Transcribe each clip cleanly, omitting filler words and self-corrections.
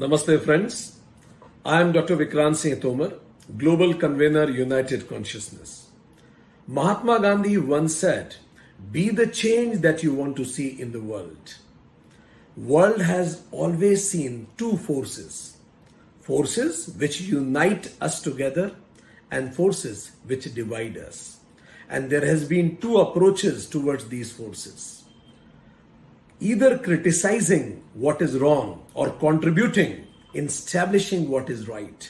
Namaste friends, I am Dr. Vikrant Singh Tomar, Global Convener United Consciousness. Mahatma Gandhi once said, be the change that you want to see in the world. World has always seen two forces. Forces which unite us together and forces which divide us. And there has been two approaches towards these forces. Either criticizing what is wrong or contributing in establishing what is right.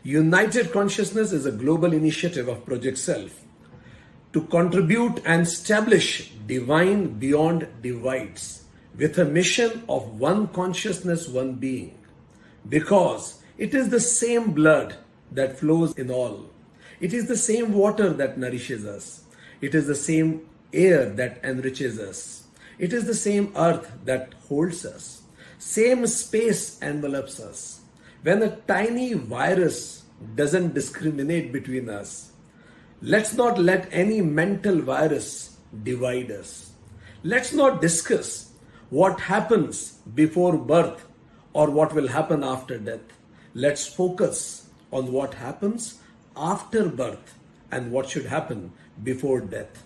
United Consciousness is a global initiative of Project Self to contribute and establish divine beyond divides with a mission of one consciousness, one being. Because it is the same blood that flows in all. It is the same water that nourishes us. It is the same air that enriches us. It is the same earth that holds us. Same space envelops us. When a tiny virus doesn't discriminate between us, let's not let any mental virus divide us. Let's not discuss what happens before birth or what will happen after death. Let's focus on what happens after birth and what should happen before death.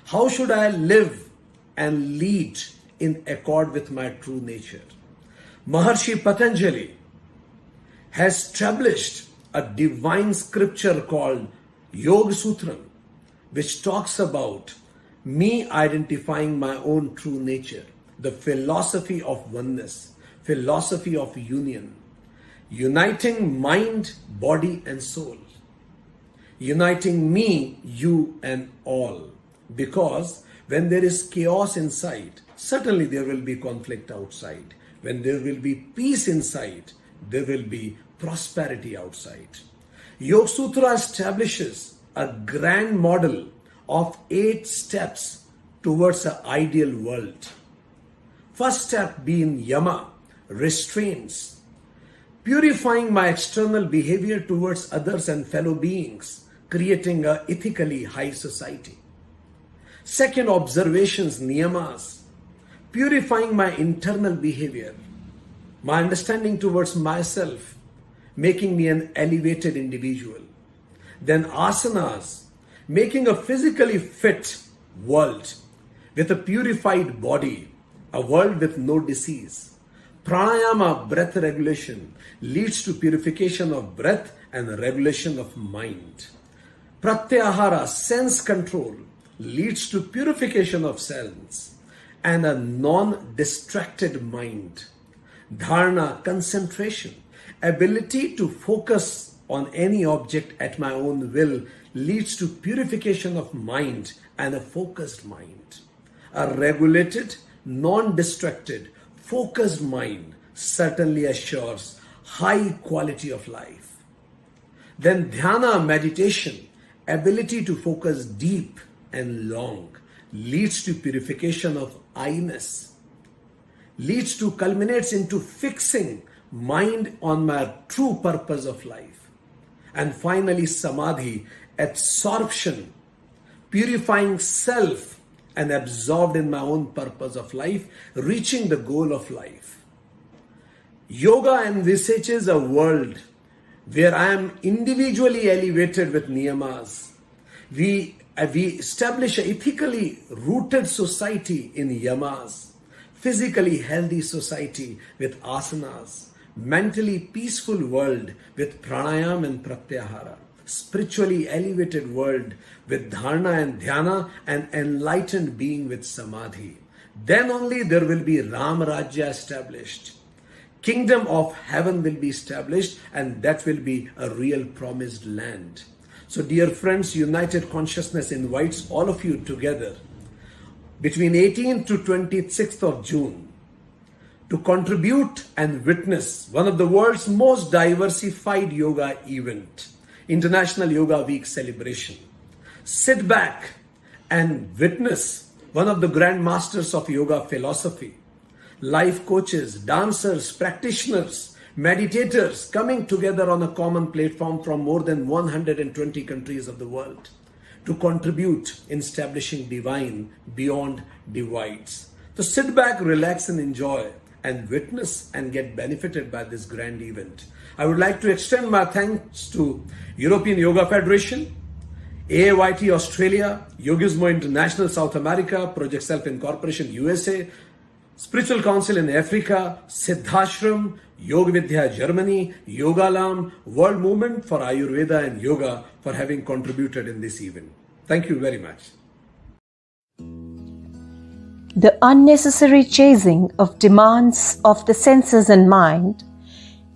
How should I live and lead in accord with my true nature? Maharshi Patanjali has established a divine scripture called Yoga Sutra, which talks about me identifying my own true nature, the philosophy of oneness, philosophy of union, uniting mind, body and soul, uniting me, you and all. Because when there is chaos inside, certainly there will be conflict outside. When there will be peace inside, there will be prosperity outside. Yoga Sutra establishes a grand model of 8 steps towards an ideal world. First step being yama, restraints, purifying my external behavior towards others and fellow beings, creating an ethically high society. Second, observations, niyamas, purifying my internal behavior, my understanding towards myself, making me an elevated individual. Then asanas, making a physically fit world with a purified body, a world with no disease. Pranayama, breath regulation, leads to purification of breath and regulation of mind. Pratyahara, sense control, leads to purification of cells and a non-distracted mind. Dharana, concentration, ability to focus on any object at my own will, leads to purification of mind and a focused mind. A regulated, non-distracted, focused mind certainly assures high quality of life. Then dhyana, meditation, ability to focus deep and long, leads to purification of I-ness, leads to culminates into fixing mind on my true purpose of life. And finally samadhi, absorption, purifying self and absorbed in my own purpose of life, reaching the goal of life. Yoga envisages a world where I am individually elevated with niyamas. We establish an ethically rooted society in yamas, physically healthy society with asanas, mentally peaceful world with pranayam and pratyahara, spiritually elevated world with dharana and dhyana, and enlightened being with samadhi. Then only there will be Ram Rajya established. Kingdom of heaven will be established, and that will be a real promised land. So dear friends, United Consciousness invites all of you together between 18th to 26th of June to contribute and witness one of the world's most diversified yoga event, International Yoga Week celebration. Sit back and witness one of the grand masters of yoga philosophy, life coaches, dancers, practitioners, meditators coming together on a common platform from more than 120 countries of the world to contribute in establishing divine beyond divides. So sit back, relax and enjoy and witness and get benefited by this grand event. I would like to extend my thanks to European Yoga Federation, AYT Australia, Yogismo International South America, Project Self Incorporation USA, Spiritual Council in Africa, Siddhashram, Yoga Vidya Germany, Yogalam, World Movement for Ayurveda and Yoga for having contributed in this event. Thank you very much. The unnecessary chasing of demands of the senses and mind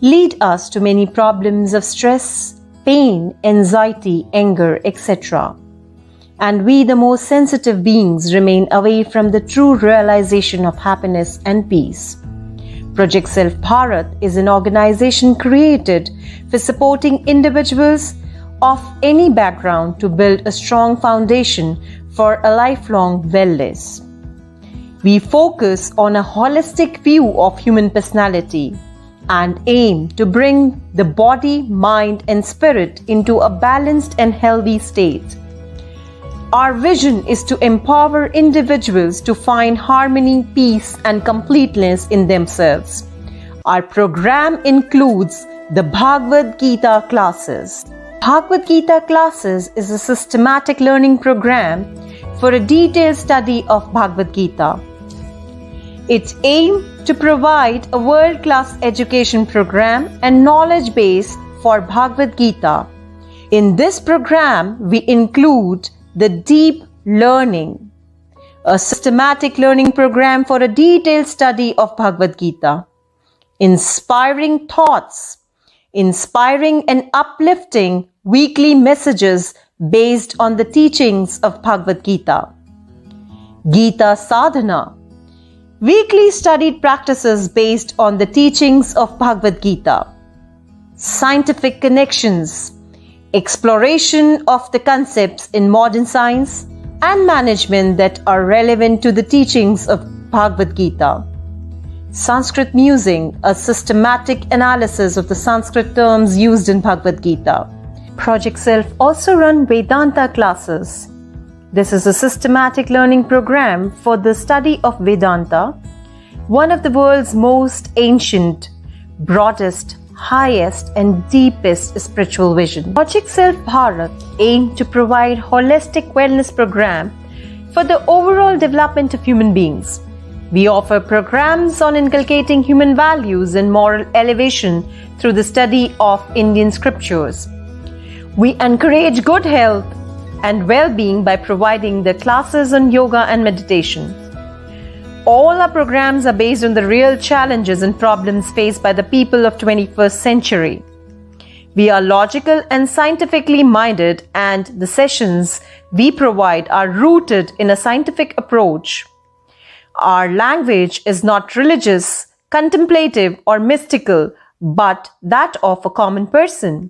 lead us to many problems of stress, pain, anxiety, anger, etc. And we, the most sensitive beings, remain away from the true realization of happiness and peace. Project Self Bharat is an organization created for supporting individuals of any background to build a strong foundation for a lifelong wellness. We focus on a holistic view of human personality and aim to bring the body, mind, and spirit into a balanced and healthy state. Our vision is to empower individuals to find harmony, peace, and completeness in themselves. Our program includes the Bhagavad Gita classes. Bhagavad Gita classes is a systematic learning program for a detailed study of Bhagavad Gita. It aims to provide a world-class education program and knowledge base for Bhagavad Gita. In this program, we include the deep learning, a systematic learning program for a detailed study of Bhagavad Gita, inspiring thoughts, inspiring and uplifting weekly messages based on the teachings of Bhagavad Gita, Gita Sadhana, weekly studied practices based on the teachings of Bhagavad Gita, scientific connections, exploration of the concepts in modern science and management that are relevant to the teachings of Bhagavad Gita, Sanskrit musing, a systematic analysis of the Sanskrit terms used in Bhagavad Gita. Project Self also run Vedanta classes. This is a systematic learning program for the study of Vedanta, one of the world's most ancient, broadest, highest and deepest spiritual vision. Project Self Bharat aims to provide holistic wellness program for the overall development of human beings. We offer programs on inculcating human values and moral elevation through the study of Indian scriptures. We encourage good health and well-being by providing the classes on yoga and meditation. All our programs are based on the real challenges and problems faced by the people of 21st century. We are logical and scientifically minded, and the sessions we provide are rooted in a scientific approach. Our language is not religious, contemplative, or mystical, but that of a common person.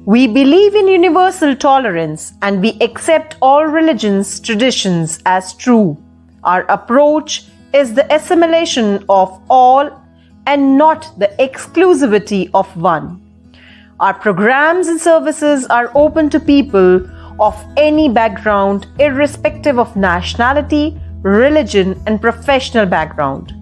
We believe in universal tolerance and we accept all religions, traditions as true. Our approach is the assimilation of all and not the exclusivity of one. Our programs and services are open to people of any background, irrespective of nationality, religion, and professional background.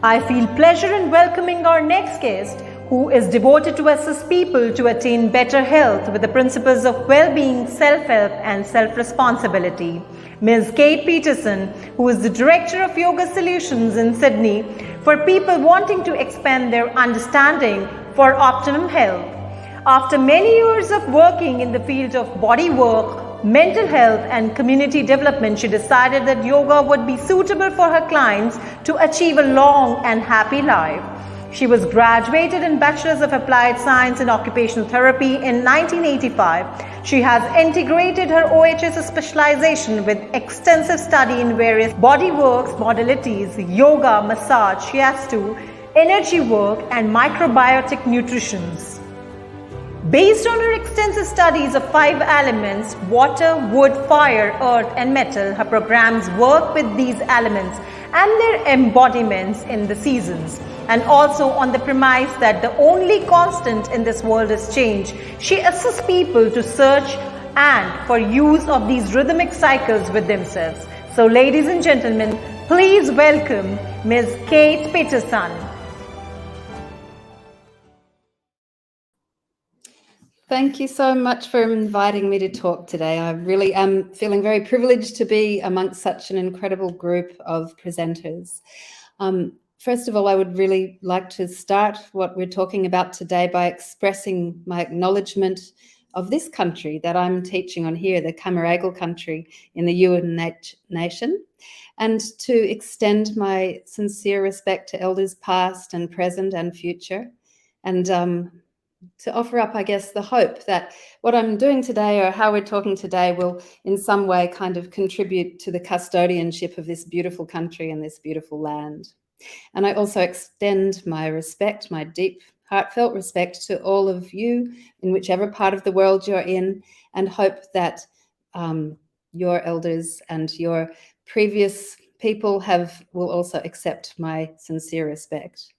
I feel pleasure in welcoming our next guest, who is devoted to assist people to attain better health with the principles of well-being, self-help, and self-responsibility. Ms. Kate Peterson, who is the Director of Yoga Solutions in Sydney, for people wanting to expand their understanding for optimum health. After many years of working in the field of body work, mental health and community development, she decided that yoga would be suitable for her clients to achieve a long and happy life. She was graduated in Bachelor's of Applied Science in Occupational Therapy in 1985. She has integrated her OHS specialization with extensive study in various body works modalities, yoga, massage, shiatsu, energy work, and microbiotic nutrition. Based on her extensive studies of 5 elements, water, wood, fire, earth, and metal, her programs work with these elements and their embodiments in the seasons, and also on the premise that the only constant in this world is change. She assists people to search and for use of these rhythmic cycles with themselves. So ladies and gentlemen, please welcome Ms. Kate Peterson. Thank you so much for inviting me to talk today. I really am feeling very privileged to be amongst such an incredible group of presenters. First of all, I would really like to start what we're talking about today by expressing my acknowledgement of this country that I'm teaching on here, the Camaragal country in the UNH nation, and to extend my sincere respect to elders past and present and future, and to offer up, I guess, the hope that what I'm doing today or how we're talking today will in some way kind of contribute to the custodianship of this beautiful country and this beautiful land. And I also extend my respect, my deep, heartfelt respect to all of you in whichever part of the world you're in, and hope that your elders and your previous people will also accept my sincere respect.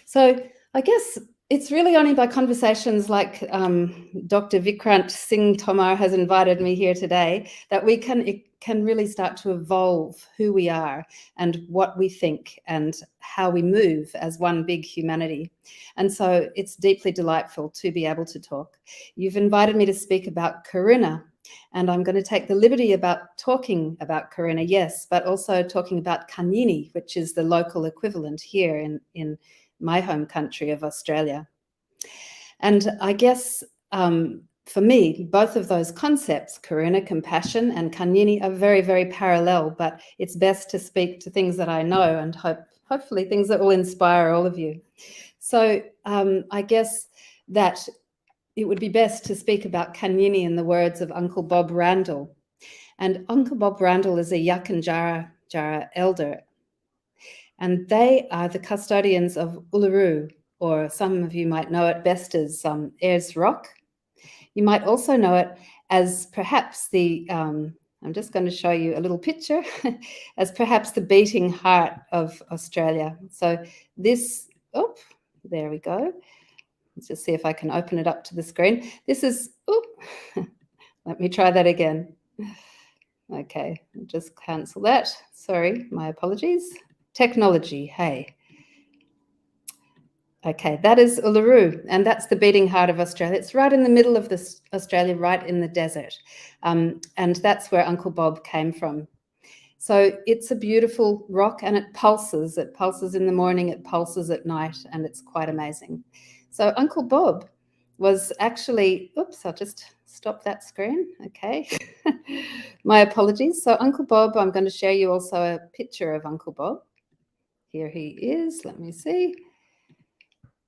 So I guess it's really only by conversations like Dr. Vikrant Singh Tomar has invited me here today that we can really start to evolve who we are and what we think and how we move as one big humanity. And so it's deeply delightful to be able to talk. You've invited me to speak about Karuna, and I'm going to take the liberty about talking about Karuna, yes, but also talking about Kanyini, which is the local equivalent here in my home country of Australia. And I guess for me, both of those concepts, Karuna, compassion, and Kanyini, are very, very parallel, but it's best to speak to things that I know and hopefully things that will inspire all of you. So I guess that it would be best to speak about Kanyini in the words of Uncle Bob Randall. And Uncle Bob Randall is a Yakanjara elder, and they are the custodians of Uluru, or some of you might know it best as Ayers Rock. You might also know it as perhaps I'm just going to show you a little picture, as perhaps the beating heart of Australia. So this, there we go. Let's just see if I can open it up to the screen. This is, let me try that again. Okay, I'll just cancel that. Sorry, my apologies. Technology, hey. Okay, that is Uluru, and that's the beating heart of Australia. It's right in the middle of Australia, right in the desert. And that's where Uncle Bob came from. So it's a beautiful rock, and it pulses. It pulses in the morning, it pulses at night, and it's quite amazing. So Uncle Bob was actually, I'll just stop that screen. Okay, my apologies. So Uncle Bob, I'm going to share you also a picture of Uncle Bob. Here he is. Let me see.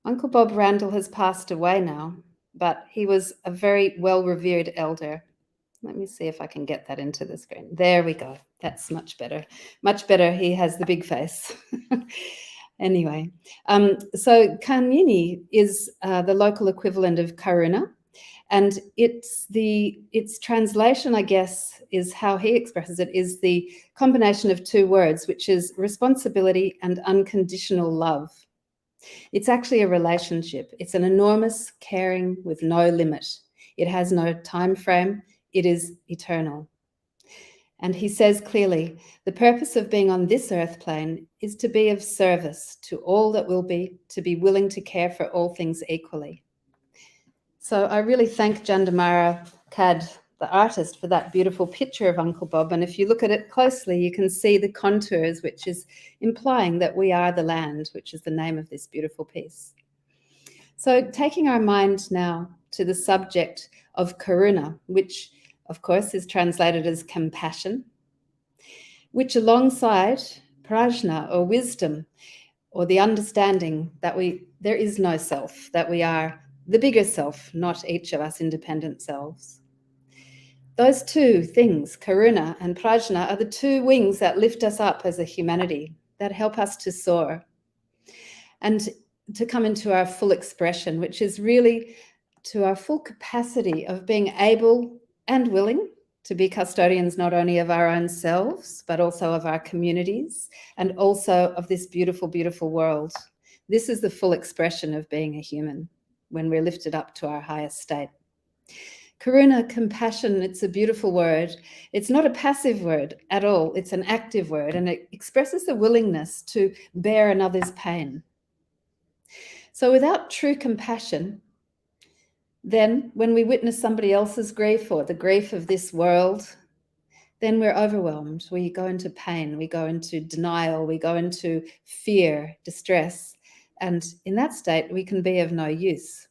Uncle Bob Randall has passed away now, but he was a very well-revered elder. Let me see if I can get that into the screen. There we go. That's much better. Much better. He has the big face. Anyway, so Kanyini is the local equivalent of Karuna, and its translation, I guess, is how he expresses it, is the combination of two words, which is responsibility and unconditional love. It's actually a relationship. It's an enormous caring with no limit. It has no time frame. It is eternal. And he says clearly, the purpose of being on this earth plane is to be of service to all that will be, to be willing to care for all things equally. So I really thank Jandamara Cad, the artist, for that beautiful picture of Uncle Bob. And if you look at it closely, you can see the contours, which is implying that we are the land, which is the name of this beautiful piece. So taking our mind now to the subject of Karuna, which of course is translated as compassion, which alongside prajna, or wisdom, or the understanding that there is no self, that we are the bigger self, not each of us independent selves. Those two things, karuna and prajna, are the two wings that lift us up as a humanity, that help us to soar and to come into our full expression, which is really to our full capacity of being able and willing to be custodians not only of our own selves, but also of our communities and also of this beautiful, beautiful world. This is the full expression of being a human when we're lifted up to our highest state. Karuna, compassion, it's a beautiful word. It's not a passive word at all. It's an active word, and it expresses the willingness to bear another's pain. So without true compassion, then when we witness somebody else's grief or the grief of this world, then we're overwhelmed. We go into pain, we go into denial, we go into fear, distress. And in that state, we can be of no use.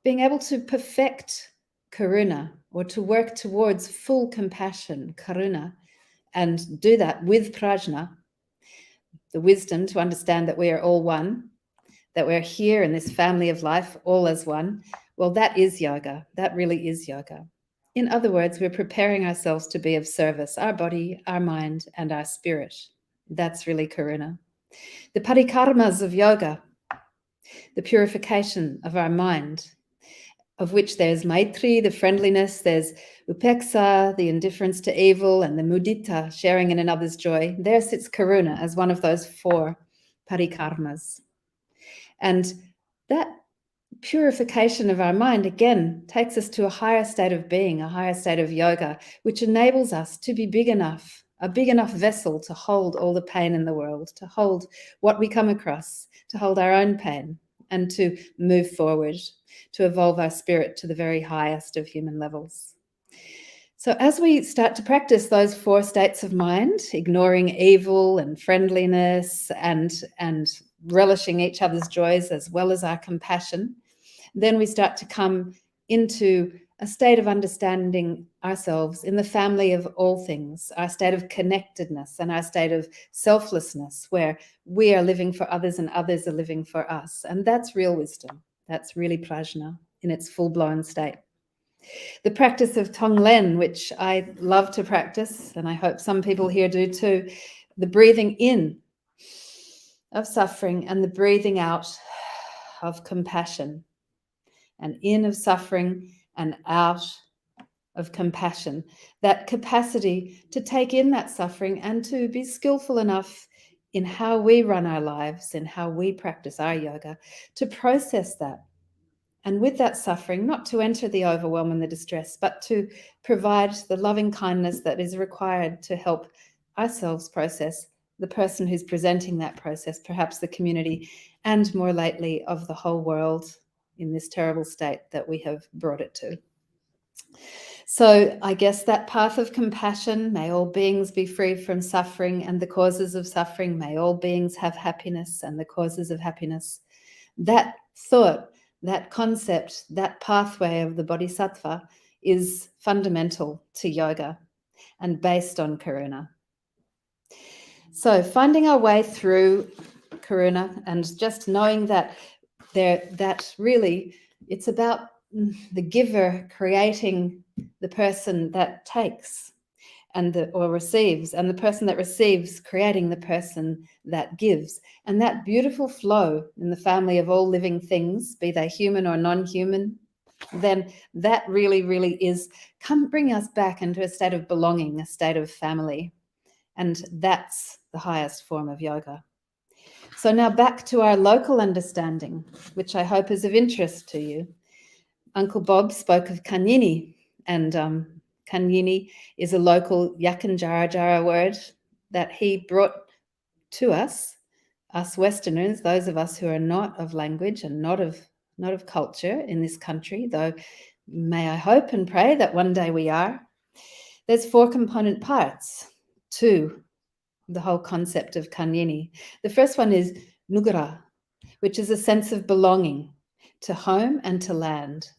Being able to perfect karuna, or to work towards full compassion, karuna, and do that with prajna, the wisdom to understand that we are all one, that we're here in this family of life, all as one, well, that is yoga. That really is yoga. In other words, we're preparing ourselves to be of service, our body, our mind, and our spirit. That's really karuna. The parikarmas of yoga, the purification of our mind, of which there's maitri, the friendliness, there's upeksa, the indifference to evil, and the mudita, sharing in another's joy. There sits karuna as one of those 4 parikarmas. And that purification of our mind, again, takes us to a higher state of being, a higher state of yoga, which enables us to be big enough, a big enough vessel to hold all the pain in the world, to hold what we come across, to hold our own pain, and to move forward, to evolve our spirit to the very highest of human levels. So as we start to practice those 4 states of mind, ignoring evil and friendliness and relishing each other's joys as well as our compassion, then we start to come into a state of understanding ourselves in the family of all things, our state of connectedness and our state of selflessness, where we are living for others and others are living for us. And that's real wisdom. That's really prajna in its full-blown state. The practice of Tonglen, which I love to practice, and I hope some people here do too, the breathing in of suffering and the breathing out of compassion, and in of suffering and out of compassion. That capacity to take in that suffering and to be skillful enough in how we run our lives, in how we practice our yoga, to process that. And with that suffering, not to enter the overwhelm and the distress, but to provide the loving kindness that is required to help ourselves process, the person who's presenting that process, perhaps the community, and more lately of the whole world in this terrible state that we have brought it to. So I guess that path of compassion, may all beings be free from suffering and the causes of suffering, may all beings have happiness and the causes of happiness. That thought, that concept, that pathway of the bodhisattva is fundamental to yoga and based on karuna. So finding our way through karuna and just knowing that that really it's about the giver creating the person that takes or receives, and the person that receives creating the person that gives. And that beautiful flow in the family of all living things, be they human or non-human, then that really, really is bring us back into a state of belonging, a state of family. And that's the highest form of yoga. So now back to our local understanding, which I hope is of interest to you. Uncle Bob spoke of Kanyini, and Kanyini is a local Yakan word that he brought to us Westerners, those of us who are not of language and not of culture in this country, though may I hope and pray that one day we are. There's 4 component parts to the whole concept of Kanyini. The first one is Nugara, which is a sense of belonging to home and to land.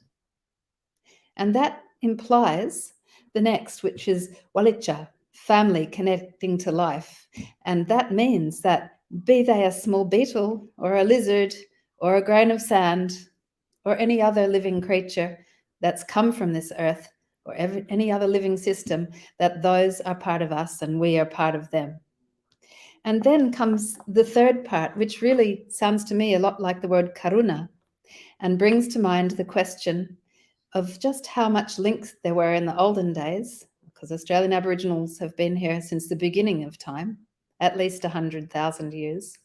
And that implies the next, which is Walicha, family connecting to life. And that means that be they a small beetle or a lizard or a grain of sand or any other living creature that's come from this earth or any other living system, that those are part of us and we are part of them. And then comes the third part, which really sounds to me a lot like the word karuna and brings to mind the question of just how much links there were in the olden days, because Australian Aboriginals have been here since the beginning of time, at least 100,000 years,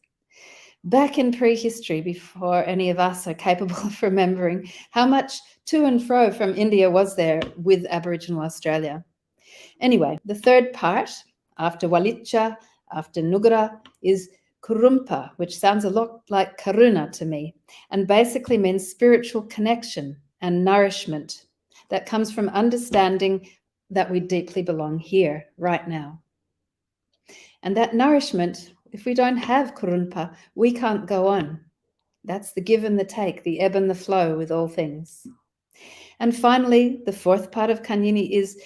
back in prehistory, before any of us are capable of remembering, how much to and fro from India was there with Aboriginal Australia. Anyway, the third part, after Walicha, after Nugara, is Kurumpa, which sounds a lot like Karuna to me, and basically means spiritual connection and nourishment that comes from understanding that we deeply belong here, right now. And that nourishment, if we don't have Kurumpa, we can't go on. That's the give and the take, the ebb and the flow with all things. And finally, the fourth part of Kanyini is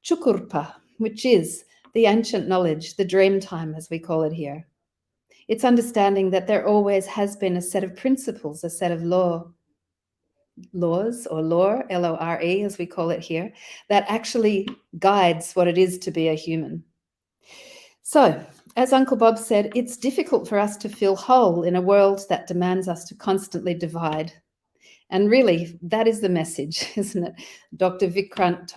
Chukurpa, which is the ancient knowledge, the dream time, as we call it here. It's understanding that there always has been a set of principles, a set of laws or lore, L-O-R-E, as we call it here, that actually guides what it is to be a human. So, as Uncle Bob said, it's difficult for us to feel whole in a world that demands us to constantly divide. And really, that is the message, isn't it? Dr. Vikrant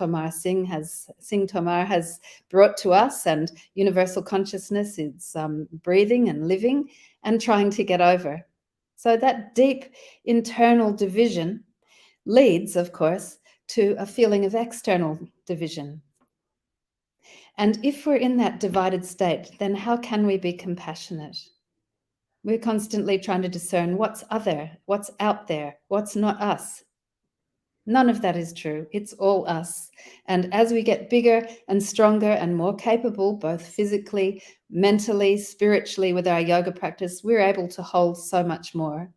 Singh Tomar has brought to us, and universal consciousness is breathing and living and trying to get over. So that deep internal division leads, of course, to a feeling of external division. And if we're in that divided state, then how can we be compassionate? We're constantly trying to discern what's other, what's out there, what's not us. None of that is true. It's all us. And as we get bigger and stronger and more capable, both physically, mentally, spiritually, with our yoga practice, we're able to hold so much more.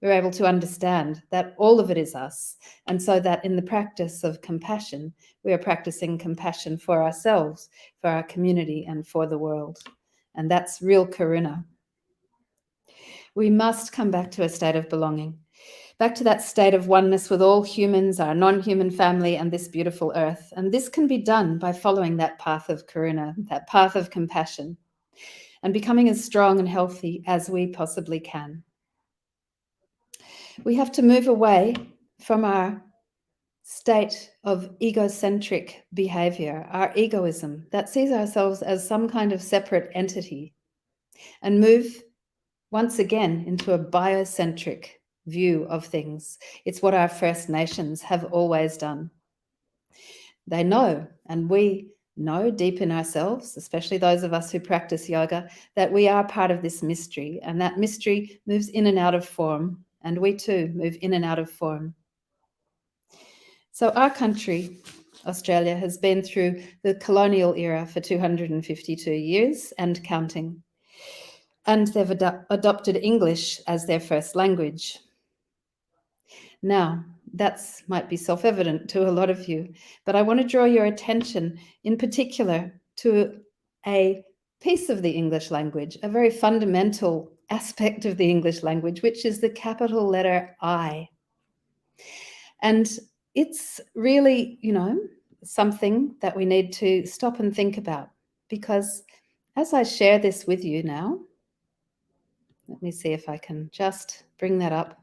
We're able to understand that all of it is us. And so that in the practice of compassion, we are practicing compassion for ourselves, for our community, and for the world. And that's real karuna. We must come back to a state of belonging, back to that state of oneness with all humans, our non-human family, and this beautiful earth. And this can be done by following that path of karuna, that path of compassion, and becoming as strong and healthy as we possibly can. We have to move away from our state of egocentric behavior, our egoism that sees ourselves as some kind of separate entity, and move once again into a biocentric view of things. It's what our First Nations have always done. They know, and we know deep in ourselves, especially those of us who practice yoga, that we are part of this mystery, and that mystery moves in and out of form, and we too move in and out of form. So our country, Australia, has been through the colonial era for 252 years and counting. And they've adopted English as their first language. Now, that might be self-evident to a lot of you, but I want to draw your attention in particular to a piece of the English language, a very fundamental aspect of the English language, which is the capital letter I. And it's really, something that we need to stop and think about, because as I share this with you now, let me see if I can just bring that up.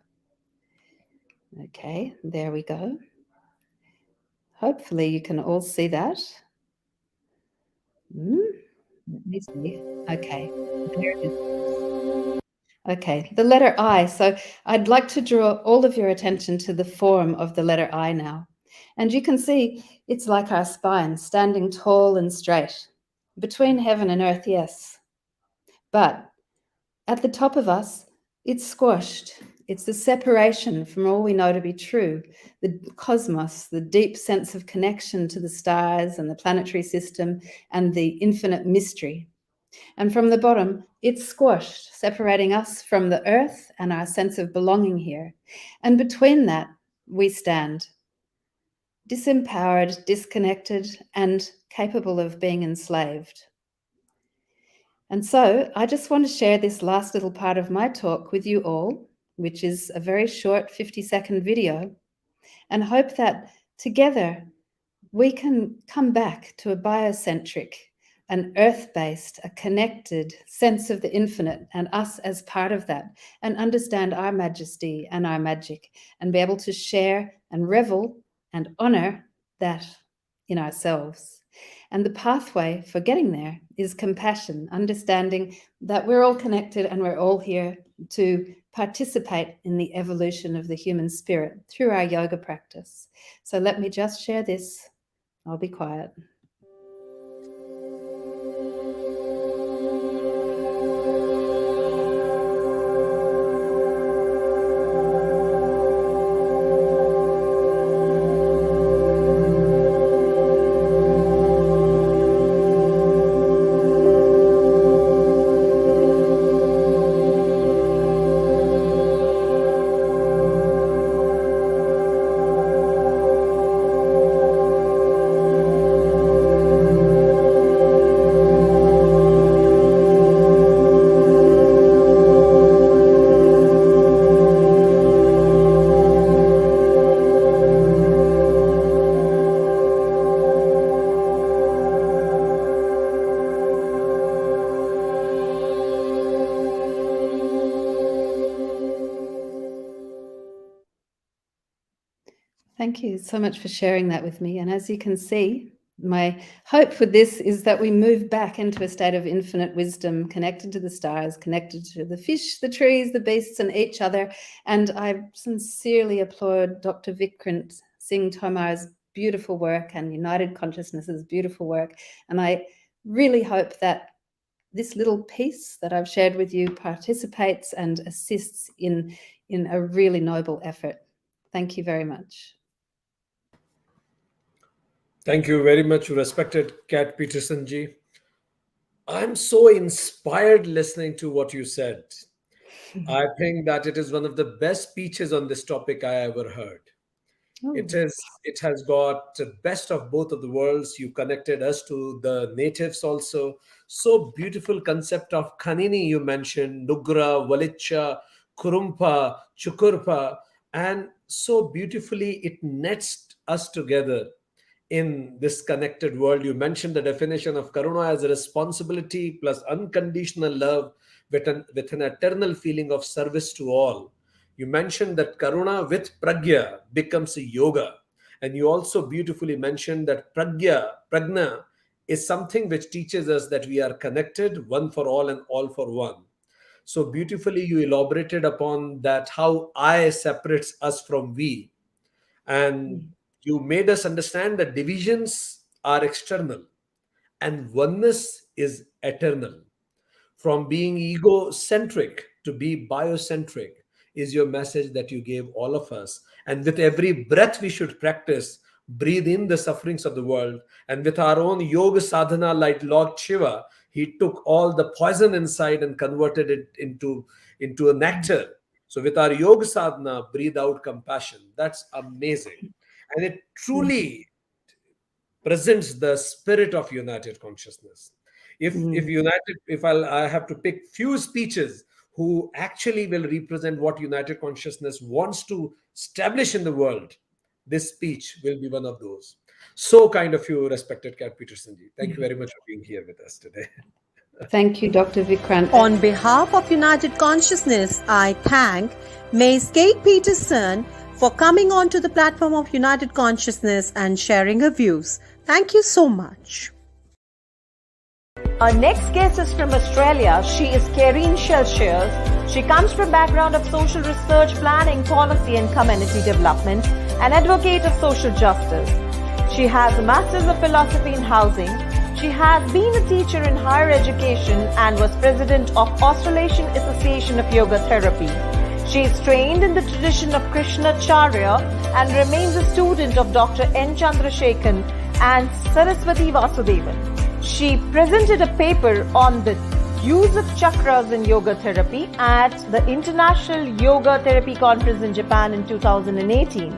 Okay, there we go. Hopefully you can all see that. Let me see. Okay, there it is. Okay, the letter I. So I'd like to draw all of your attention to the form of the letter I now. And you can see it's like our spine, standing tall and straight. Between heaven and earth, yes. But at the top of us, it's squashed. It's the separation from all we know to be true, the cosmos, the deep sense of connection to the stars and the planetary system and the infinite mystery. And from the bottom, it's squashed, separating us from the earth and our sense of belonging here. And between that, we stand, disempowered, disconnected, and capable of being enslaved. And so I just want to share this last little part of my talk with you all, which is a very short 50-second video, and hope that together we can come back to a biocentric, an earth-based, a connected sense of the infinite and us as part of that, and understand our majesty and our magic, and be able to share and revel and honor that in ourselves. And the pathway for getting there is compassion, understanding that we're all connected and we're all here to participate in the evolution of the human spirit through our yoga practice. So let me just share this. I'll be quiet. Thank you so much for sharing that with me. And as you can see, my hope for this is that we move back into a state of infinite wisdom, connected to the stars, connected to the fish, the trees, the beasts, and each other. And I sincerely applaud Dr. Vikrant Singh Tomar's beautiful work and United Consciousness's beautiful work. And I really hope that this little piece that I've shared with you participates and assists in a really noble effort. Thank you very much. Thank you very much, respected Kat Peterson ji. I'm so inspired listening to what you said. I think that it is one of the best speeches on this topic I ever heard. Oh. It has got the best of both of the worlds. You connected us to the natives also. So beautiful concept of Kanini you mentioned, Nugra, Walicha, Kurumpa, Chukurpa, and so beautifully it nets us together in this connected world. You mentioned the definition of Karuna as a responsibility plus unconditional love with an eternal feeling of service to all. You mentioned that Karuna with Pragya becomes a yoga. And you also beautifully mentioned that Pragna, is something which teaches us that we are connected, one for all and all for one. So beautifully you elaborated upon that, how I separates us from we. And you made us understand that divisions are external and oneness is eternal. From being egocentric to be biocentric is your message that you gave all of us. And with every breath we should practice, breathe in the sufferings of the world. And with our own yoga sadhana, like Lord Shiva, he took all the poison inside and converted it into a nectar. So with our yoga sadhana, breathe out compassion. That's amazing. And it truly presents the spirit of united consciousness. If I have to pick few speeches who actually will represent what united consciousness wants to establish in the world, this speech will be one of those. So kind of you, respected Kat Peterson ji. Thank you very much for being here with us today. Thank you, Dr. Vikrant. On behalf of United Consciousness, I thank Ms. Kate Peterson for coming onto the platform of United Consciousness and sharing her views. Thank you so much. Our next guest is from Australia. She is Karine Shelshiers. She comes from background of social research, planning, policy and community development, and advocate of social justice. She has a Master's of Philosophy in Housing. She has been a teacher in higher education and was president of Australasian Association of Yoga Therapy. She is trained in the tradition of Krishnacharya and remains a student of Dr. N. Chandrasekhan and Saraswati Vasudevan. She presented a paper on the use of chakras in yoga therapy at the International Yoga Therapy Conference in Japan in 2018.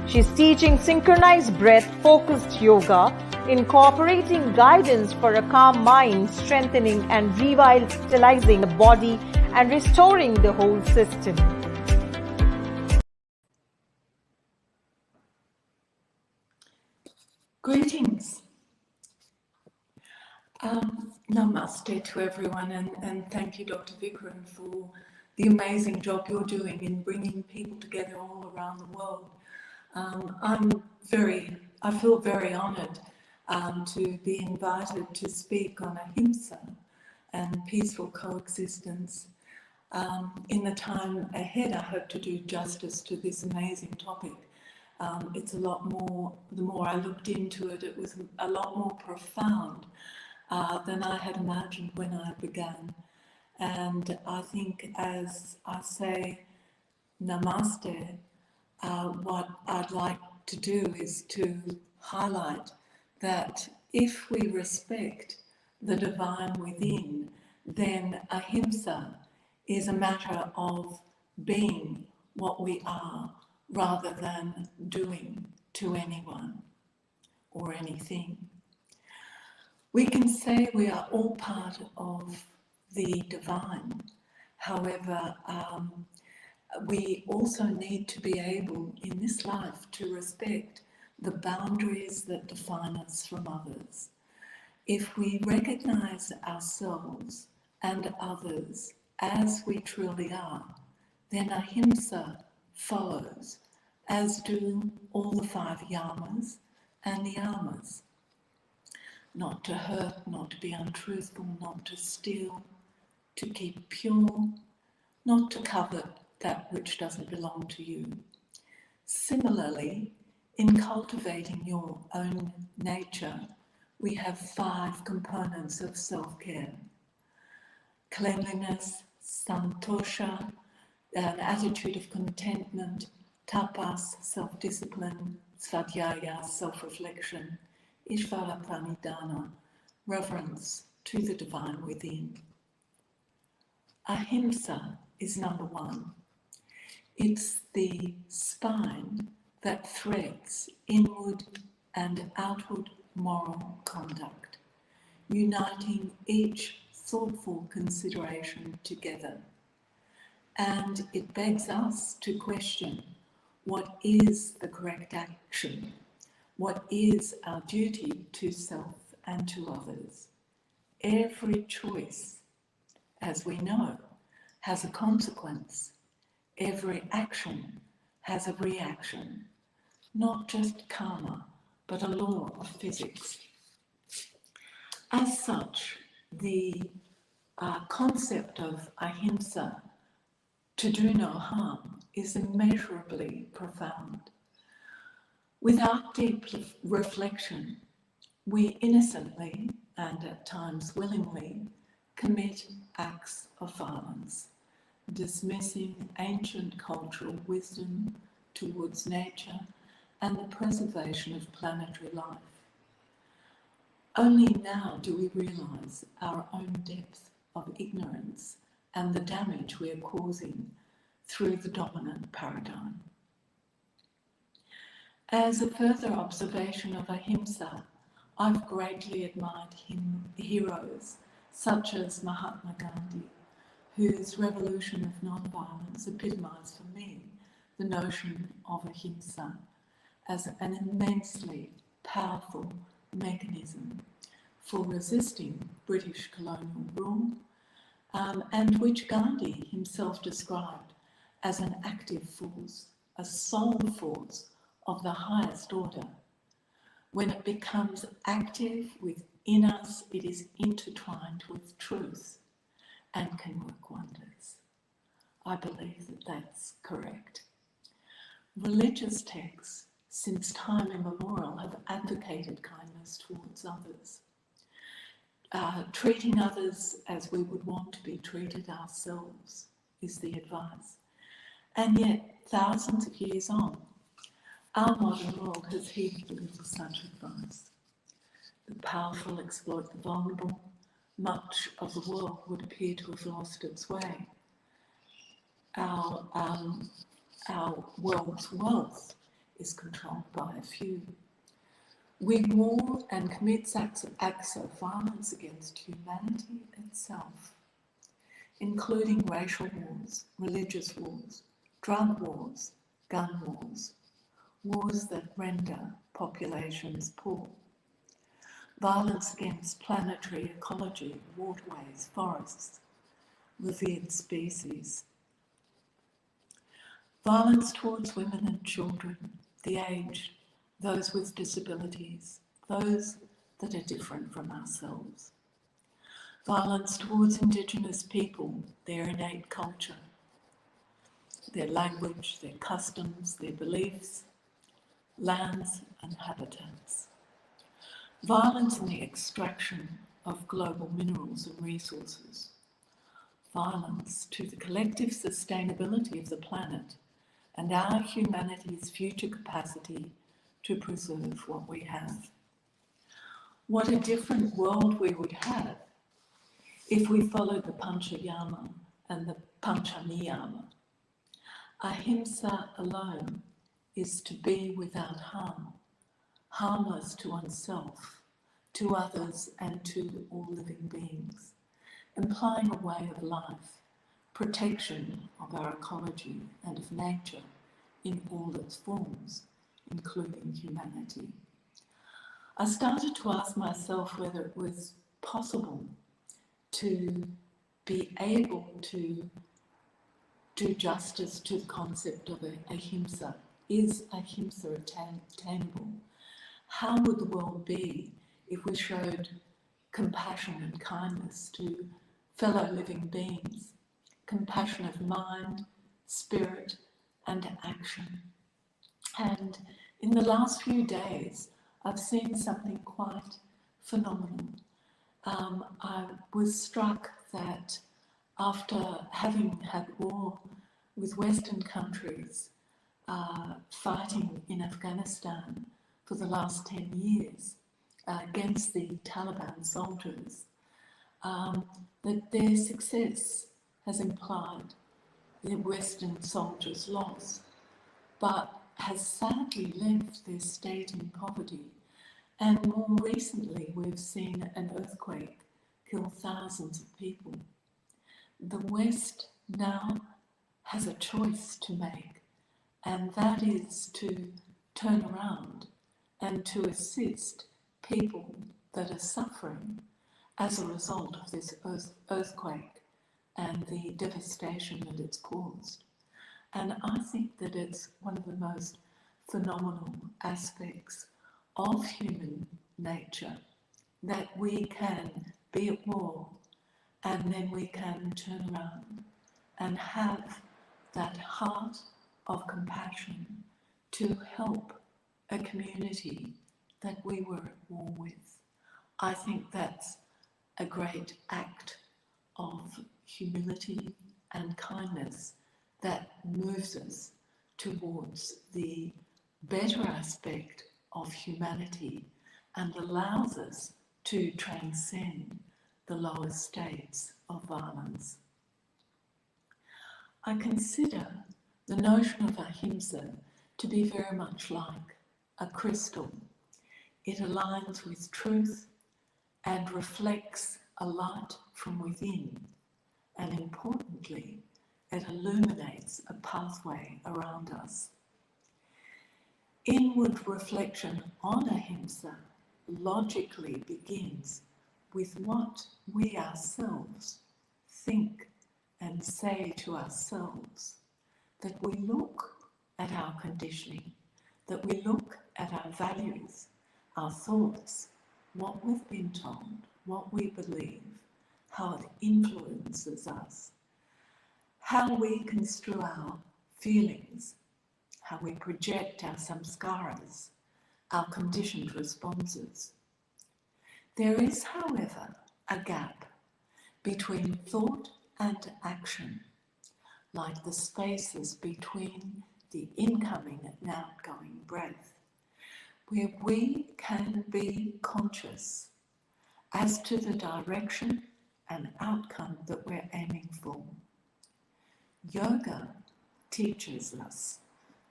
She's teaching synchronized breath focused yoga, incorporating guidance for a calm mind, strengthening and revitalizing the body and restoring the whole system. Greetings. Namaste to everyone, and thank you, Dr. Vikram, for the amazing job you're doing in bringing people together all around the world. I feel very honoured to be invited to speak on ahimsa and peaceful coexistence. In the time ahead, I hope to do justice to this amazing topic. It's a lot more, the more I looked into it, it was a lot more profound than I had imagined when I began. And I think as I say namaste, what I'd like to do is to highlight that if we respect the divine within, then ahimsa is a matter of being what we are rather than doing to anyone or anything. We can say we are all part of the divine. However, we also need to be able in this life to respect the boundaries that define us from others. If we recognize ourselves and others as we truly are, then ahimsa follows, as do all the 5 yamas and niyamas. Not to hurt, not to be untruthful, not to steal, to keep pure, not to covet that which doesn't belong to you. Similarly, in cultivating your own nature, we have 5 components of self-care. Cleanliness, santosha, an attitude of contentment, tapas, self-discipline, svadhyaya, self-reflection, ishvara pranidhana, reverence to the divine within. Ahimsa is number 1. It's the spine that threads inward and outward moral conduct, uniting each thoughtful consideration together. And it begs us to question what is the correct action, what is our duty to self and to others. Every choice, as we know, has a consequence. Every action has a reaction, not just karma, but a law of physics. As such, the concept of ahimsa, to do no harm, is immeasurably profound. Without deep reflection, we innocently, and at times willingly, commit acts of violence, dismissing ancient cultural wisdom towards nature and the preservation of planetary life. Only now do we realize our own depth of ignorance and the damage we are causing through the dominant paradigm. As a further observation of ahimsa, I've greatly admired heroes such as Mahatma Gandhi, whose revolution of non-violence epitomized for me the notion of ahimsa as an immensely powerful mechanism for resisting British colonial rule, and which Gandhi himself described as an active force, a soul force of the highest order. When it becomes active within us, it is intertwined with truth and can work wonders. I believe that that's correct. Religious texts, since time immemorial, have advocated kindness towards others. Treating others as we would want to be treated ourselves is the advice. And yet, thousands of years on, our modern world has heeded little such advice. The powerful exploit the vulnerable. Much of the world would appear to have lost its way. Our world's wealth is controlled by a few. We war and commit acts of violence against humanity itself, including racial wars, religious wars, drug wars, gun wars, wars that render populations poor, violence against planetary ecology, waterways, forests, revered species, violence towards women and children, the aged, those with disabilities, those that are different from ourselves. Violence towards Indigenous people, their innate culture, their language, their customs, their beliefs, lands and habitats. Violence in the extraction of global minerals and resources. Violence to the collective sustainability of the planet and our humanity's future capacity to preserve what we have. What a different world we would have if we followed the Panchayama and the Panchaniyama. Ahimsa alone is to be without harm, harmless to oneself, to others and to all living beings, implying a way of life, protection of our ecology and of nature in all its forms, including humanity. I started to ask myself whether it was possible to be able to do justice to the concept of ahimsa. Is ahimsa attainable? How would the world be if we showed compassion and kindness to fellow living beings, compassion of mind, spirit, and action? And in the last few days, I've seen something quite phenomenal. I was struck that after having had war with Western countries fighting in Afghanistan for the last 10 years against the Taliban soldiers, that their success has implied the Western soldiers' loss, but has sadly left their state in poverty. And more recently, we've seen an earthquake kill thousands of people. The West now has a choice to make, and that is to turn around and to assist people that are suffering as a result of this earthquake and the devastation that it's caused. And I think that it's one of the most phenomenal aspects of human nature, that we can be at war and then we can turn around and have that heart of compassion to help a community that we were at war with. I think that's a great act of humility and kindness that moves us towards the better aspect of humanity and allows us to transcend the lower states of violence. I consider the notion of ahimsa to be very much like a crystal. It aligns with truth and reflects a light from within, and importantly, it illuminates a pathway around us. Inward reflection on ahimsa logically begins with what we ourselves think and say to ourselves, that we look at our conditioning, that we look at our values, our thoughts, what we've been told, what we believe, how it influences us, how we construe our feelings, how we project our samskaras, our conditioned responses. There is, however, a gap between thought and action, like the spaces between the incoming and outgoing breath, where we can be conscious as to the direction and outcome that we're aiming for. Yoga teaches us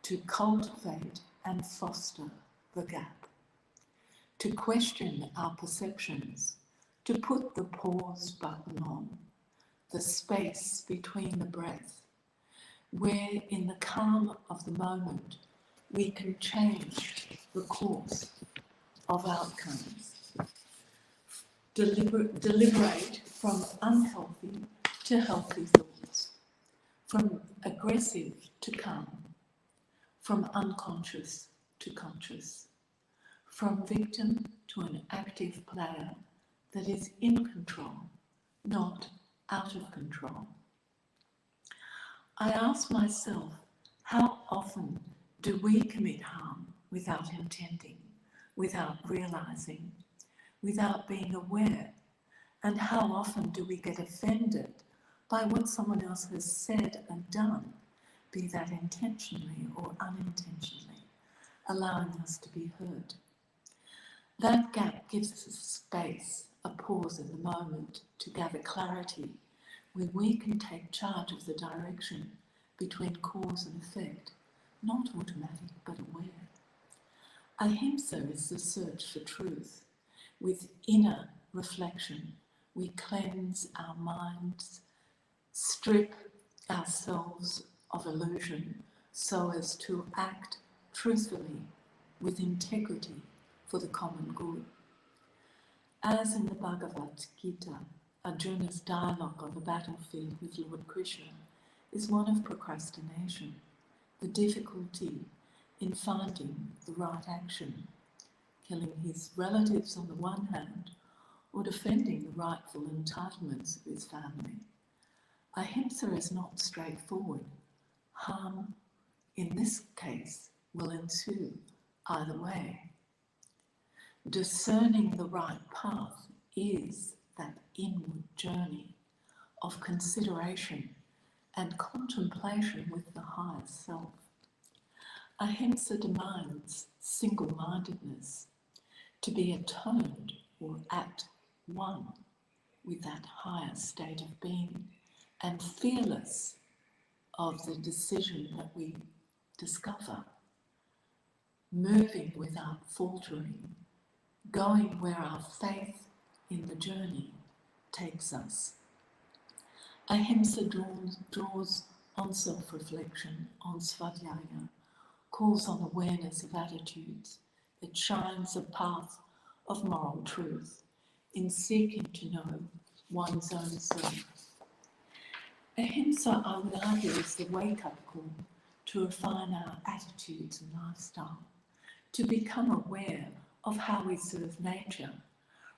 to cultivate and foster the gap, to question our perceptions, to put the pause button on, the space between the breath, where in the calm of the moment we can change the course of outcomes, deliberate from unhealthy to healthy thoughts, from aggressive to calm, from unconscious to conscious, from victim to an active player that is in control, not out of control. I ask myself, how often do we commit harm without intending, without realizing, without being aware? And how often do we get offended by what someone else has said and done, be that intentionally or unintentionally, allowing us to be heard? That gap gives us a space, a pause in the moment to gather clarity, where we can take charge of the direction between cause and effect, not automatic but aware. Ahimsa is the search for truth. With inner reflection, we cleanse our minds, strip ourselves of illusion so as to act truthfully with integrity for the common good. As in the Bhagavad Gita, Arjuna's dialogue on the battlefield with Lord Krishna is one of procrastination, the difficulty in finding the right action, killing his relatives on the one hand, or defending the rightful entitlements of his family. Ahimsa is not straightforward. Harm, in this case, will ensue either way. Discerning the right path is that inward journey of consideration and contemplation with the higher self. Ahimsa demands single-mindedness, to be atoned or at one with that higher state of being and fearless of the decision that we discover, moving without faltering, going where our faith in the journey takes us. Ahimsa draws on self-reflection, on svadhyaya, calls on awareness of attitudes. It shines a path of moral truth in seeking to know one's own self. Ahimsa, I would argue, is the wake-up call to refine our attitudes and lifestyle, to become aware of how we serve nature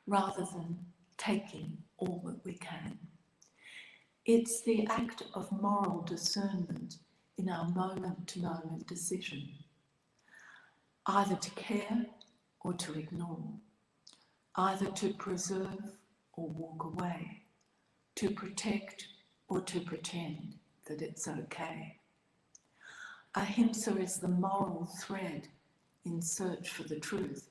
rather than taking all that we can. It's the act of moral discernment in our moment-to-moment decision, either to care or to ignore, either to preserve or walk away, to protect or to pretend that it's okay. Ahimsa is the moral thread in search for the truth.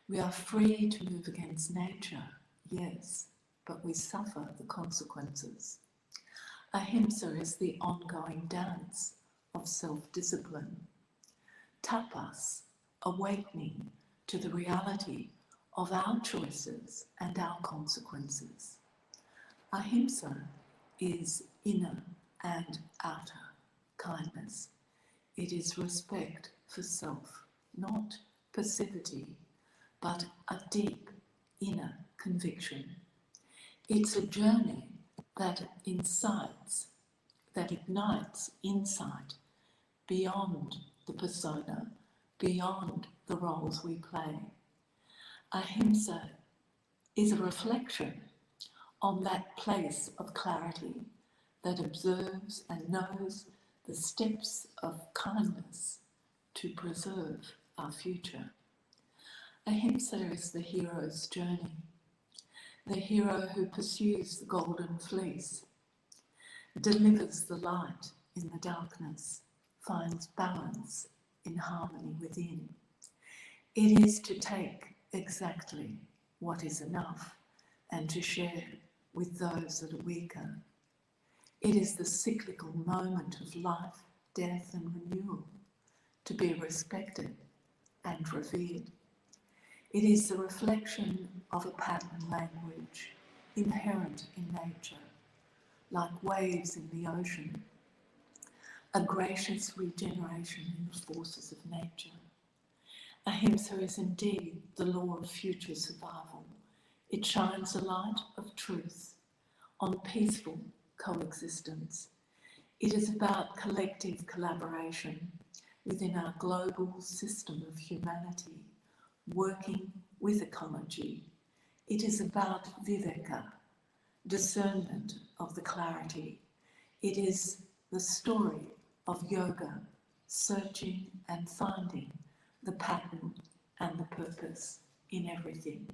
We are free to move against nature, yes, but we suffer the consequences. Ahimsa is the ongoing dance of self-discipline. Tapas, awakening to the reality of our choices and our consequences. Ahimsa is inner and outer kindness. It is respect for self, not passivity, but a deep inner conviction. It's a journey that ignites insight beyond the persona, beyond the roles we play. Ahimsa is a reflection on that place of clarity that observes and knows the steps of kindness to preserve our future. Ahimsa is the hero's journey, the hero who pursues the golden fleece, delivers the light in the darkness, finds balance in harmony within. It is to take exactly what is enough and to share with those that are weaker. It is the cyclical moment of life, death and renewal, to be respected and revered. It is the reflection of a pattern language inherent in nature, like waves in the ocean, a gracious regeneration in the forces of nature. Ahimsa is indeed the law of future survival. It shines a light of truth on peaceful coexistence. It is about collective collaboration within our global system of humanity, working with ecology. It is about viveka, discernment of the clarity. It is the story of yoga, searching and finding the pattern and the purpose in everything.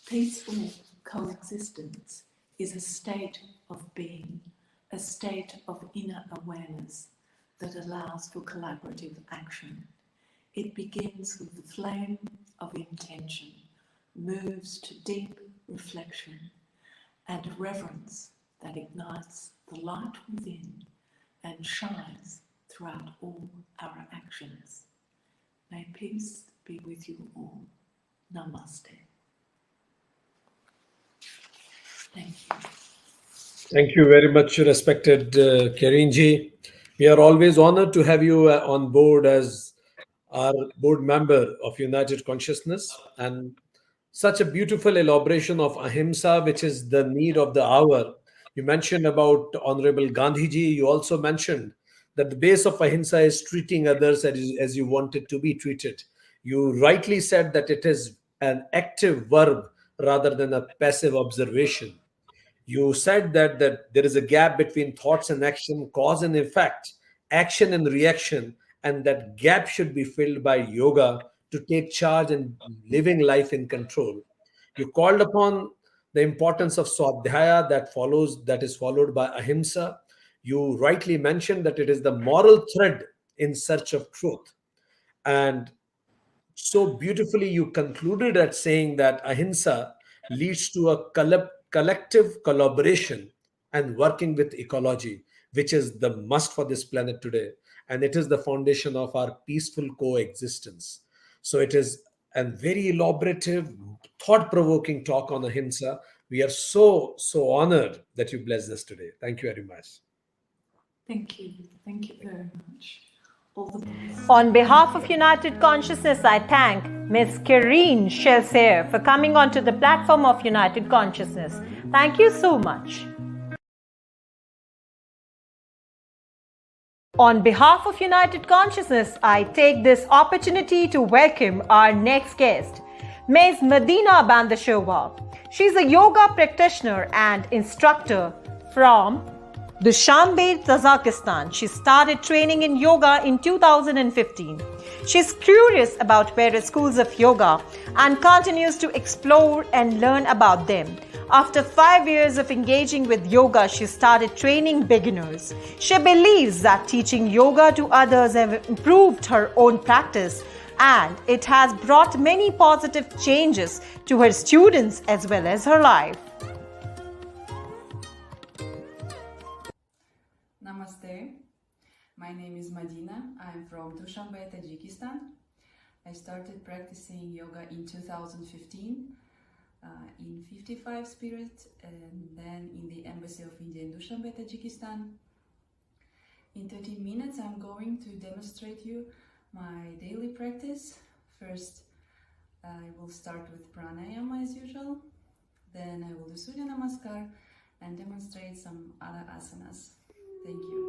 Peaceful coexistence is a state of being, a state of inner awareness that allows for collaborative action. It begins with the flame of intention, moves to deep reflection and reverence that ignites the light within and shines throughout all our actions. May peace be with you all. Namaste. Thank you. Thank you very much, respected Kirinji. We are always honored to have you on board as our board member of United Consciousness, and such a beautiful elaboration of ahimsa, which is the need of the hour. You mentioned about Honorable Gandhiji. You also mentioned that the base of ahimsa is treating others as you want it to be treated. You rightly said that it is an active verb rather than a passive observation. You said that there is a gap between thoughts and action, cause and effect, action and reaction, and that gap should be filled by yoga to take charge and living life in control. You called upon the importance of swadhyaya that is followed by ahimsa. You rightly mentioned that it is the moral thread in search of truth. And so beautifully you concluded at saying that ahimsa leads to a collective collaboration and working with ecology, which is the must for this planet today, and it is the foundation of our peaceful coexistence. So it is a very elaborative, thought-provoking talk on ahimsa. We are so honored that you blessed us today. Thank you very much. Thank you. Thank you very much. All the best. On behalf of United Consciousness, I thank Ms. Karine Chesser for coming onto the platform of United Consciousness. Thank you so much. On behalf of United Consciousness, I take this opportunity to welcome our next guest, Ms. Medina Bandashova. She's a yoga practitioner and instructor from Dushanbe, Kazakhstan. She started training in yoga in 2015. She's curious about various schools of yoga and continues to explore and learn about them. After 5 years of engaging with yoga, she started training beginners. She believes that teaching yoga to others has improved her own practice, and it has brought many positive changes to her students as well as her life. Namaste. My name is Medina. I'm from Dushanbe, Tajikistan. I started practicing yoga in 2015 in 55 Spirit and then in the Embassy of India in Dushanbe, Tajikistan. In 30 minutes, I'm going to demonstrate you my daily practice. First, I will start with pranayama as usual. Then I will do Surya Namaskar and demonstrate some other asanas. Thank you.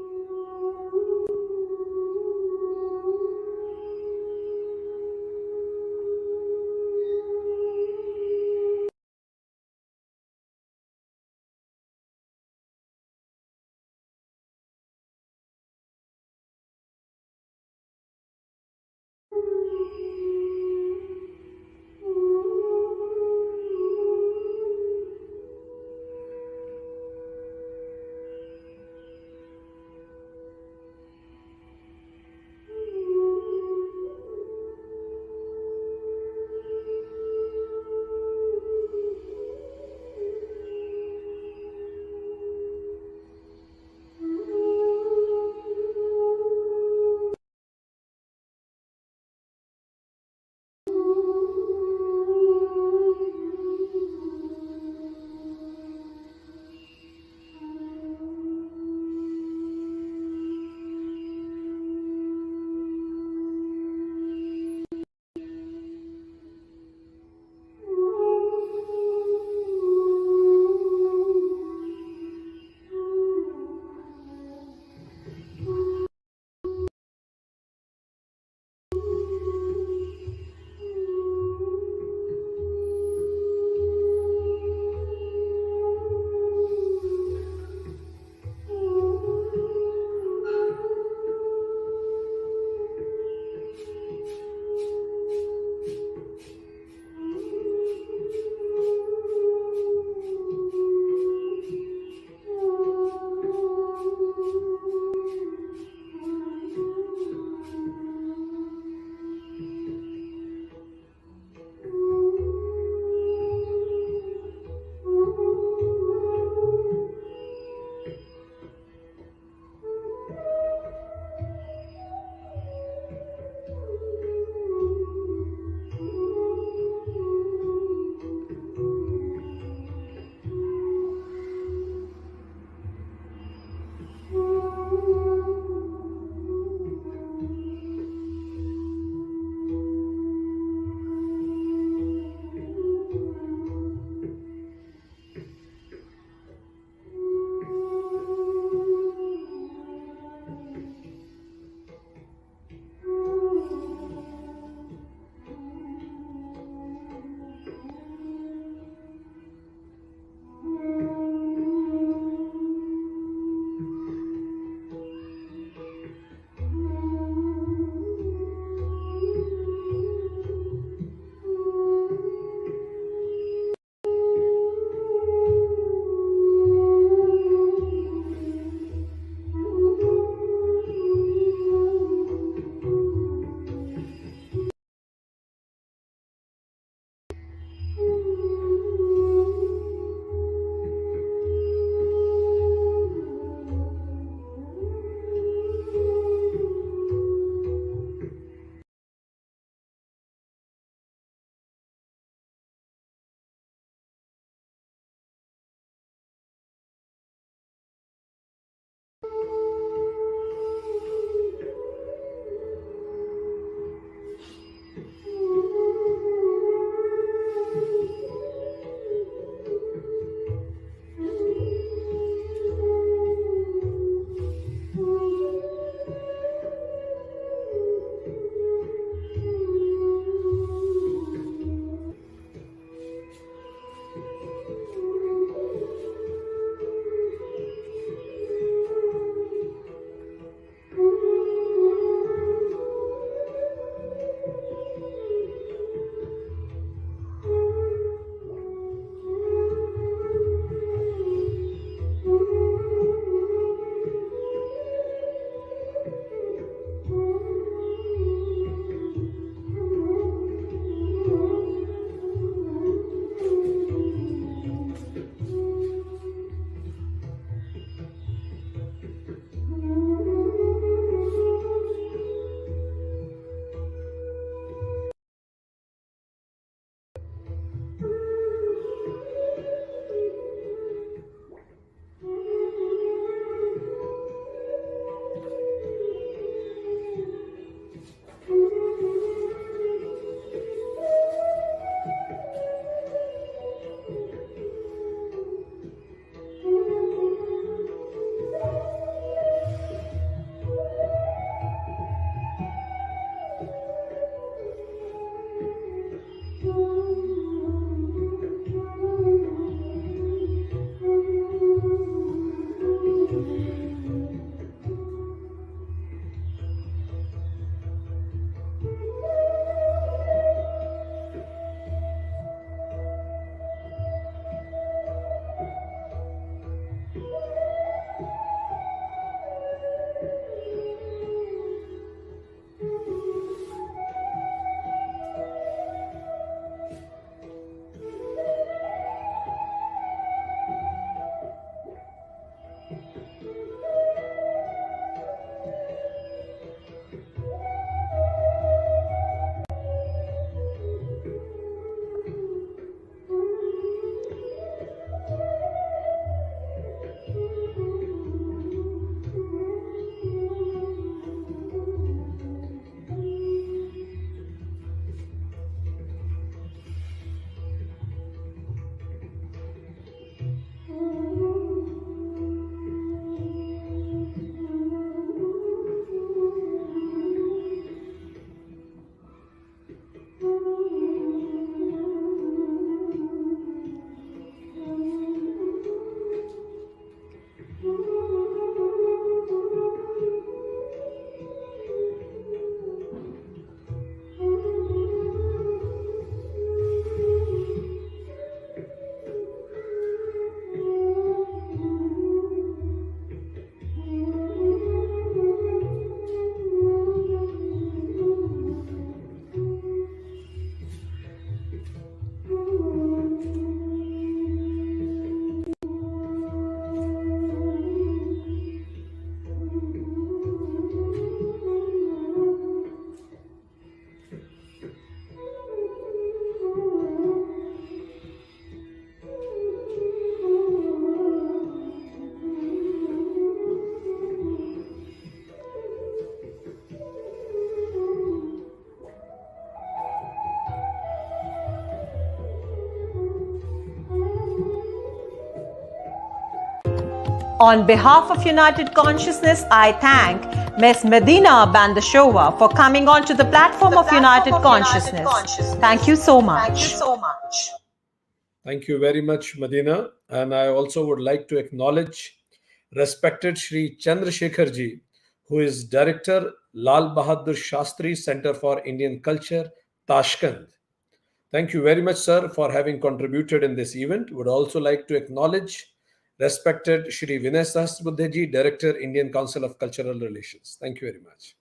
On behalf of United Consciousness, I thank Ms. Medina Bandashova for coming onto the platform of United Consciousness. Thank you so much. Thank you very much, Medina. And I also would like to acknowledge respected Shri Chandrasekhar ji, who is Director, Lal Bahadur Shastri Center for Indian Culture, Tashkent. Thank you very much, sir, for having contributed in this event. Would also like to acknowledge respected Shri Vinay Sahasrabudhe ji, Director, Indian Council of Cultural Relations. Thank you very much.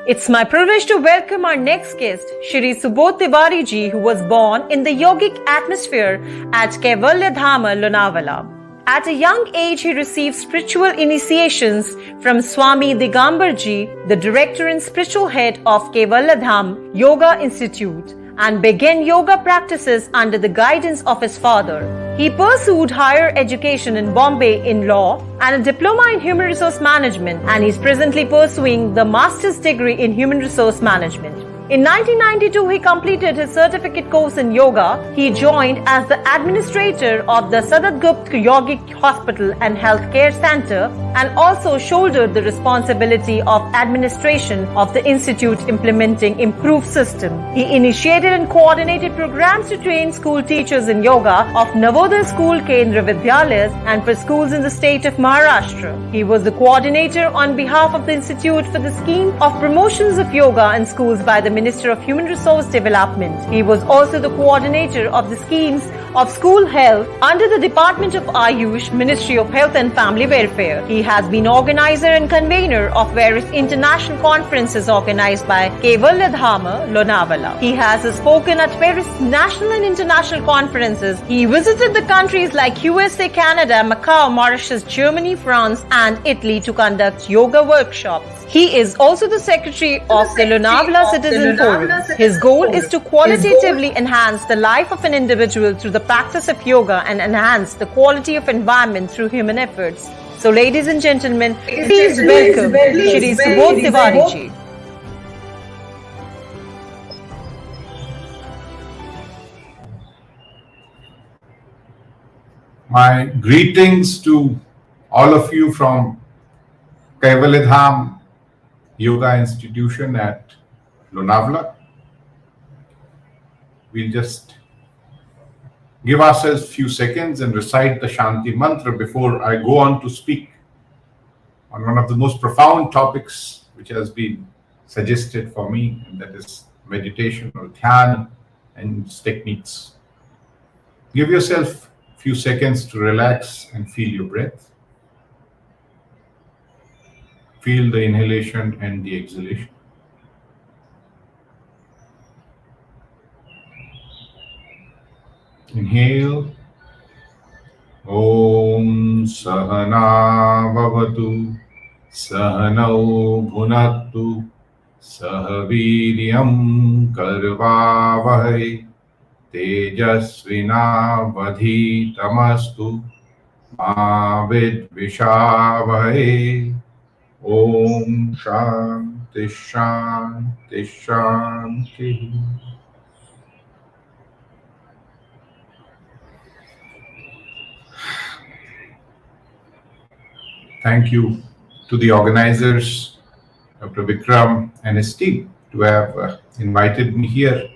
It's my privilege to welcome our next guest, Shri Subodh Tiwari ji, who was born in the yogic atmosphere at Kaivalya Dhama, Lonavala. At a young age, he received spiritual initiations from Swami Digambar ji, the director and spiritual head of Kaivalya Dham Yoga Institute, and began yoga practices under the guidance of his father. He pursued higher education in Bombay in law and a diploma in human resource management, and is presently pursuing the master's degree in human resource management. In 1992, he completed his certificate course in yoga. He joined as the administrator of the Sadatgupt Yogic Hospital and Healthcare Center, and also shouldered the responsibility of administration of the institute implementing improved system. He initiated and coordinated programs to train school teachers in yoga of Navodaya School Kendra Vidyalayas and for schools in the state of Maharashtra. He was the coordinator on behalf of the institute for the scheme of promotions of yoga in schools by the Minister of Human Resource Development. He was also the coordinator of the schemes of school health under the Department of Ayush, Ministry of Health and Family Welfare. He has been organizer and convener of various international conferences organized by Kaivalya Dhama, Lonavala. He has spoken at various national and international conferences. He visited the countries like USA, Canada, Macau, Mauritius, Germany, France, and Italy to conduct yoga workshops. He is also the secretary of the Lonavala Citizen Forum. His goal is to qualitatively enhance the life of an individual through the practice of yoga and enhance the quality of environment through human efforts. So, ladies and gentlemen, please welcome Shri Subodh Tiwari ji. My greetings to all of you from Kaivalya Dham Yoga Institution at Lonavala. We'll just give ourselves a few seconds and recite the Shanti Mantra before I go on to speak on one of the most profound topics which has been suggested for me, and that is meditation or dhyan and its techniques. Give yourself a few seconds to relax and feel your breath. Feel the inhalation and the exhalation. Inhale. Om Sahana Bhavatu Sahanau Bhunaktu Sahaviryam Karvavahai Tejasvina Vadhitamastu Ma Vidvishavahai. Om Shanti Shanti Shanti. Thank you to the organizers, Dr. Vikram and his team, to have invited me here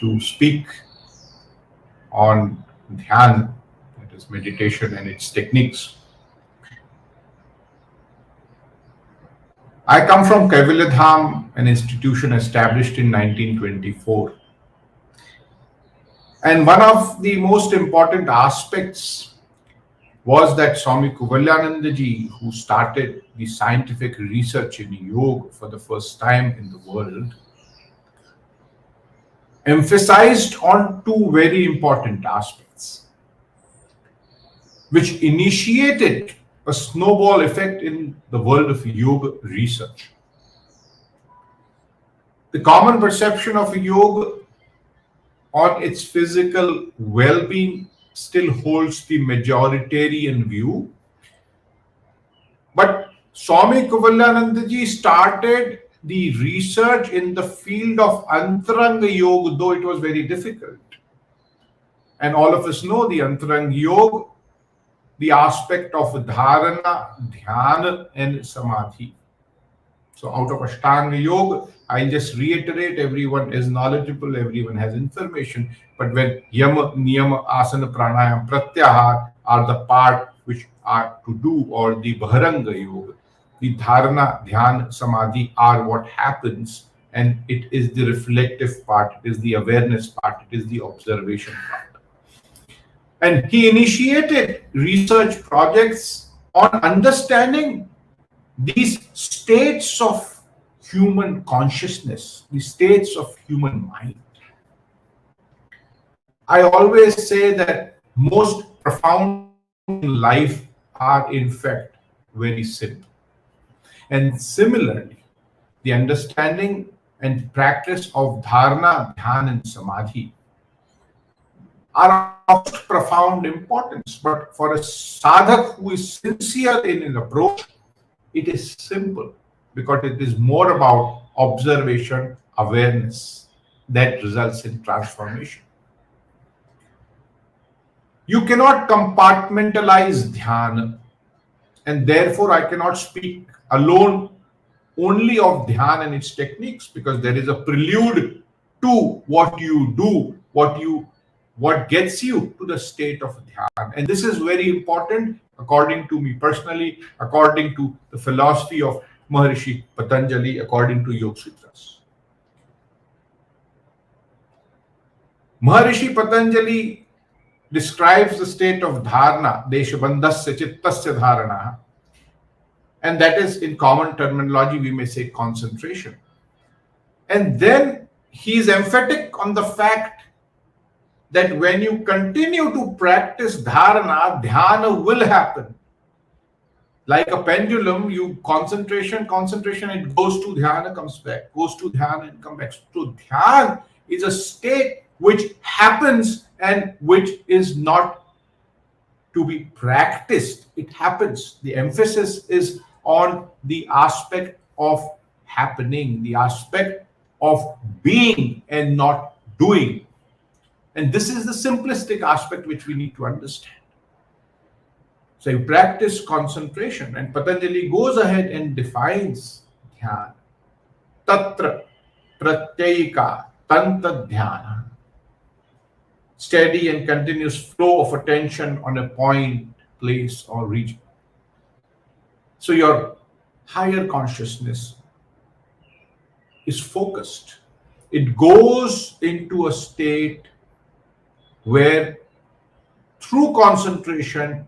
to speak on dhyan, that is meditation and its techniques. I come from Kaivalya Dham, an institution established in 1924. And one of the most important aspects was that Swami Kaivalyananda ji, who started the scientific research in yoga for the first time in the world, emphasized on two very important aspects, which initiated a snowball effect in the world of yoga research. The common perception of yoga on its physical well-being still holds the majoritarian view. But Swami Kaivalyananda ji started the research in the field of Antaranga Yoga, though it was very difficult. And all of us know the Antarang Yoga, the aspect of dharana, dhyana, and samadhi. So out of Ashtanga Yoga, I just reiterate, everyone is knowledgeable, everyone has information. But when Yama, Niyama, Asana, Pranayam, Pratyahar are the part which are to do, or the Bharanga Yoga, the Dharana, Dhyan, Samadhi are what happens, and it is the reflective part, it is the awareness part, it is the observation part. And he initiated research projects on understanding these states of human consciousness, the states of human mind. I always say that most profound in life are in fact very simple. And similarly, the understanding and practice of dharana, dhyan, and samadhi are of profound importance. But for a sadhak who is sincere in his approach, it is simple because it is more about observation, awareness that results in transformation. You cannot compartmentalize dhyana, and therefore I cannot speak alone only of dhyan and its techniques, because there is a prelude to what you do, what gets you to the state of dhyan. And this is very important according to me personally, according to the philosophy of Maharishi Patanjali, according to Yoga Sutras. Maharishi Patanjali describes the state of dharana, deshabandhasya chittasya dharana, and that is, in common terminology, we may say concentration. And then he is emphatic on the fact that when you continue to practice dharana, dhyana will happen. Like a pendulum, you concentration, it goes to dhyana, comes back, goes to dhyana and comes back. So dhyana is a state which happens and which is not to be practiced. It happens. The emphasis is on the aspect of happening, the aspect of being and not doing. And this is the simplistic aspect which we need to understand. So you practice concentration, and Patanjali goes ahead and defines dhyana. Tatra pratyayika tanta dhyana. Steady and continuous flow of attention on a point, place, or region. So your higher consciousness is focused. It goes into a state where through concentration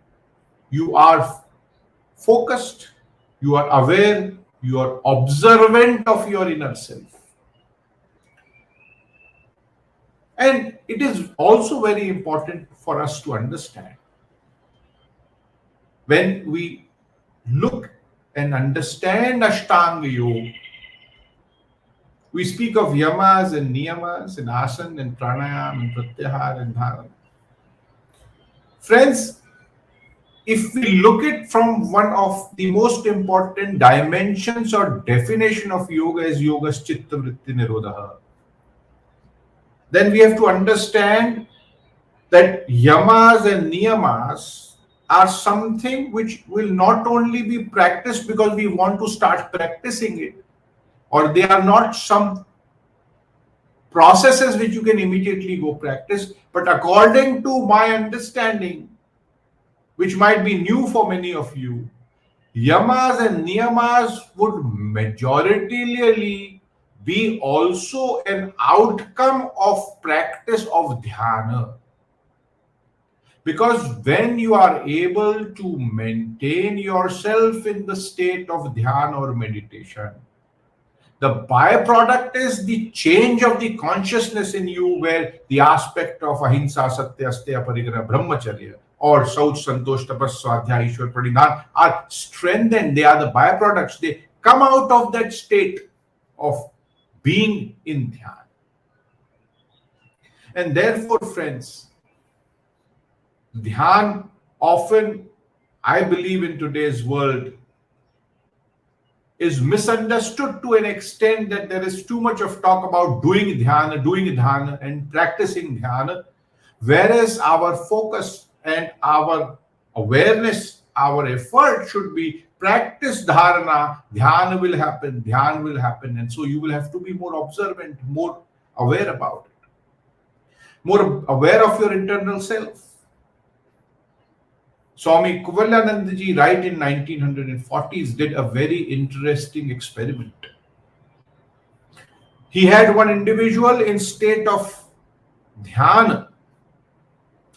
you are focused, you are aware, you are observant of your inner self. And it is also very important for us to understand, when we look and understand Ashtanga Yoga, we speak of yamas and niyamas and asana and pranayam and pratyahar and dhana. Friends, if we look at from one of the most important dimensions or definition of yoga as yoga's chitta vritti nirodha, then we have to understand that yamas and niyamas are something which will not only be practiced because we want to start practicing it, or they are not some processes which you can immediately go practice, but according to my understanding, which might be new for many of you, yamas and niyamas would majoritarily be also an outcome of practice of dhyana. Because when you are able to maintain yourself in the state of dhyana or meditation, the byproduct is the change of the consciousness in you, where the aspect of ahimsa, satya, asteya, parigraha, brahmacharya, or sauch, santosh, tapas, swadhyaya, ishwar, pranidhan are strengthened. They are the byproducts. They come out of that state of being in dhyana. And therefore, friends, dhyan often, I believe in today's world, is misunderstood to an extent that there is too much of talk about doing dhyana and practicing dhyana. Whereas our focus and our awareness, our effort should be practice dharana, dhyan will happen. And so you will have to be more observant, more aware about it, more aware of your internal self. Swami Kuvalanandaji, right in 1940s, did a very interesting experiment. He had one individual in state of dhyana,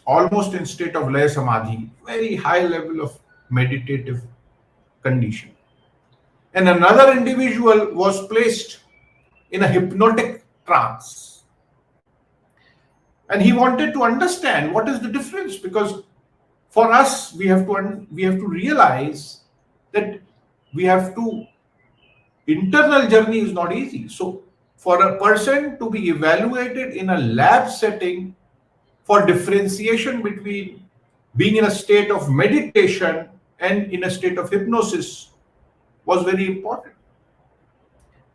almost in state of laya samadhi, very high level of meditative condition. And another individual was placed in a hypnotic trance. And he wanted to understand what is the difference, because for us, we have to realize that internal journey is not easy. So for a person to be evaluated in a lab setting for differentiation between being in a state of meditation and in a state of hypnosis was very important.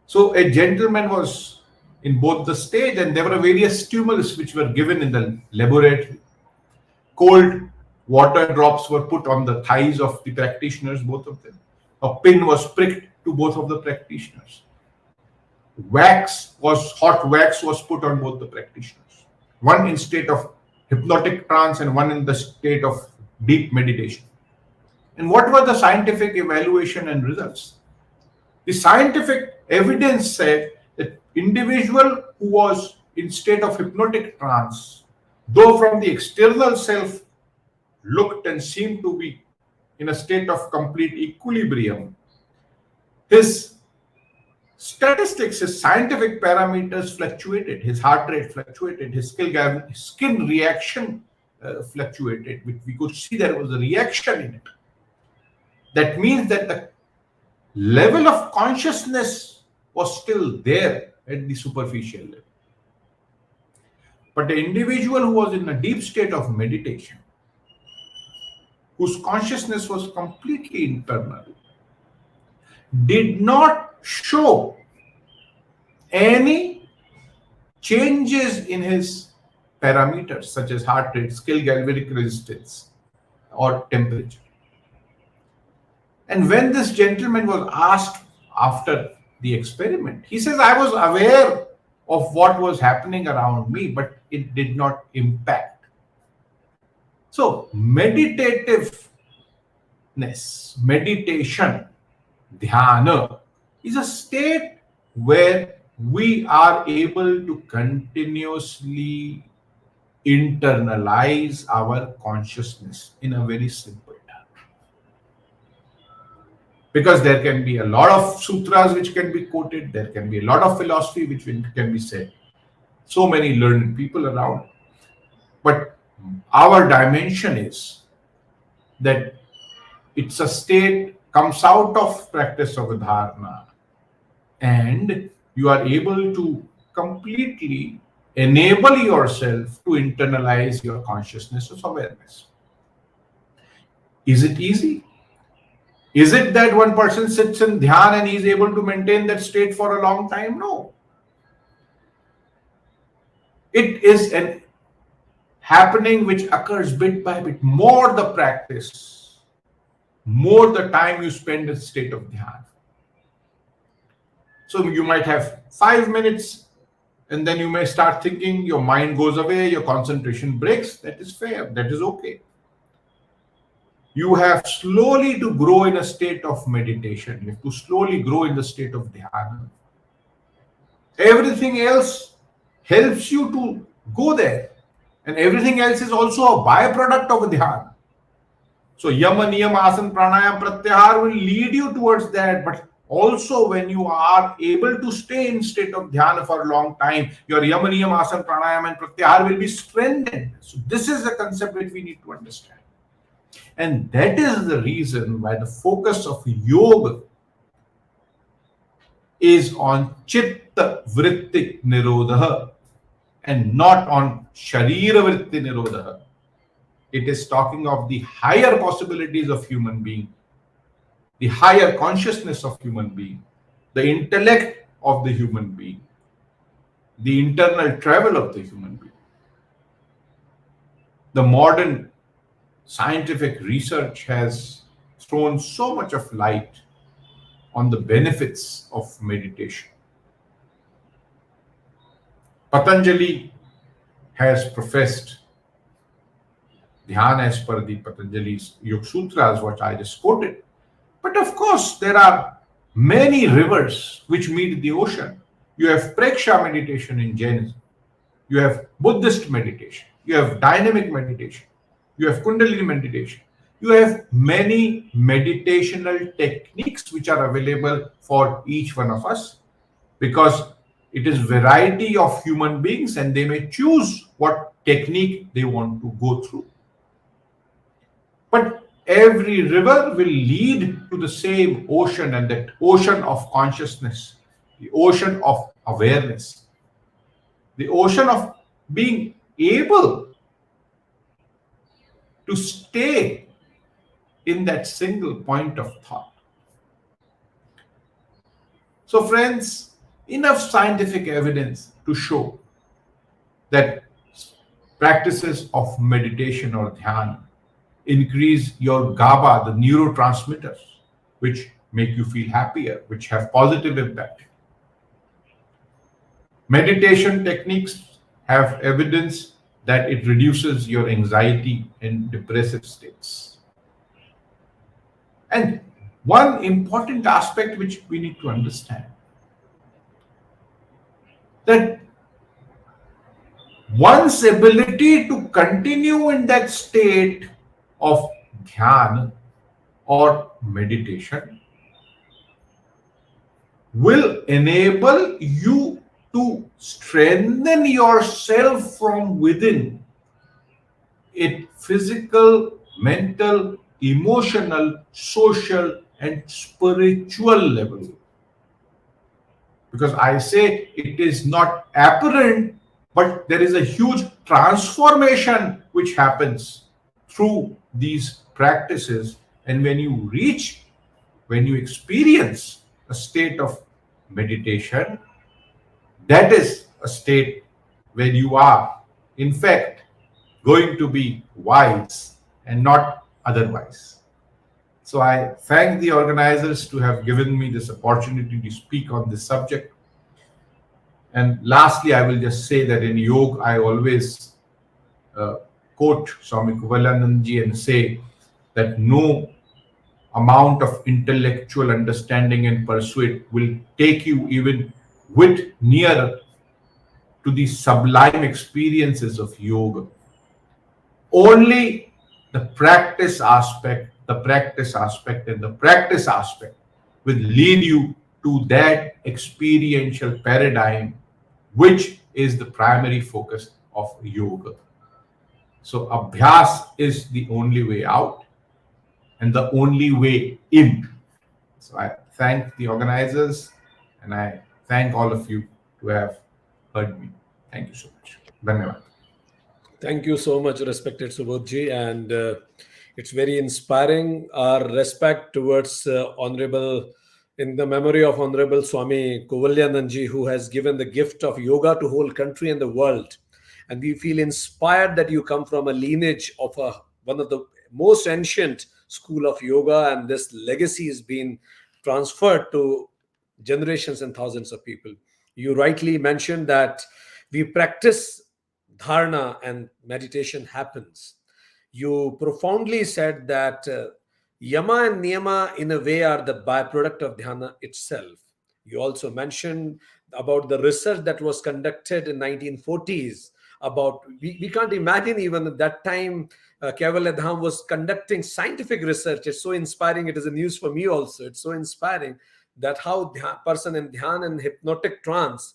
So a gentleman was in both the stage, and there were various stimulus which were given in the laboratory. Cold water drops were put on the thighs of the practitioners, both of them. A pin was pricked to both of the practitioners. Hot wax was put on both the practitioners. One in state of hypnotic trance and one in the state of deep meditation. And what were the scientific evaluation and results? The scientific evidence said that individual who was in state of hypnotic trance, though from the external self looked and seemed to be in a state of complete equilibrium, his statistics, his scientific parameters fluctuated. His heart rate fluctuated. His skin reaction fluctuated. We could see there was a reaction in it. That means that the level of consciousness was still there at the superficial level. But the individual who was in a deep state of meditation, whose consciousness was completely internal, did not show any changes in his parameters such as heart rate, skill galvanic resistance, or temperature. And when this gentleman was asked after the experiment, he says, I was aware of what was happening around me, but it did not impact. So meditativeness, meditation, dhyana is a state where we are able to continuously internalize our consciousness in a very simple term. Because there can be a lot of sutras which can be quoted, there can be a lot of philosophy which can be said. So many learned people around. But our dimension is that it's a state comes out of practice of dharana, and you are able to completely enable yourself to internalize your consciousness of awareness. Is it easy? Is it that one person sits in dhyan and he is able to maintain that state for a long time? No. It is an happening which occurs bit by bit. More the practice, more the time you spend in state of dhyan. So you might have 5 minutes and then you may start thinking, your mind goes away, your concentration breaks. That is fair, that is okay. You have slowly to grow in a state of meditation. You have to slowly grow in the state of dhyana. Everything else helps you to go there. And everything else is also a byproduct of dhyana. So yama, niyama, asana, pranayam, pratyahar will lead you towards that. But also when you are able to stay in state of dhyana for a long time, your yama, niyama, asana, pranayam and pratyahar will be strengthened. So this is the concept which we need to understand. And that is the reason why the focus of yoga is on chitta vritti nirodha and not on sharira vritti nirodha. It is talking of the higher possibilities of human being, the higher consciousness of human being, the intellect of the human being, the internal travel of the human being. the modern scientific research has thrown so much of light on the benefits of meditation. Patanjali has professed Dhyan as per the Patanjali's Yoga Sutras, what I just quoted. But of course, there are many rivers which meet the ocean. You have Preksha meditation in Jainism. You have Buddhist meditation. You have dynamic meditation. You have Kundalini meditation. You have many meditational techniques which are available for each one of us, because it is variety of human beings and they may choose what technique they want to go through. But every river will lead to the same ocean, and that ocean of consciousness, the ocean of awareness, the ocean of being able to stay in that single point of thought. So friends, enough scientific evidence to show that practices of meditation or dhyan increase your GABA, the neurotransmitters, which make you feel happier, which have positive impact. Meditation techniques have evidence that it reduces your anxiety and depressive states. And one important aspect which we need to understand, that one's ability to continue in that state of dhyan or meditation will enable you to strengthen yourself from within at physical, mental, emotional, social, and spiritual level. Because I say it is not apparent, but there is a huge transformation which happens through these practices. And when you experience a state of meditation, that is a state where you are, in fact, going to be wise and not otherwise. So I thank the organizers to have given me this opportunity to speak on this subject. And lastly, I will just say that in yoga, I always quote Swami Kovalyananji and say that no amount of intellectual understanding and pursuit will take you even whit nearer to the sublime experiences of yoga. Only the practice aspect will lead you to that experiential paradigm, which is the primary focus of yoga. So abhyas is the only way out and the only way in. So I thank the organizers and I thank all of you to have heard me. Thank you so much. Dhanyavad. Thank you so much, respected Subodhji, and it's very inspiring. Our respect towards Honorable, in the memory of Honorable Swami Kovalyananji, who has given the gift of yoga to whole country and the world. And we feel inspired that you come from a lineage of one of the most ancient school of yoga, and this legacy has been transferred to generations and thousands of people. You rightly mentioned that we practice dharana and meditation happens. You profoundly said that yama and niyama in a way are the byproduct of dhyana itself. You also mentioned about the research that was conducted in 1940s about, we can't imagine even at that time Kaivalya Dham was conducting scientific research. It's so inspiring. It is a news for me also. It's so inspiring that how person in dhyan and hypnotic trance,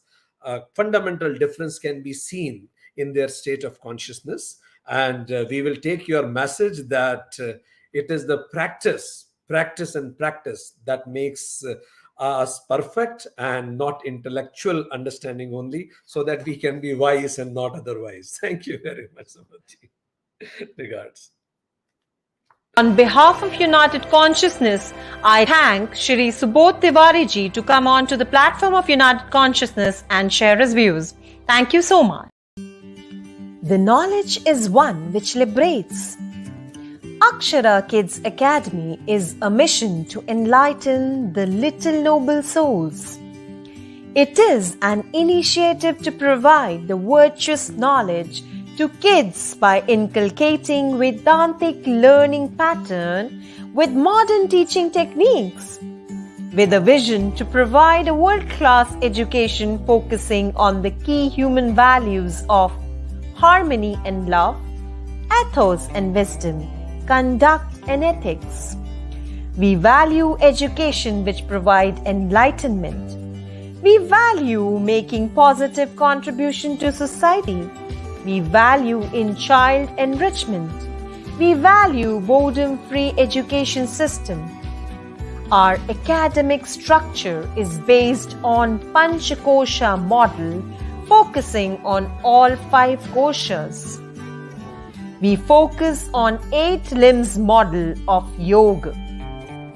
fundamental difference can be seen in their state of consciousness. And we will take your message that it is the practice that makes us perfect and not intellectual understanding only, so that we can be wise and not otherwise. Thank you very much, Samadji. Regards. On behalf of United Consciousness, I thank Shri Subodh Tiwari ji to come on to the platform of United Consciousness and share his views. Thank you so much. The knowledge is one which liberates. Akshara Kids Academy is a mission to enlighten the little noble souls. It is an initiative to provide the virtuous knowledge to kids by inculcating Vedantic learning pattern with modern teaching techniques, with a vision to provide a world-class education focusing on the key human values of harmony and love, ethos and wisdom, conduct and ethics. We value education which provides enlightenment. We value making positive contribution to society. We value in child enrichment. We value boredom-free education system. Our academic structure is based on Panchakosha model, focusing on all 5 koshas. We focus on 8 limbs model of yoga.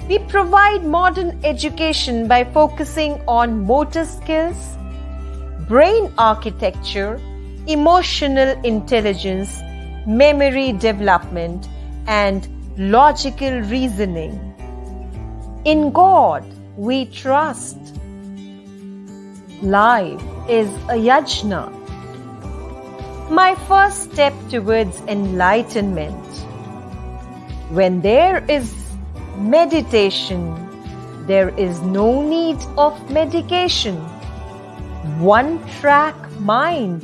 We provide modern education by focusing on motor skills, brain architecture, emotional intelligence, memory development, and logical reasoning. In God we trust. Life is a yajna. My first step towards enlightenment. When there is meditation, there is no need of medication. One track mind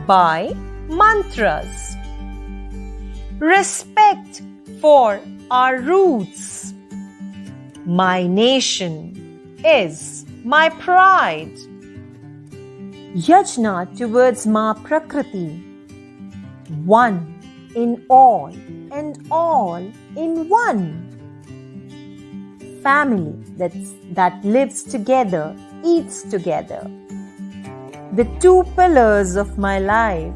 by mantras. Respect for our roots. My nation is my pride. Yajna towards Ma Prakriti. One in all and all in one. Family that lives together, eats together. The 2 pillars of my life,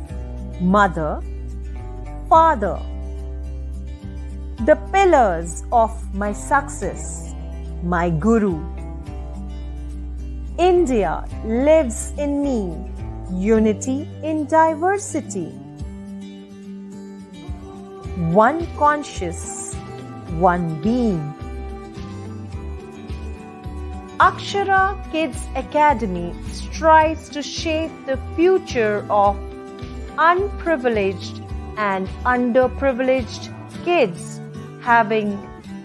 mother, father. The pillars of my success, my guru. India lives in me, unity in diversity. One conscious, one being. Akshara Kids Academy strives to shape the future of unprivileged and underprivileged kids having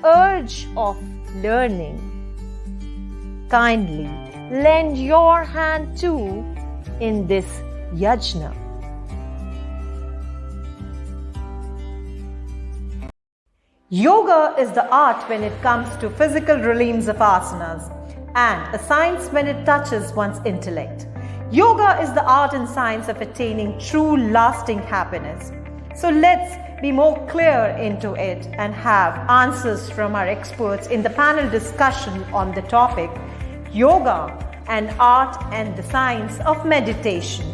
urge of learning. Kindly lend your hand too in this yajna. Yoga is the art when it comes to physical realms of asanas, and a science when it touches one's intellect. Yoga is the art and science of attaining true lasting happiness. So let's be more clear into it and have answers from our experts in the panel discussion on the topic Yoga, an art and the science of meditation.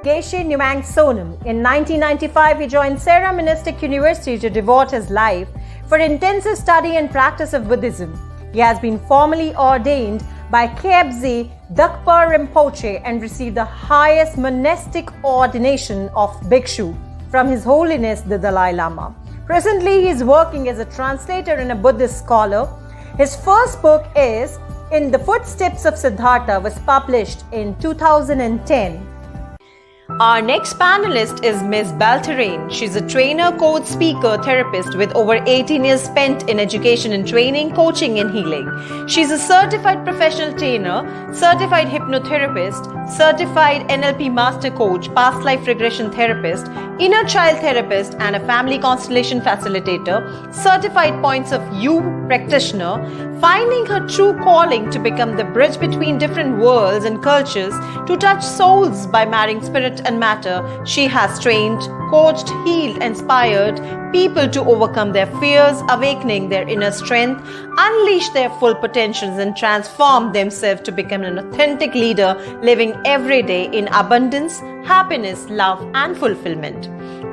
Geshe Nyuang Sonam. In 1995, he joined Sera Monastic University to devote his life for intensive study and practice of Buddhism. He has been formally ordained by Khyentse Dakpa Rinpoche and received the highest monastic ordination of Bhikshu from His Holiness the Dalai Lama. Presently, he is working as a translator and a Buddhist scholar. His first book is In the Footsteps of Siddhartha, was published in 2010. Our next panelist is Ms. Baltarain. She's a trainer, coach, speaker, therapist with over 18 years spent in education and training, coaching and healing. She's a certified professional trainer, certified hypnotherapist, certified NLP master coach, past life regression therapist, inner child therapist and a family constellation facilitator, certified points of view practitioner, finding her true calling to become the bridge between different worlds and cultures to touch souls by marrying spirit and matter. She has trained, coached, healed, inspired people to overcome their fears, awakening their inner strength, unleash their full potentials and transform themselves to become an authentic leader living every day in abundance, happiness, love, and fulfillment.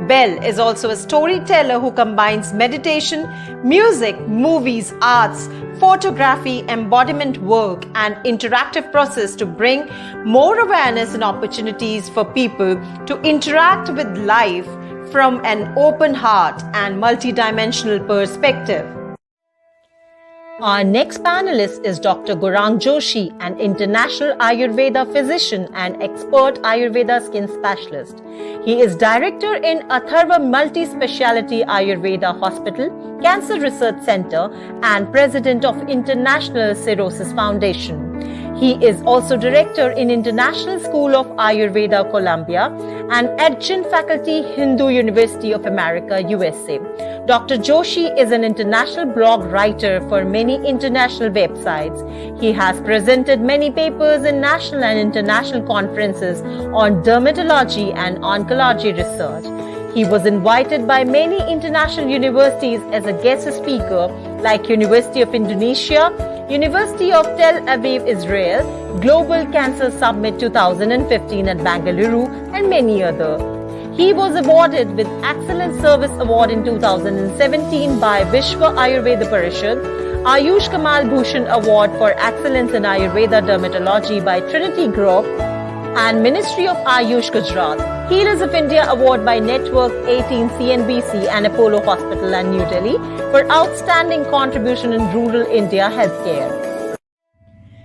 Belle is also a storyteller who combines meditation, music, movies, arts, photography, embodiment work, and interactive process to bring more awareness and opportunities for people to interact with life from an open heart and multidimensional perspective. Our next panelist is Dr. Gaurang Joshi, an international Ayurveda physician and expert Ayurveda skin specialist. He is director in Atharva Multi-Speciality Ayurveda Hospital, Cancer Research Center, and president of International Cirrhosis Foundation. He is also director in International School of Ayurveda, Columbia, and adjunct faculty, Hindu University of America, USA. Dr. Joshi is an international blog writer for many international websites. He has presented many papers in national and international conferences on dermatology and oncology research. He was invited by many international universities as a guest speaker like University of Indonesia, University of Tel Aviv, Israel, Global Cancer Summit 2015 at Bangalore, and many others. He was awarded with Excellent Service Award in 2017 by Vishwa Ayurveda Parishad, Ayush Kamal Bhushan Award for Excellence in Ayurveda Dermatology by Trinity Group, and Ministry of Ayush Gujarat, Healers of India Award by Network 18 CNBC and Apollo Hospital and New Delhi for outstanding contribution in rural India healthcare.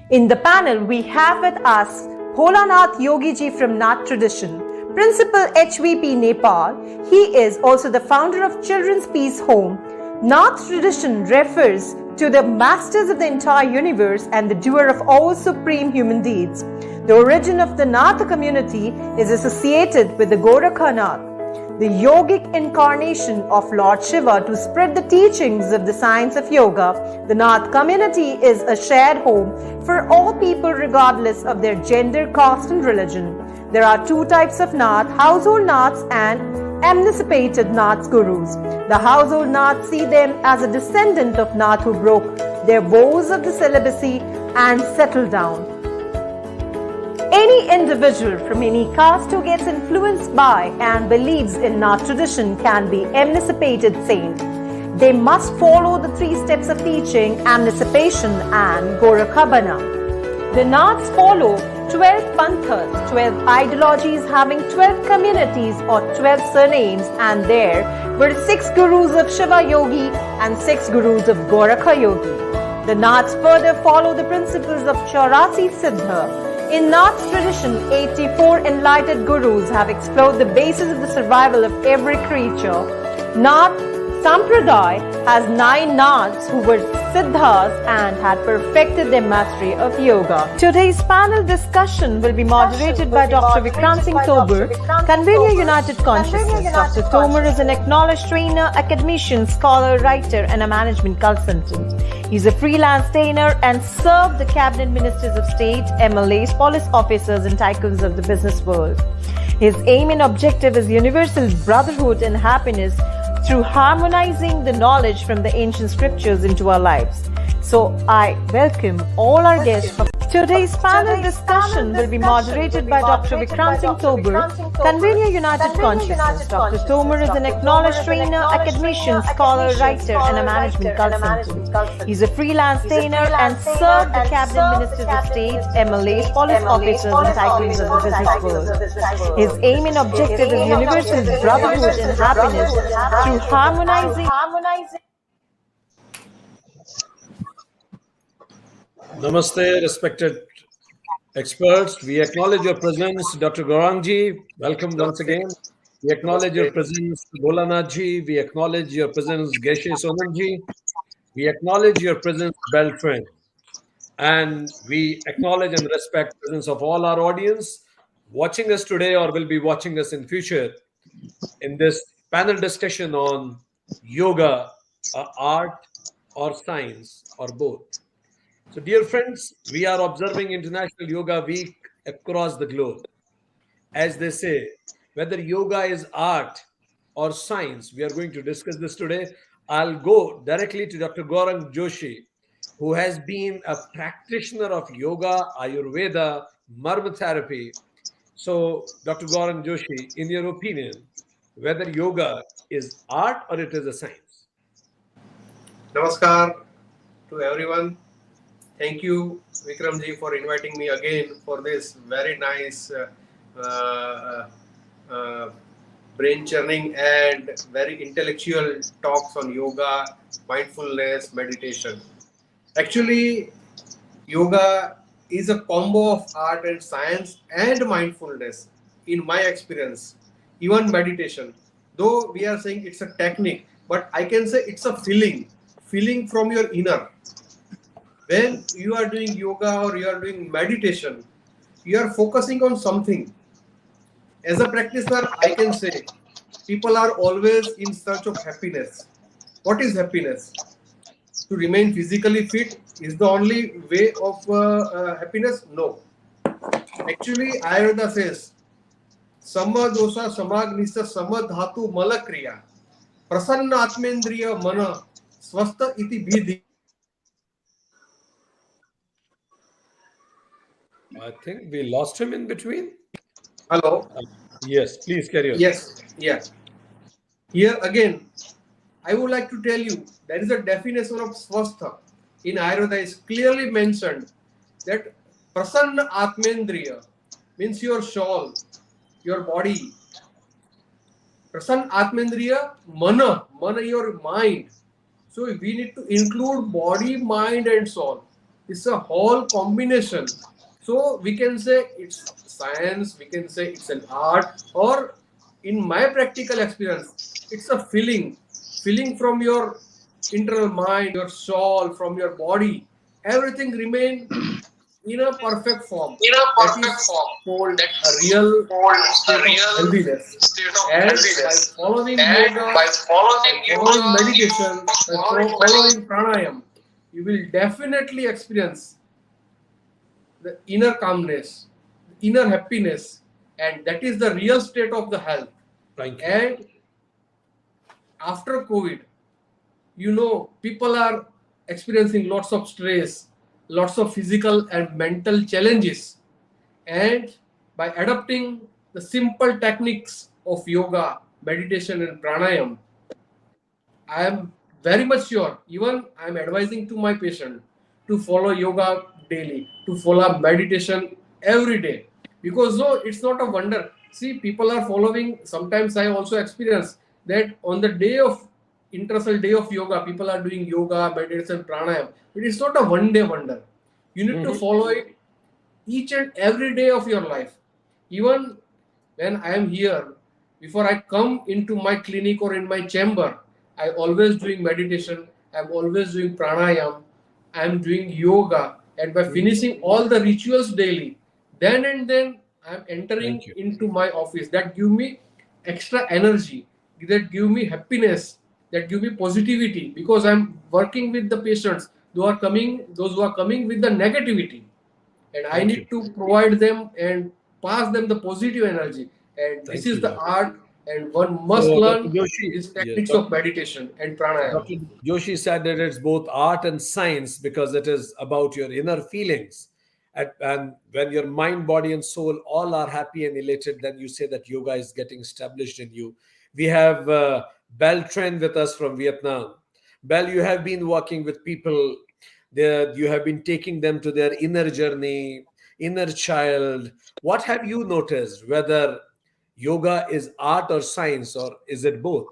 In the panel, we have with us Bholanath Yogi ji from Nath Tradition, Principal HVP Nepal. He is also the founder of Children's Peace Home. Nath Tradition refers to the masters of the entire universe and the doer of all supreme human deeds. The origin of the Nath community is associated with the Gorakhanath, the yogic incarnation of Lord Shiva to spread the teachings of the science of yoga. The Nath community is a shared home for all people regardless of their gender, caste and religion. There are two types of Nath, household Naths and emancipated Naths gurus. The household Naths see them as a descendant of Nath who broke their vows of the celibacy and settled down. Any individual from any caste who gets influenced by and believes in Nath tradition can be emancipated saint. They must follow the 3 steps of teaching, emancipation and Gorakhabana. The Naths follow 12 panthas, 12 ideologies having 12 communities or 12 surnames, and there were 6 gurus of Shiva Yogi and 6 gurus of Gorakha Yogi. The Naths further follow the principles of Chaurasi Siddha. In Nath's tradition, 84 enlightened gurus have explored the basis of the survival of every creature. Nath Sampradaya has 9 Naths who were Siddhas and had perfected their mastery of yoga. Today's panel discussion will be moderated by Dr. Vikrant Singh Tobar, convener United Consciousness. Dr. Tomer is an acknowledged trainer, academician, scholar, writer, and a management consultant. He's a freelance trainer and served the cabinet ministers of state, MLAs, police officers, and tycoons of the business world. His aim and objective is universal brotherhood and happiness through harmonizing the knowledge from the ancient scriptures into our lives. So I welcome all our guests. Today's panel discussion will be moderated by Dr. Vikrant Singh Tobar, convener United Consciousness. Dr. Tomer is an acknowledged trainer, academician, scholar, writer, and a management consultant. He's a freelance trainer and served the cabinet ministers of state, MLAs, police officers, and tycoons of the business world. His aim and objective is universal brotherhood and happiness through harmonizing. Namaste, respected experts. We acknowledge your presence, Dr. Gaurangji. Welcome once again. We acknowledge your presence, Bholanathji. We acknowledge your presence, Geshe Sonamji. We acknowledge your presence, Belfriend. And we acknowledge and respect the presence of all our audience watching us today or will be watching us in future in this panel discussion on yoga, art or science or both. So, dear friends, we are observing International Yoga Week across the globe. As they say, whether yoga is art or science, we are going to discuss this today. I'll go directly to Dr. Gaurang Joshi, who has been a practitioner of yoga, Ayurveda, Marma therapy. So, Dr. Gaurav Joshi, in your opinion, whether yoga is art or it is a science? Namaskar to everyone. Thank you, Vikramji, for inviting me again for this very nice uh, uh, brain churning and very intellectual talks on yoga, mindfulness, meditation. Actually, yoga is a combo of art and science and mindfulness, in my experience. Even meditation, though we are saying it's a technique, but I can say it's a feeling from your inner. When you are doing yoga or you are doing meditation, you are focusing on something. As a practitioner, I can say people are always in search of happiness. What is happiness? To remain physically fit is the only way of happiness? No. Actually, Ayurveda says, Sama dosa samagnisa samadhatu malakriya prasanna atmendriya mana swasta iti bhidhi. I think we lost him in between. Hello? Yes, please carry on. Yes. Yeah. Here again, I would like to tell you there is a definition of swastha in Ayurveda is clearly mentioned that prasanna atmendriya means your soul, your body. Prasanna atmendriya, mana your mind. So we need to include body, mind, and soul. It's a whole combination. So we can say it's science, we can say it's an art, or in my practical experience, it's a feeling from your internal mind, your soul, from your body. Everything remain in a perfect form. in a That perfect is form. called That a is real called a state of real healthiness. state of And by healthiness. following And yoga, by by following following yoga, meditation, by following following pranayam, you will definitely experience the inner calmness, inner happiness, and that is the real state of the health. Thank you. And after COVID, people are experiencing lots of stress, lots of physical and mental challenges. And by adopting the simple techniques of yoga, meditation, and pranayam, I am very much sure, even I am advising to my patient to follow yoga daily, to follow meditation every day. Because no, it's not a wonder. See, people are following, sometimes I also experience that on the day of international day of yoga, people are doing yoga, meditation, pranayam. It is not a one day wonder. You need to follow it each and every day of your life. Even when I am here, before I come into my clinic or in my chamber, I always doing meditation, I'm always doing pranayam, I'm doing yoga, and by finishing all the rituals daily, then and then I'm entering Thank you. into my office. That give me extra energy, that give me happiness, that give me positivity because I'm working with the patients those who are coming with the negativity, and I Thank you. need to provide them and pass them the positive energy. And this Thank is you, the Doc. art, and one must So, Dr. learn Joshi, these yes, techniques of meditation and pranayama. Dr. Joshi said that it's both art and science because it is about your inner feelings. And when your mind, body, and soul all are happy and elated, then you say that yoga is getting established in you. We have Bell Tren with us from Vietnam. Bell, you have been working with people there, you have been taking them to their inner journey, inner child. What have you noticed? Whether yoga is art or science, or is it both?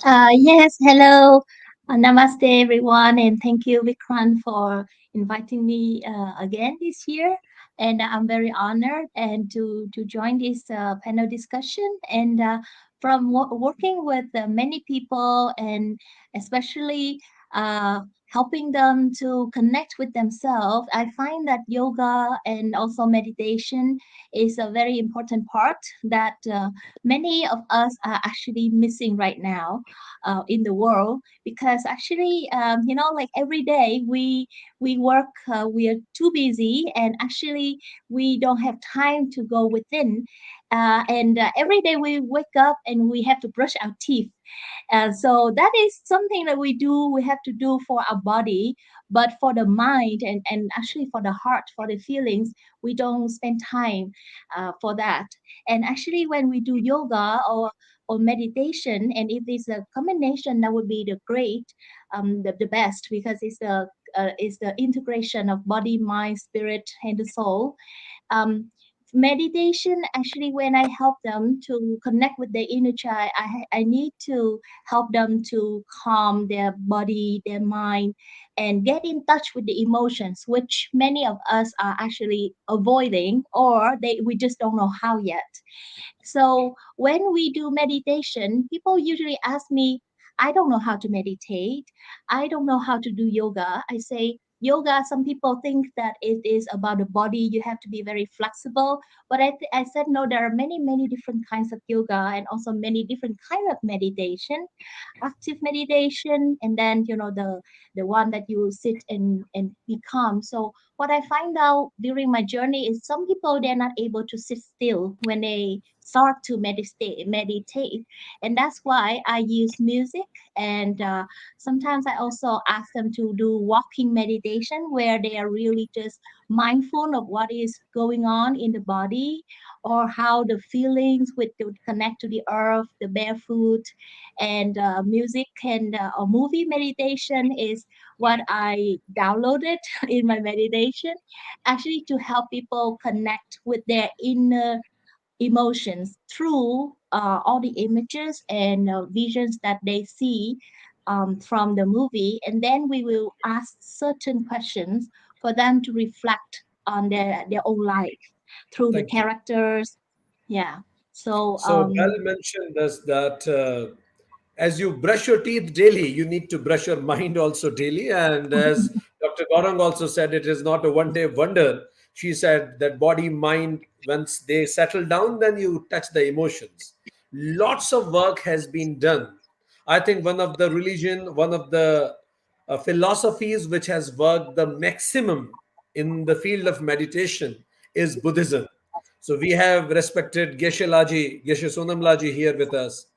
Yes, hello. Namaste, everyone, and thank you, Vikran, for inviting me again this year. And I'm very honored and to join this panel discussion. And from working with many people, and especially uh, helping them to connect with themselves, I find that yoga and also meditation is a very important part that many of us are actually missing right now in the world, because actually like every day we work, we are too busy, and actually we don't have time to go within, and every day we wake up and we have to brush our teeth, So that is something that we have to do for our body, but for the mind and actually for the heart, for the feelings, we don't spend time for that. And actually, when we do yoga or meditation, and if it's a combination, that would be the great, the best, because it's the integration of body, mind, spirit, and the soul. um, Meditation, actually, when I help them to connect with their inner child, I need to help them to calm their body, their mind, and get in touch with the emotions, which many of us are actually avoiding, or we just don't know how yet. So when we do meditation, people usually ask me, I don't know how to meditate. I don't know how to do yoga. I say, yoga, some people think that it is about the body. You have to be very flexible. But I said, no, there are many, many different kinds of yoga and also many different kinds of meditation, active meditation, and then, the one that you sit and be calm. So what I find out during my journey is some people, they're not able to sit still when they start to meditate. And that's why I use music. And sometimes I also ask them to do walking meditation, where they are really just mindful of what is going on in the body, or how the feelings with to connect to the earth, the barefoot. And music and or movie meditation is what I downloaded in my meditation, actually, to help people connect with their inner emotions through all the images and visions that they see from the movie. And then we will ask certain questions for them to reflect on their own life through the Thank you. characters. Yeah. So, So Bell mentioned this that as you brush your teeth daily, you need to brush your mind also daily. And as Dr. Gaurang also said, it is not a one-day wonder. She said that body, mind, once they settle down, then you touch the emotions. Lots of work has been done. I think one of the philosophies which has worked the maximum in the field of meditation is Buddhism. So we have respected Geshe Sonam Laji here with us.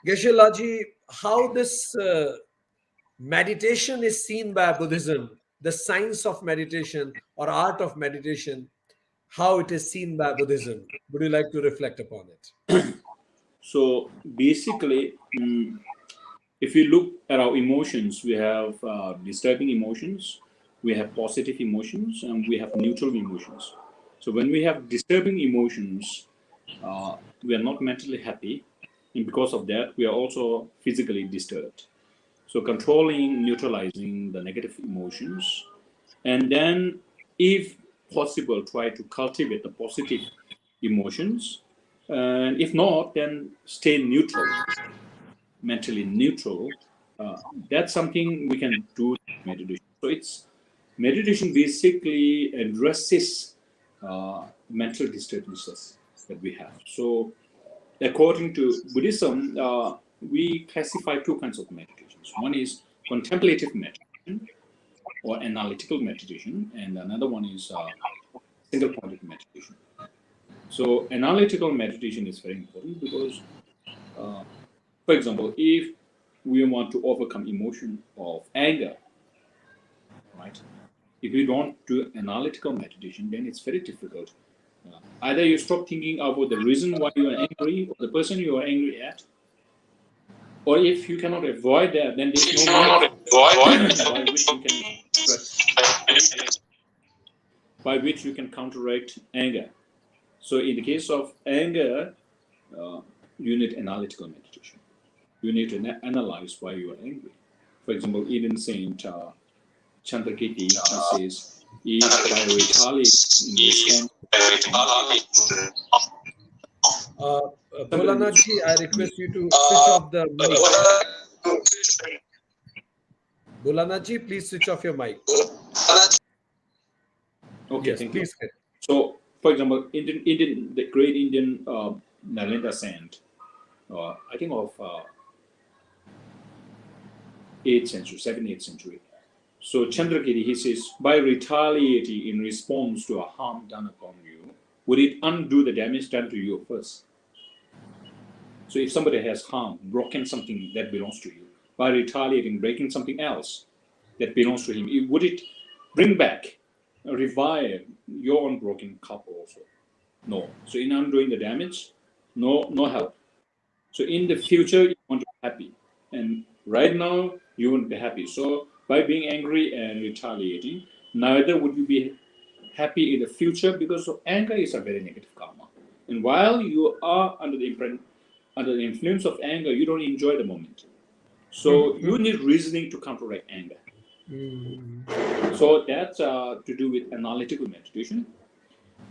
Geshe Laji, how this meditation is seen by Buddhism, the science of meditation or art of meditation, how it is seen by Buddhism. Would you like to reflect upon it? So basically, if we look at our emotions, we have disturbing emotions, we have positive emotions, and we have neutral emotions. So when we have disturbing emotions, we are not mentally happy, and because of that, we are also physically disturbed. So controlling, neutralizing the negative emotions, and then, if possible, try to cultivate the positive emotions, and if not, then stay neutral, mentally neutral. That's something we can do in meditation. So it's meditation basically addresses mental disturbances that we have. So according to Buddhism, we classify two kinds of meditations. One is contemplative meditation or analytical meditation, and another one is single-pointed meditation. So analytical meditation is very important because, for example, if we want to overcome emotion of anger, right? If you don't do analytical meditation, then it's very difficult. Either you stop thinking about the reason why you are angry or the person you are angry at, or if you cannot avoid that, then there's no means by which you can counteract anger. So in the case of anger, you need analytical meditation. You need to analyze why you are angry. For example, even Saint Chandrakirti says, if by retaliating in response, Bholanathji, I request you to switch off the mic. Bholanathji, please switch off your mic. Okay, Yes, thank please. you. So, for example, the great Indian Nalanda saint, I think of 8th century, 7th, 8th century. So Chandrakirti, he says, by retaliating in response to a harm done upon you, would it undo the damage done to you first? So if somebody has harmed, broken something that belongs to you, by retaliating, breaking something else that belongs to him, would it bring back, revive your own broken cup also? No. So in undoing the damage, no help. So in the future, you want to be happy. And right now, you won't be happy. So by being angry and retaliating, neither would you be happy in the future, because anger is a very negative karma. And while you are under the influence of anger, you don't enjoy the moment. So you need reasoning to counteract anger. So that's to do with analytical meditation.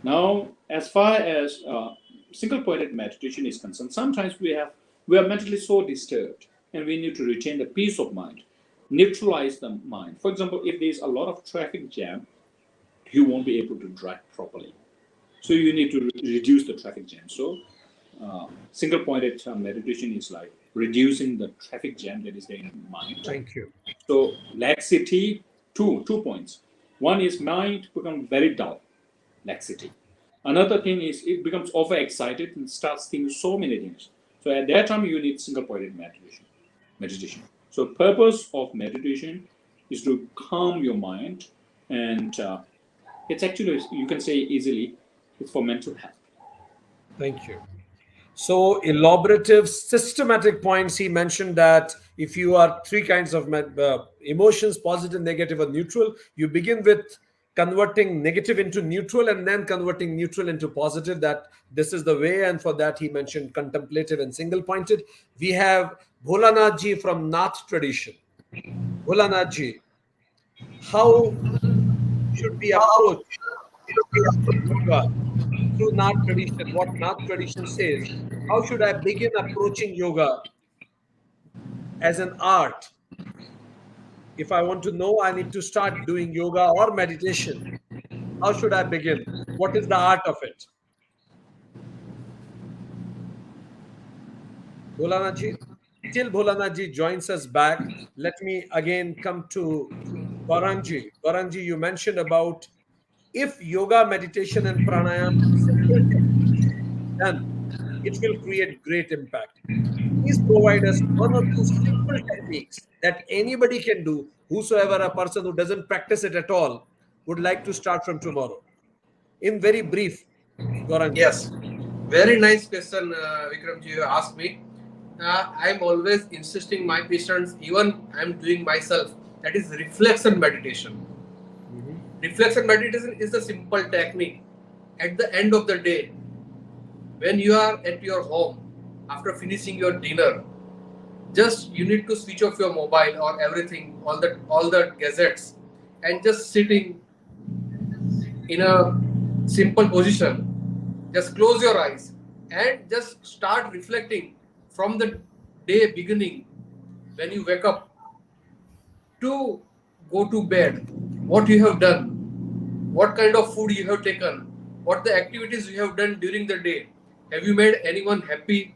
Now, as far as single-pointed meditation is concerned, sometimes we are mentally so disturbed, and we need to retain the peace of mind, neutralize the mind. For example, if there is a lot of traffic jam, you won't be able to drive properly. So you need to reduce the traffic jam. So single-pointed meditation is like reducing the traffic jam that is there in mind. Thank you. So laxity, two points. One is mind become very dull, laxity. Another thing is it becomes overexcited and starts thinking so many things. So at that time you need single-pointed meditation. So purpose of meditation is to calm your mind, and it's actually, you can say easily, it's for mental health. Thank you. So elaborative, systematic points. He mentioned that if you are three kinds of emotions, positive, negative, or neutral, you begin with converting negative into neutral and then converting neutral into positive. That this is the way. And for that, he mentioned contemplative and single pointed. We have Bholanath ji from Nath tradition. Bholanath ji, how should we approach yoga through Nath tradition? What Nath tradition says, how should I begin approaching yoga as an art? If I want to know, I need to start doing yoga or meditation. How should I begin? What is the art of it? Bholanath ji, till Bholanath ji joins us back, let me again come to Gaurang ji. Gaurang ji, you mentioned about if yoga, meditation, and pranayama simple techniques done, it will create great impact. Please provide us one or two simple techniques that anybody can do, whosoever a person who doesn't practice it at all would like to start from tomorrow. In very brief, Gaurang. Yes, very nice question, Vikramji, you asked me. I'm always insisting my patients, even I'm doing myself, that is reflection meditation. Reflection meditation is a simple technique. At the end of the day, when you are at your home, after finishing your dinner, just you need to switch off your mobile or everything, all the gadgets, and just sitting in a simple position. Just close your eyes and just start reflecting from the day beginning, when you wake up to go to bed, what you have done, what kind of food you have taken, what the activities you have done during the day. Have you made anyone happy?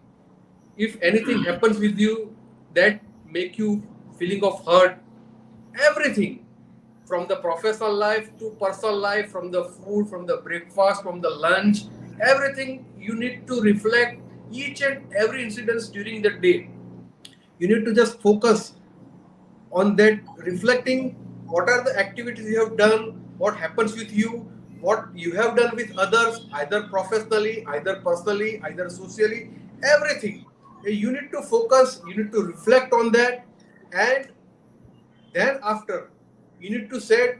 If anything happens with you that make you feeling of hurt, everything from the professional life to personal life, from the food, from the breakfast, from the lunch, everything you need to reflect each and every incident during the day. You need to just focus on that, reflecting what are the activities you have done, what happens with you, what you have done with others, either professionally, either personally, either socially, everything. You need to focus, you need to reflect on that, and then after, you need to set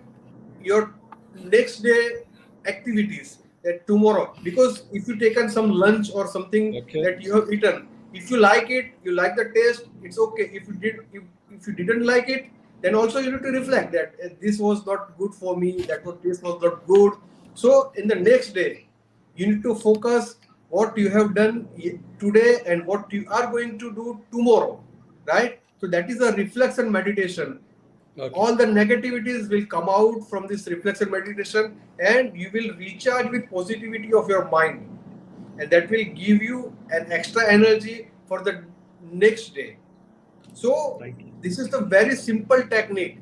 your next day activities that tomorrow, because if you taken some lunch or something that you have eaten, if you like it, you like the taste, it's okay. If you didn't like it, then also you need to reflect that this was not good for me, this was not good. So in the next day, you need to focus what you have done today and what you are going to do tomorrow, right? So that is a reflection meditation. All the negativities will come out from this reflection meditation, and you will recharge with positivity of your mind, and that will give you an extra energy for the next day. So this is the very simple technique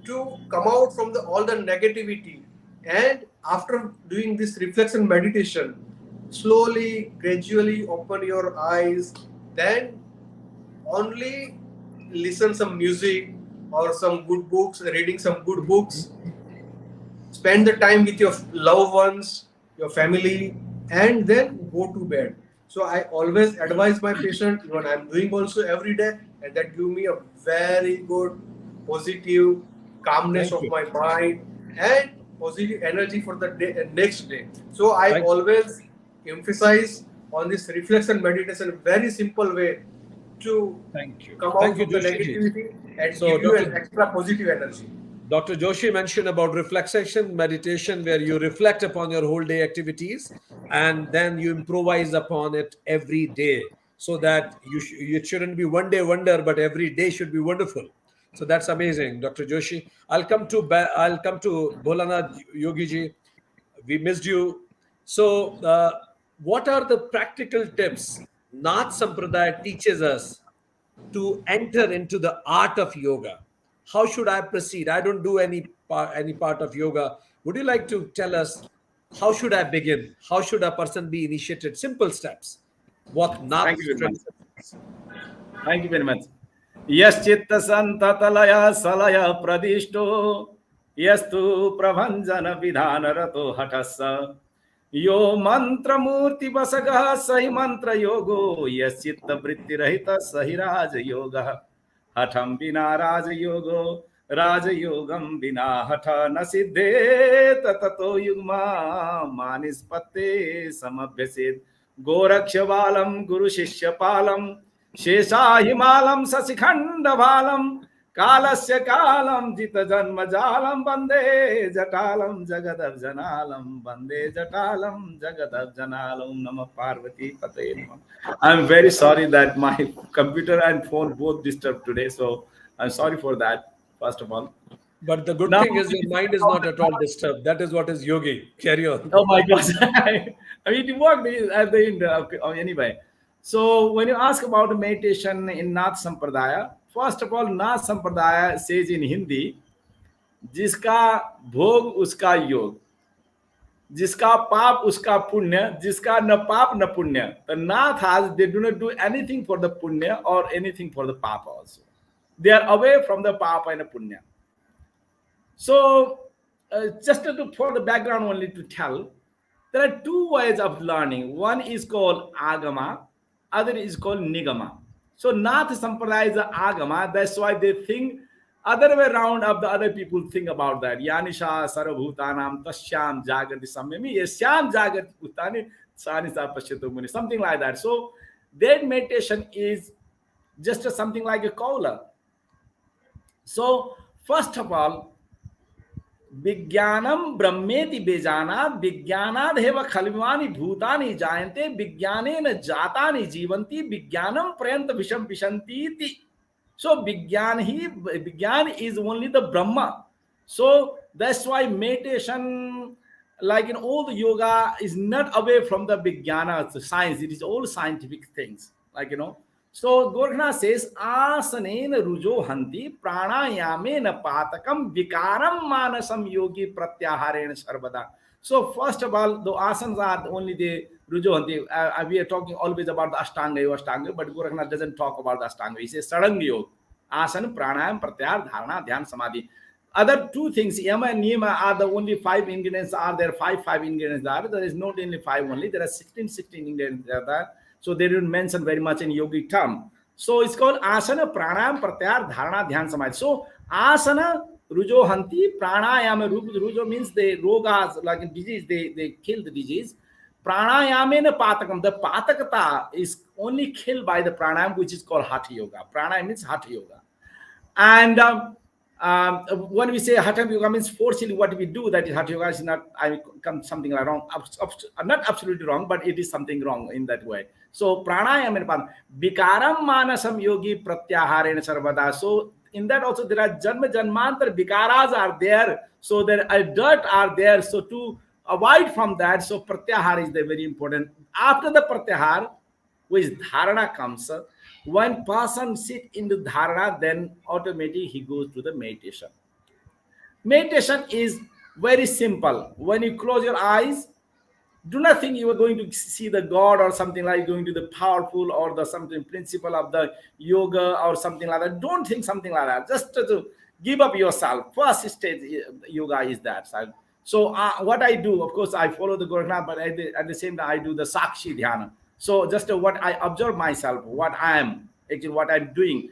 to come out from all the negativity. And after doing this reflection meditation, slowly, gradually open your eyes then only listen some music or some good books, reading some good books, spend the time with your loved ones, your family, and then go to bed. So I always advise my patient, even I'm doing also every day, and that give me a very good positive calmness Thank of you. my mind and positive energy for the day, next day. So I Thank you. always emphasize on this reflection meditation, very simple way to Thank you. come out Thank you, from the Joshi ji. negativity and So, give you an extra positive energy. Dr. Joshi mentioned about reflection meditation, where you reflect upon your whole day activities and then you improvise upon it every day, so that it shouldn't be one day wonder, but every day should be wonderful. So that's amazing, Dr. Joshi. I'll come to Bholanath Yogi ji. We missed you. So, what are the practical tips Nath Sampradaya teaches us to enter into the art of yoga? How should I proceed? I don't do any part of yoga. Would you like to tell us how should I begin? How should a person be initiated? Simple steps. What Thank Nath you very much. tradition is. Thank you very much. यश्चित्त संततलय सलय प्रदिष्टो यस्तु प्रभंजन विधान रतो हठस्स यो मंत्र मूर्ति बसगः सहि मंत्र योगो यश्चित्त वृत्ति रहित सहि राज योगः हठम बिना राज योगो राजयोगम बिना हठ न सिद्धेत ततो युग्मा मानिस्पत्ते समभ्यसेत् गोरक्ष बालम गुरु शिष्य पालम शेषा हिमालम शशिखंड बालम कालस्य कालम जित जन्म जालम वंदे जटालम जगदर्जनालम वंदे जटालम जगदर्जनालम नमः पार्वती पते नमः. I'm very sorry that my computer and phone both disturbed today, so I'm sorry for that, first of all. But the good Now, thing is your mind is not at all disturbed. That is what is yogi. Carry on. oh my gosh. I mean, it worked at the end. Anyway, so when you ask about meditation in Nath Sampradaya, first of all, Nath Sampradaya says in Hindi, जिसका भोग उसका योग, जिसका पाप उसका पुण्य, जिसका न पाप न पुण्य. The Nath has, they do not do anything for the punya or anything for the papa also. They are away from the papa and the punya. So, just for the background only to tell, there are two ways of learning. One is called agama, other is called nigama. So Nath Sampradaya is the agama. That's why they think other way around of the other people think about that. Yanisha sarvabhutanam tasyam jagrati samyami yasyam jagrati bhutani sanisa pashyato muni. Something like that. So that meditation is just something like a cola. So first of all, विज्ञानम ब्रह्मेति बेजाना विज्ञानादेव खलवानि भूतानि जायन्ते विज्ञानेन जातानि जीवन्ति विज्ञानम पर्यंत विषम विशन्ति. So Vigyan is only the Brahma. So that's why meditation, like in all the yoga, is not away from the Vigyana, the science. It is all scientific things, like, you know. So Gorakhnath says, asanena rujo hanti pranayamena patakam vikaram manasam yogi pratyaharena sarvada. So first of all, the asanas are only the rujo hanti. We are talking always about the Ashtanga, but Gorakhnath doesn't talk about the Ashtanga. He says Saranga yoga, asana, pranayam, pratyahar, dharana, dhyan, samadhi. Other two things, yama and niyama, are the only 5 ingredients. Are there 5 ingredients are? There is not only 5 only. There are 16 ingredients there. So they didn't mention very much in yogic term. So it's called asana, pranayam, pratyahar, dharana, dhyan, samadhi. So asana, rujo hanti, pranayama, rujo means the rogas, like in disease, they kill the disease. Pranayamena patakam, the patakata is only killed by the pranayam, which is called hatha yoga. Pranayam means hatha yoga. And when we say hatha yoga means forcefully what we do, that is hatha yoga is not, something like wrong, not absolutely wrong, but it is something wrong in that way. So pranayam and vikaram manasam yogi pratyaharena sarvada. So in that also there are janmantar vikaras are there. So there are dirt are there. So to avoid from that, so pratyahar is very important. After the pratyahar, which dharana comes, when person sit in the dharana, then automatically he goes to the meditation. Meditation is very simple. When you close your eyes, do not think you are going to see the god or something like going to the powerful or the something principle of the yoga or something like that. Don't think something like that. Just to give up yourself. First stage yoga is that. So what I do, of course, I follow the Gorakhnath, but at the same time, I do the Sakshi Dhyana. So just what I observe myself, what I am, actually what I'm doing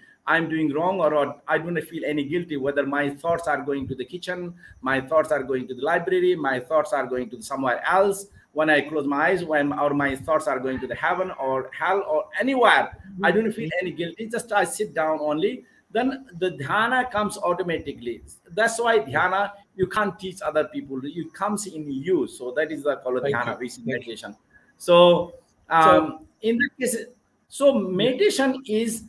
wrong, or I don't feel any guilty, whether my thoughts are going to the kitchen, my thoughts are going to the library, my thoughts are going to somewhere else. When I close my eyes, or my thoughts are going to the heaven or hell or anywhere, I don't feel any guilty. Just I sit down only. Then the dhyana comes automatically. That's why dhyana, you can't teach other people. It comes in you. So that is the called dhyana, which is meditation. So in that case, so meditation is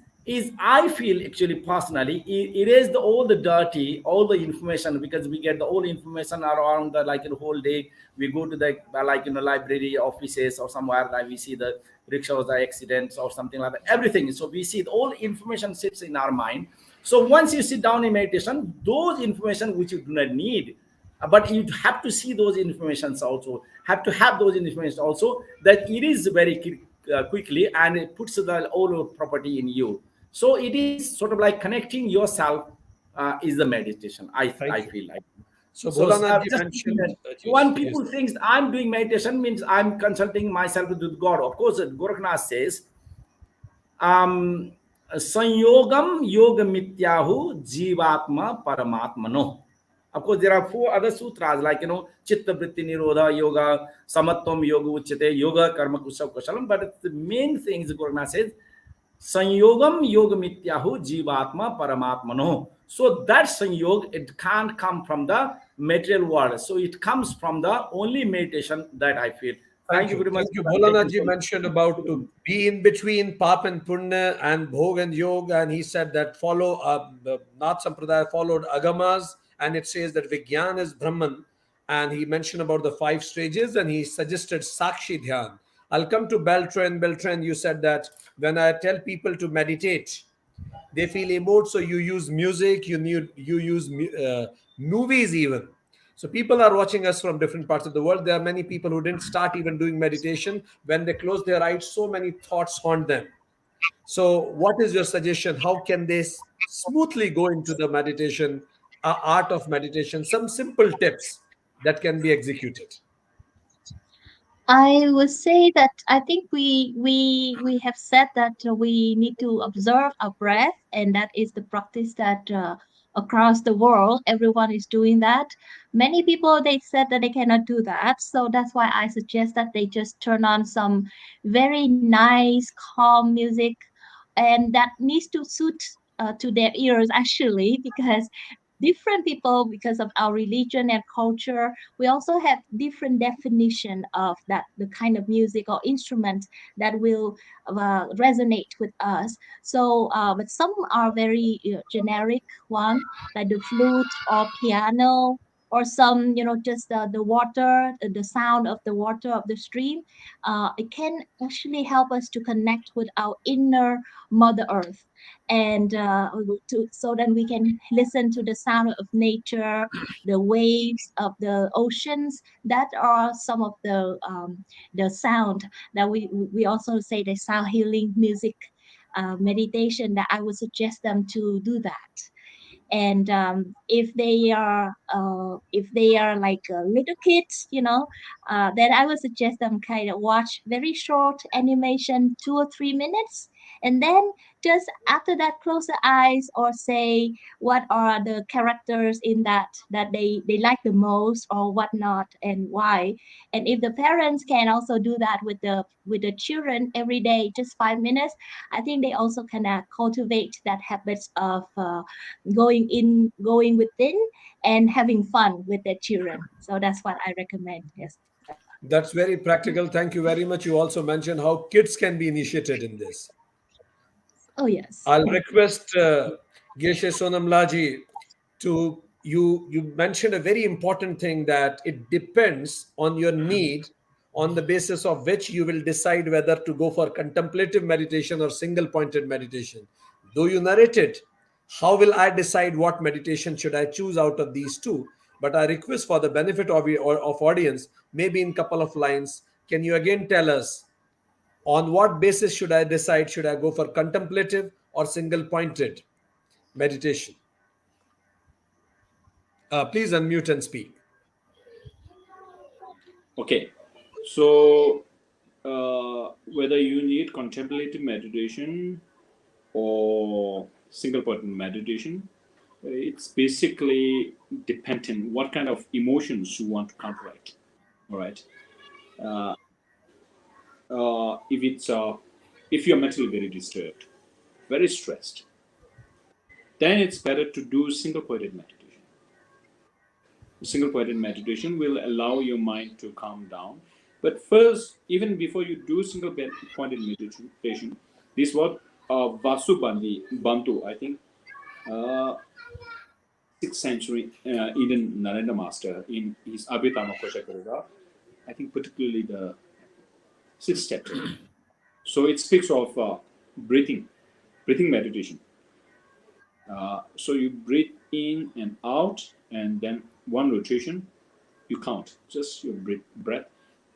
I feel actually personally erase all the dirty, all the information, because we get the all information around the like the whole day. We go to the like library, offices, or somewhere that we see the rickshaws, the accidents, or something like that. Everything. So we see all information sits in our mind. So once you sit down in meditation, those information which you do not need, but you have to see those informations also, have to have those information also, that it is very quickly, and it puts the all property in you. So it is sort of like connecting yourself is the meditation. I feel like. So So Bholanath just mentioned when people think I'm doing meditation means I'm consulting myself with God. Of course, Gorakhnath says, Sanyogam yoga mityahu jivatma paramatmano. Of course, there are 4 other sutras like chitta vritti nirodha yoga, samatvam yoga uchyate, yoga karma kusav kusalam. But the main thing is Gorakhnath says, Sanyogam yoga mityahu jivatma paramatmano. So that sanyog, it can't come from the material world. So it comes from the only meditation that I feel. Thank you very much. Thank you. Bholanath ji mentioned about to be in between Pap and Punya and Bhog and Yoga, and he said that follow the Nath Sampradaya followed Agamas, and it says that Vigyan is Brahman, and he mentioned about the 5 stages, and he suggested Sakshi Dhyan. I'll come to Beltran. Beltran, you said that when I tell people to meditate, they feel emote, so you use music, you use movies even. So people are watching us from different parts of the world. There are many people who didn't start even doing meditation. When they close their eyes, so many thoughts haunt them. So what is your suggestion? How can they smoothly go into the meditation, art of meditation? Some simple tips that can be executed. I would say that I think we have said that we need to observe our breath, and that is the practice that across the world everyone is doing that. Many people they said that they cannot do that, so that's why I suggest that they just turn on some very nice calm music, and that needs to suit to their ears actually, because different people, because of our religion and culture, we also have different definition of that, the kind of music or instrument that will resonate with us. So but some are very generic one, like the flute or piano, or some just the water, the sound of the water of the stream. It can actually help us to connect with our inner mother earth, and so then we can listen to the sound of nature, the waves of the oceans. That are some of the sound that we also say the sound healing music meditation, that I would suggest them to do that. And if they are like little kids, then I would suggest them kind of watch very short animation, 2 or 3 minutes, and then just after that close the eyes or say what are the characters in that they like the most or whatnot and why. And if the parents can also do that with the children every day, just 5 minutes, I think they also can cultivate that habits of going within and having fun with their children. So that's what I recommend. Yes. That's very practical. Thank you very much. You also mentioned how kids can be initiated in this. Oh yes. I'll request Geshe Sonamlaji to you mentioned a very important thing, that it depends on your need, on the basis of which you will decide whether to go for contemplative meditation or single pointed meditation. Though you narrated, how will I decide what meditation should I choose out of these two? But I request, for the benefit of audience, maybe in couple of lines, can you again tell us on what basis should I decide? Should I go for contemplative or single pointed meditation? Please unmute and speak. Okay, so whether you need contemplative meditation or single point meditation, it's basically dependent what kind of emotions you want to counteract. All right. If you're mentally very disturbed, very stressed, then it's better to do single pointed meditation. Single pointed meditation will allow your mind to calm down. But first, even before you do single pointed meditation, this what Vasu Bantu, I think, 6th century Indian Narendra Master in his Abhitama Koshakarada, I think particularly the 6th step. So it speaks of breathing meditation. So you breathe in and out, and then one rotation, you count, just your breath,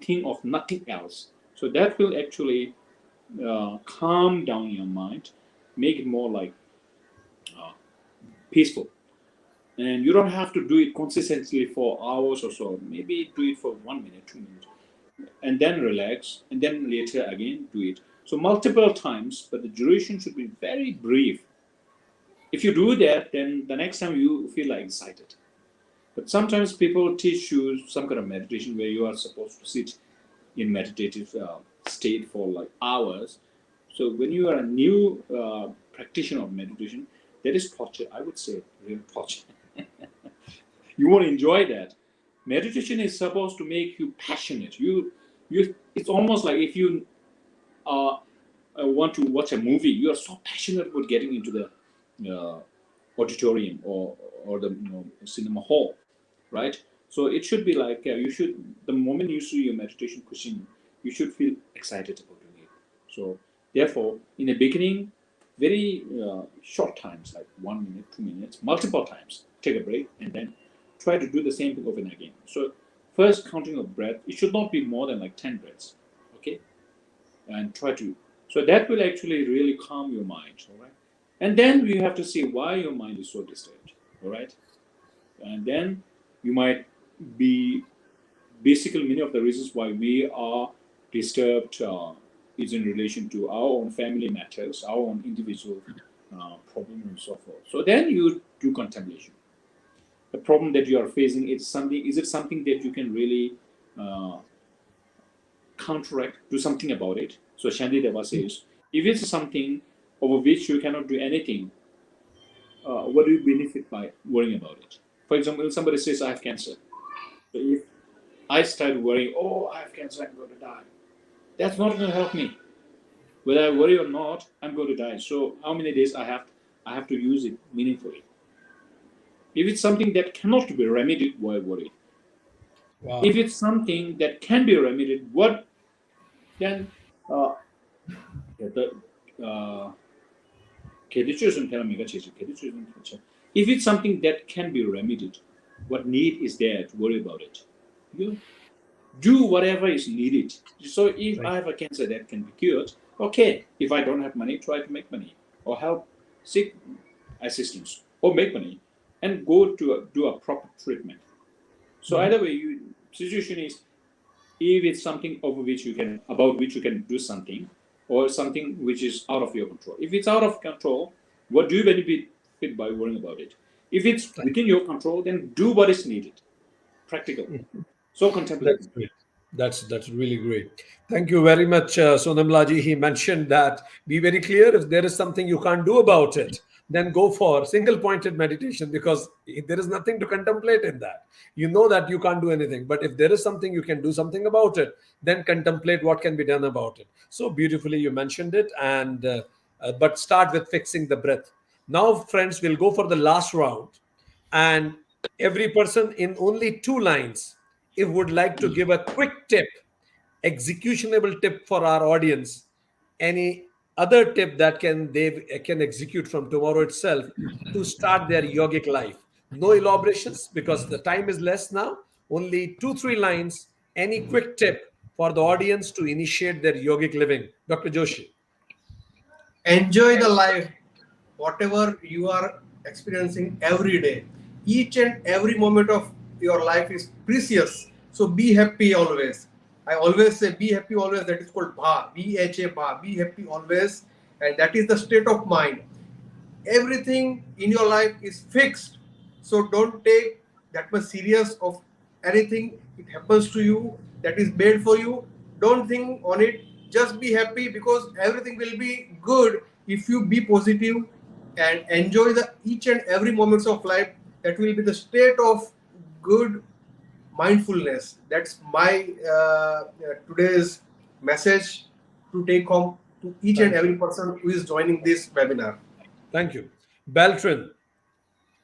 think of nothing else. So that will actually calm down your mind, make it more like peaceful. And you don't have to do it consistently for hours or so. Maybe do it for 1 minute, 2 minutes, and then relax, and then later again do it. So multiple times, but the duration should be very brief. If you do that, then the next time you feel like excited. But sometimes people teach you some kind of meditation where you are supposed to sit in meditative state for like hours. So when you are a new practitioner of meditation, that is torture. I would say real torture. You won't enjoy that. Meditation is supposed to make you passionate. It's almost like if you want to watch a movie, you are so passionate about getting into the auditorium or the cinema hall, right? So it should be like the moment you see your meditation cushion, you should feel excited about doing it. So therefore, in the beginning, very short times, like 1 minute, 2 minutes, multiple times, take a break, and then try to do the same thing over and again. So first counting of breath, it should not be more than like 10 breaths, okay? And try to, so that will actually really calm your mind, all right? And then you have to see why your mind is so disturbed, all right? And then you might be, basically many of the reasons why we are disturbed is in relation to our own family matters, our own individual problems and so forth. So then you do contemplation. The problem that you are facing is it something that you can really counteract, do something about it? So Shanti Deva says, if it's something over which you cannot do anything, what do you benefit by worrying about it? For example, if somebody says, I have cancer. So if I start worrying, oh, I have cancer, I'm going to die. That's not going to help me. Whether I worry or not, I'm going to die. So how many days I have to use it meaningfully? If it's something that cannot be remedied, why worry? Wow. If it's something that can be remedied, what then? If it's something that can be remedied, what need is there to worry about it? You do whatever is needed. So if I have a cancer that can be cured, okay. If I don't have money, try to make money or help, seek assistance or make money and go to do a proper treatment. So either way, situation is, if it's something about which you can do something, or something which is out of your control. If it's out of control, what do you benefit by worrying about it? If it's within your control, then do what is needed. Practical. So contemplate. That's great. That's really great. Thank you very much, Sonamlaji. He mentioned that be very clear. If there is something you can't do about it, then go for single-pointed meditation, because there is nothing to contemplate in that. You know that you can't do anything. But if there is something you can do something about it, then contemplate what can be done about it. So beautifully you mentioned it. And but start with fixing the breath. Now, friends, we'll go for the last round. And every person in only 2 lines, if would like to give a quick tip, executionable tip for our audience, any other tip that they can execute from tomorrow itself to start their yogic life. No elaborations, because the time is less now. Only 2-3 lines. Any quick tip for the audience to initiate their yogic living? Dr. Joshi. Enjoy the life, whatever you are experiencing every day. Each and every moment of your life is precious. So be happy always. I always say be happy always. That is called bha, B-H-A, bha. Be happy always. And that is the state of mind. Everything in your life is fixed. So don't take that much serious of anything. It happens to you, that is made for you. Don't think on it. Just be happy, because everything will be good if you be positive and enjoy the each and every moments of life. That will be the state of good mindfulness. That's my today's message to take home to each and every person who is joining this webinar. Thank you. Beltran,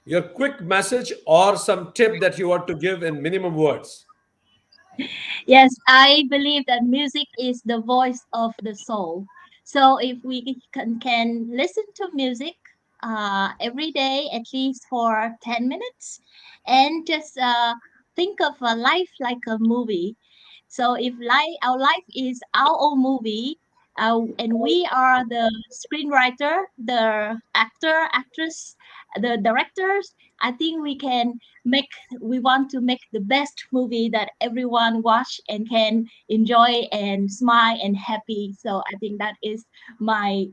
your quick message or some tip that you want to give in minimum words. Yes, I believe that music is the voice of the soul. So if we can listen to music every day, at least for 10 minutes, and just think of a life like a movie. So if our life is our own movie, and we are the screenwriter, the actor, actress, the directors, I think we want to make the best movie that everyone watch and can enjoy and smile and happy. So I think that is my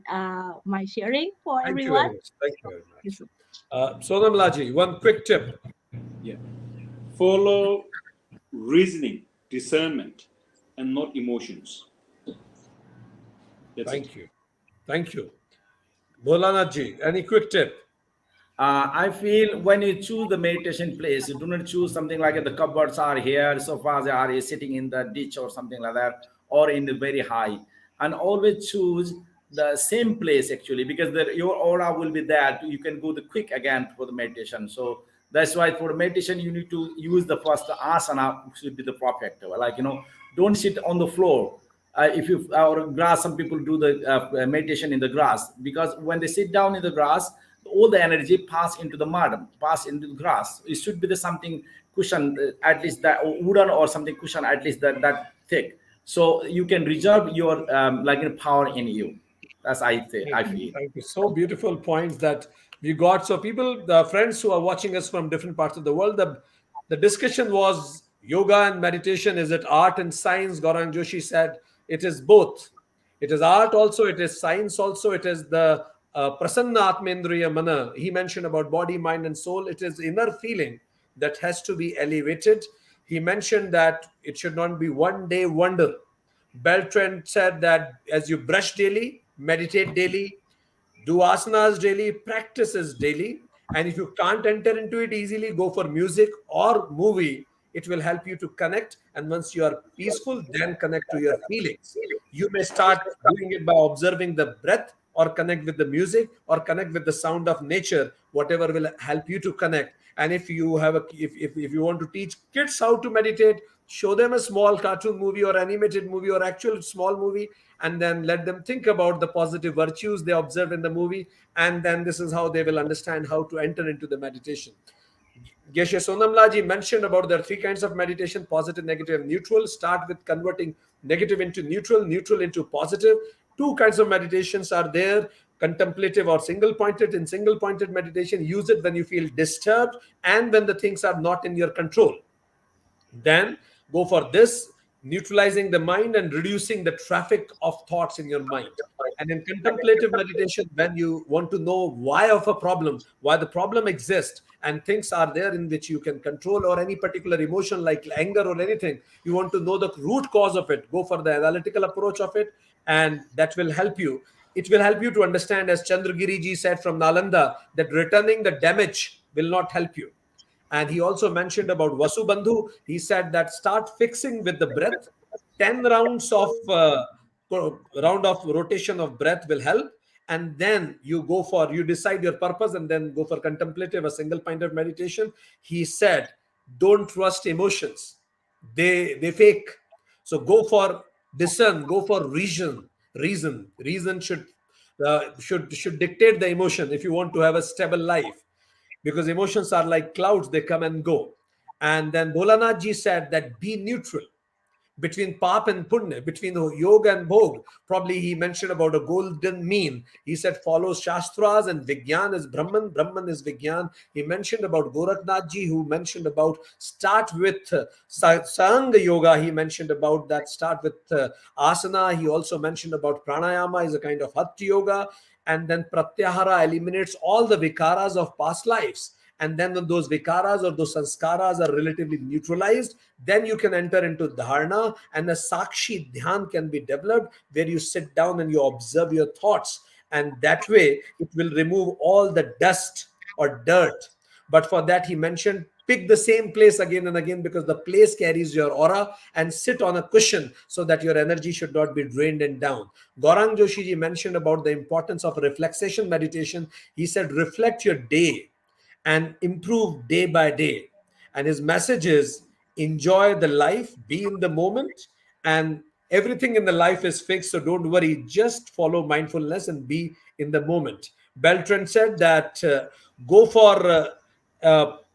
sharing for Thank you everyone. very much. Thank you very much. Sonam Laji, one quick tip. Yeah. Follow reasoning, discernment, and not emotions. That's Thank it. you. Thank you. Bholanath ji, any quick tip? I feel when you choose the meditation place, you do not choose something like the cupboards are here, sofas are sitting in the ditch or something like that, or in the very high. And always choose the same place actually, because your aura will be there. You can go the quick again for the meditation. So that's why for meditation you need to use the first asana, should be the perfect. Like don't sit on the floor. If you or grass, some people do the meditation in the grass, because when they sit down in the grass, all the energy pass into the mud, pass into the grass. It should be the something cushion, at least that wooden or something cushion, at least that thick, so you can reserve your power in you. That's I feel. Thank you. So beautiful points that we got. So people, the friends who are watching us from different parts of the world, the discussion was yoga and meditation. Is it art and science? Gaurang Joshi said it is both. It is art also. It is science also. It is the prasanna atmendriya mana. He mentioned about body, mind, and soul. It is inner feeling that has to be elevated. He mentioned that it should not be one day wonder. Beltran said that as you brush daily, meditate daily, do asanas daily, practices daily. And if you can't enter into it easily, go for music or movie. It will help you to connect. And once you are peaceful, then connect to your feelings. You may start doing it by observing the breath, or connect with the music, or connect with the sound of nature, whatever will help you to connect. And if you have if you want to teach kids how to meditate, show them a small cartoon movie or animated movie or actual small movie, and then let them think about the positive virtues they observe in the movie, and then this is how they will understand how to enter into the meditation. Geshe Sonamlaji mentioned about there are three kinds of meditation: positive, negative, and neutral. Start with converting negative into neutral, neutral into positive. Two kinds of meditations are there: contemplative or single pointed. In single pointed meditation, use it when you feel disturbed and when the things are not in your control. Then go for this, neutralizing the mind and reducing the traffic of thoughts in your mind. And in contemplative meditation, when you want to know why of a problem, why the problem exists, and things are there in which you can control, or any particular emotion like anger or anything, you want to know the root cause of it, go for the analytical approach of it, and that will help you. It will help you to understand, as Chandragiri ji said from Nalanda, that returning the damage will not help you. And he also mentioned about Vasubandhu. He said that start fixing with the breath. 10 rounds of round of rotation of breath will help. And then you decide your purpose and then go for contemplative, a single point of meditation. He said, don't trust emotions. They fake. So go for discern, go for reason. Reason should dictate the emotion if you want to have a stable life, because emotions are like clouds, they come and go. And then Bholanath ji said that be neutral. between Pap and Punya, between Yoga and Bhog. Probably he mentioned about a golden mean. He said follows Shastras and Vigyan is Brahman, Brahman is Vigyan. He mentioned about Gorakhnath ji, who mentioned about start with Sanga Yoga. He mentioned about that start with Asana. He also mentioned about Pranayama is a kind of Hatha Yoga. And then Pratyahara eliminates all the vikaras of past lives. And then when those vikaras or those sanskaras are relatively neutralized, then you can enter into dharana, and a sakshi dhyan can be developed where you sit down and you observe your thoughts. And that way it will remove all the dust or dirt. But for that, he mentioned pick the same place again and again, because the place carries your aura, and sit on a cushion so that your energy should not be drained and down. Gaurang Joshi ji mentioned about the importance of reflexation meditation. He said, reflect your day and improve day by day. And his message is enjoy the life, be in the moment, and everything in the life is fixed. So don't worry, just follow mindfulness and be in the moment. Beltrand said that go for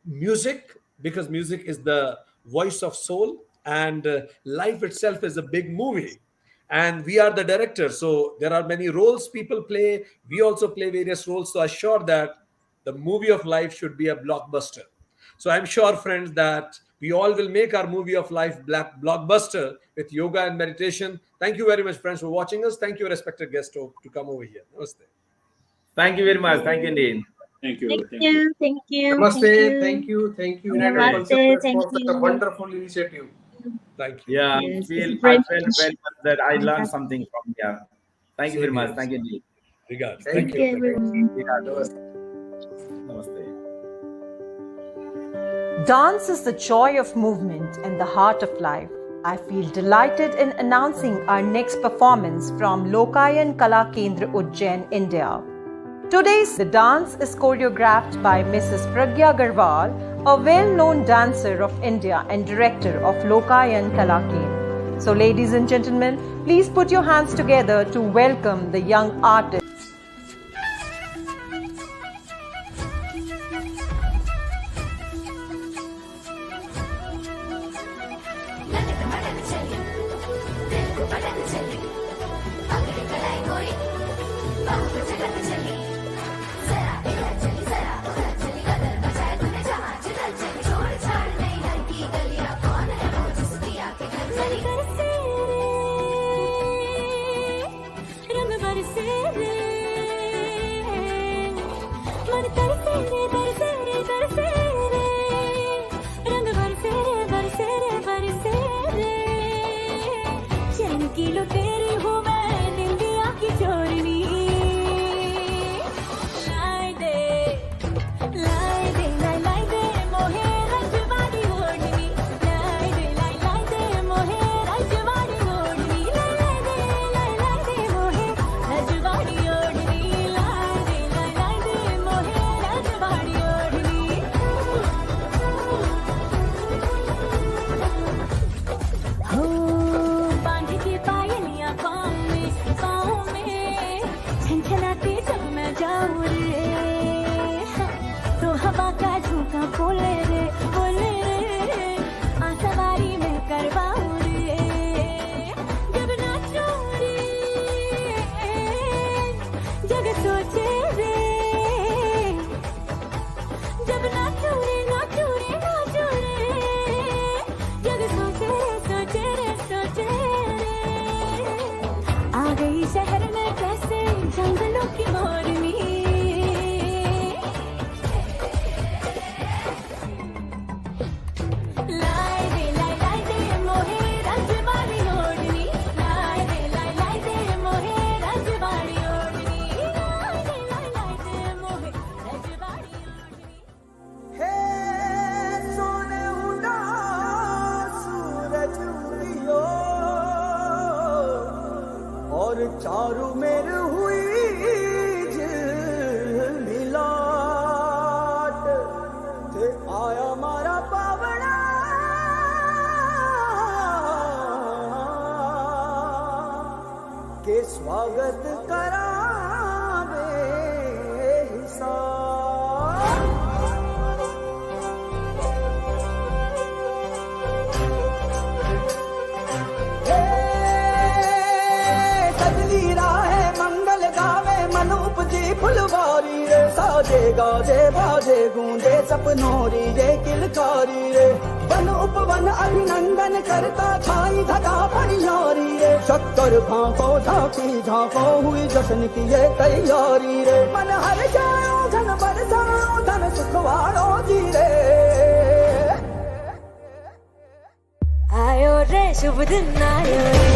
music, because music is the voice of soul, and life itself is a big movie. And we are the director. So there are many roles people play. We also play various roles. So assure that the movie of life should be a blockbuster. So I'm sure, friends, that we all will make our movie of life blockbuster with yoga and meditation. Thank you very much, friends, for watching us. Thank you, respected guest, to come over here. Namaste. Thank you very much. Thank you indeed. Thank you. Thank you. Thank you. Namaste. Thank you. United Namaste. Concepts Thank for such a you. wonderful initiative. Thank you. Yeah, Yes, I it's felt very very much that I learned something from here. Thank you very much. Thank you indeed. Regards. Thank Thank you. you, everyone. Namaste. Namaste. Dance is the joy of movement and the heart of life. I feel delighted in announcing our next performance from Lokayan Kala Kendra Ujjain, India. Today's the dance is choreographed by Mrs. Pragya Garwal, a well-known dancer of India and director of Lokayan Kala Kendra. So ladies and gentlemen, please put your hands together to welcome the young artist. बाजे गाजे बाजे गूंजे सपनों री ये किलकारी रे one उपवन अभिनंदन करता छाई धगा परियारी रे शक्कर भांको झांकी झांको हुई जश्न की ये तैयारी रे मन हर जाओ धन बरसाओ धन सुखवाड़ो जी रे आयो रे शुभ दिन आयो रे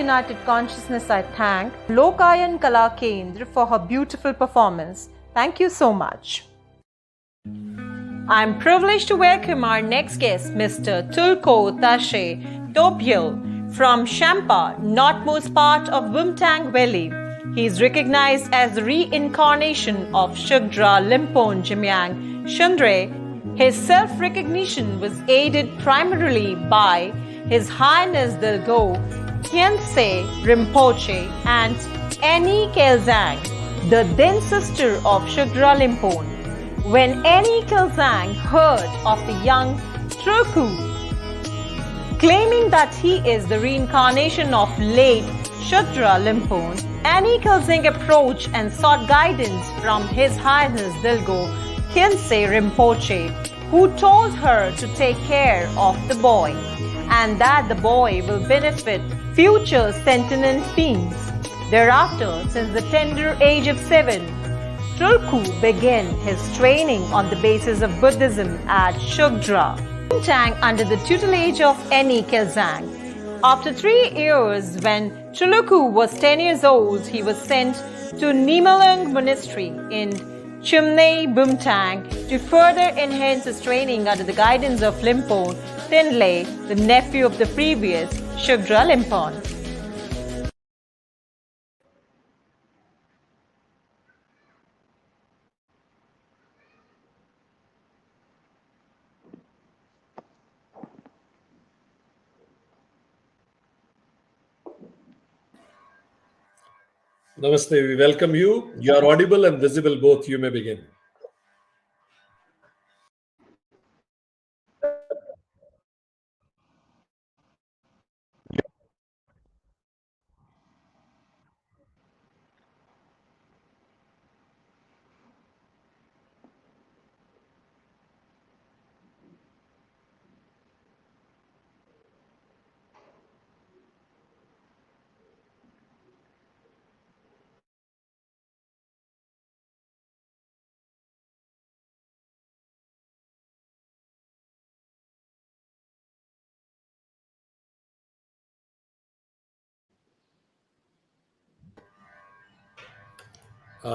United Consciousness, I thank Lokayan Kala Kendra for her beautiful performance. Thank you so much. I'm privileged to welcome our next guest, Mr. Tulko Tashe Tobyil from Shampa, northmost part of Bumtang Valley. He is recognized as the reincarnation of Shugdra Limpon Jimyang Shundre. His self-recognition was aided primarily by His Highness Dilgo Khyentse Rinpoche and Annie Kelzang, the then sister of Shugdra Limpon. When Annie Kelzang heard of the young Tulku claiming that he is the reincarnation of late Shugdra Limpon, Annie Kelzang approached and sought guidance from His Highness Dilgo Khyentse Rinpoche, who told her to take care of the boy and that the boy will benefit future sentient beings. Thereafter, since the tender age of 7, Tulku began his training on the basis of Buddhism at Shugdra Tang under the tutelage of Annie Kelzang. After 3 years, when Tulku was 10 years old, he was sent to Nimalung Monastery in Chumney Bumtang to further enhance his training under the guidance of Limpon Tenle, the nephew of the previous Shugdra Limpon. Namaste, we welcome you. You are audible and visible both. You may begin.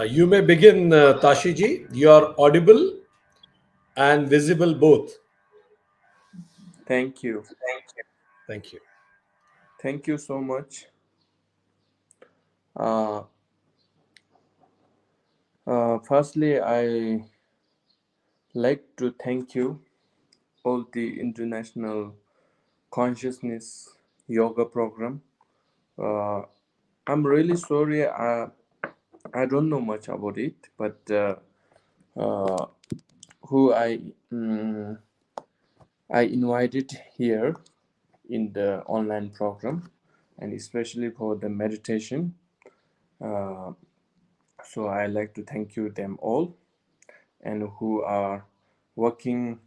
You may begin, Tashi ji. You are audible and visible both. Thank you. Thank you. Thank you so much. Uh, Firstly, I like to thank you all the International Consciousness Yoga Program. I'm really sorry. I don't know much about it, but uh, who I invited here in the online program, and especially for the meditation. So I like to thank you them all, and who are working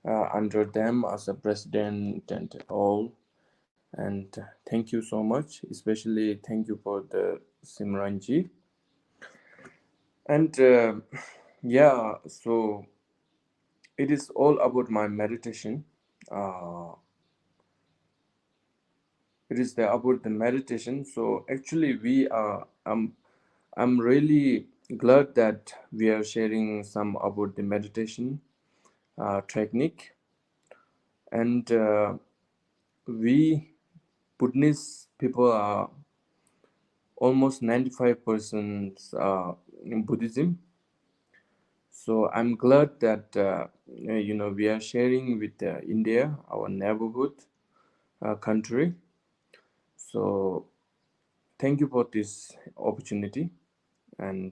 under them as a president and all. And thank you so much. Especially thank you for the Simranji. And yeah, so it is all about my meditation. It is about the meditation. So actually, we are. I'm really glad that we are sharing some about the meditation technique, and we Buddhist people are almost 95% in Buddhism. So I'm glad that we are sharing with India, our neighborhood country. So thank you for this opportunity, and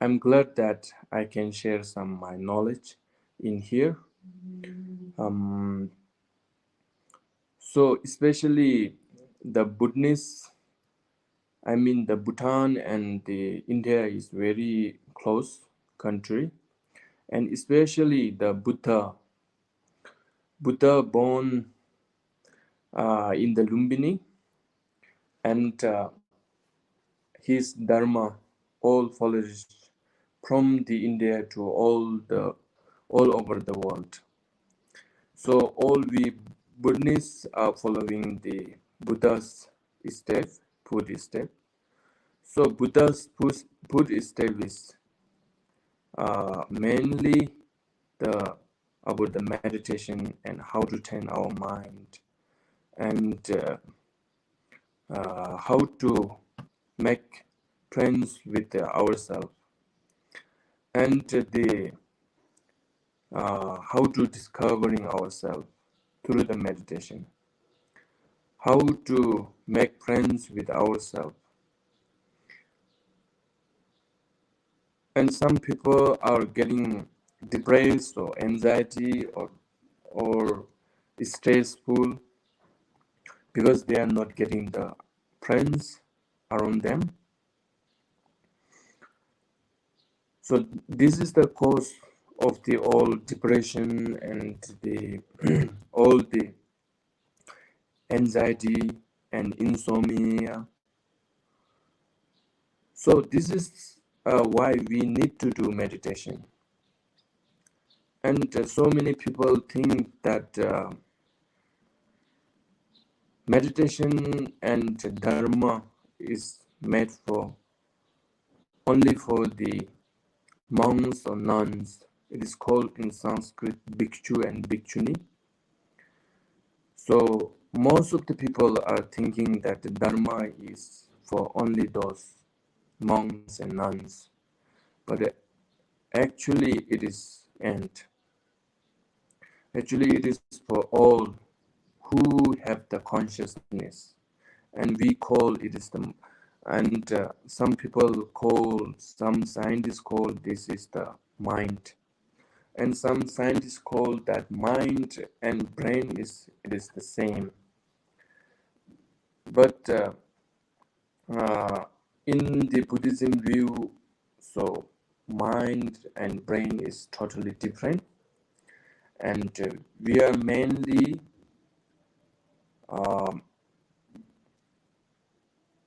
I'm glad that I can share some my knowledge in here. So especially the Buddhist, I mean the Bhutan and the India is very close country, and especially the Buddha born in the Lumbini, and his Dharma all flourished from the India to all over the world. So all we Buddhists are following the Buddha's step, food step. So Buddha's food step is mainly about the meditation and how to train our mind, and how to make friends with ourselves, and the how to discovering ourselves through the meditation, how to make friends with ourselves. And some people are getting depressed or anxiety or stressful because they are not getting the friends around them. So this is the cause of the all depression and the all the anxiety and insomnia. So this is why we need to do meditation. And so many people think that meditation and dharma is made for only for the monks or nuns. It is called in Sanskrit bhikshu and bhikshuni. So most of the people are thinking that the dharma is for only those monks and nuns, but actually it is for all who have the consciousness, and we call it is the, and some scientists call this is the mind, and some scientists call that mind and brain is the same. But in the Buddhism view, so mind and brain is totally different, and we are mainly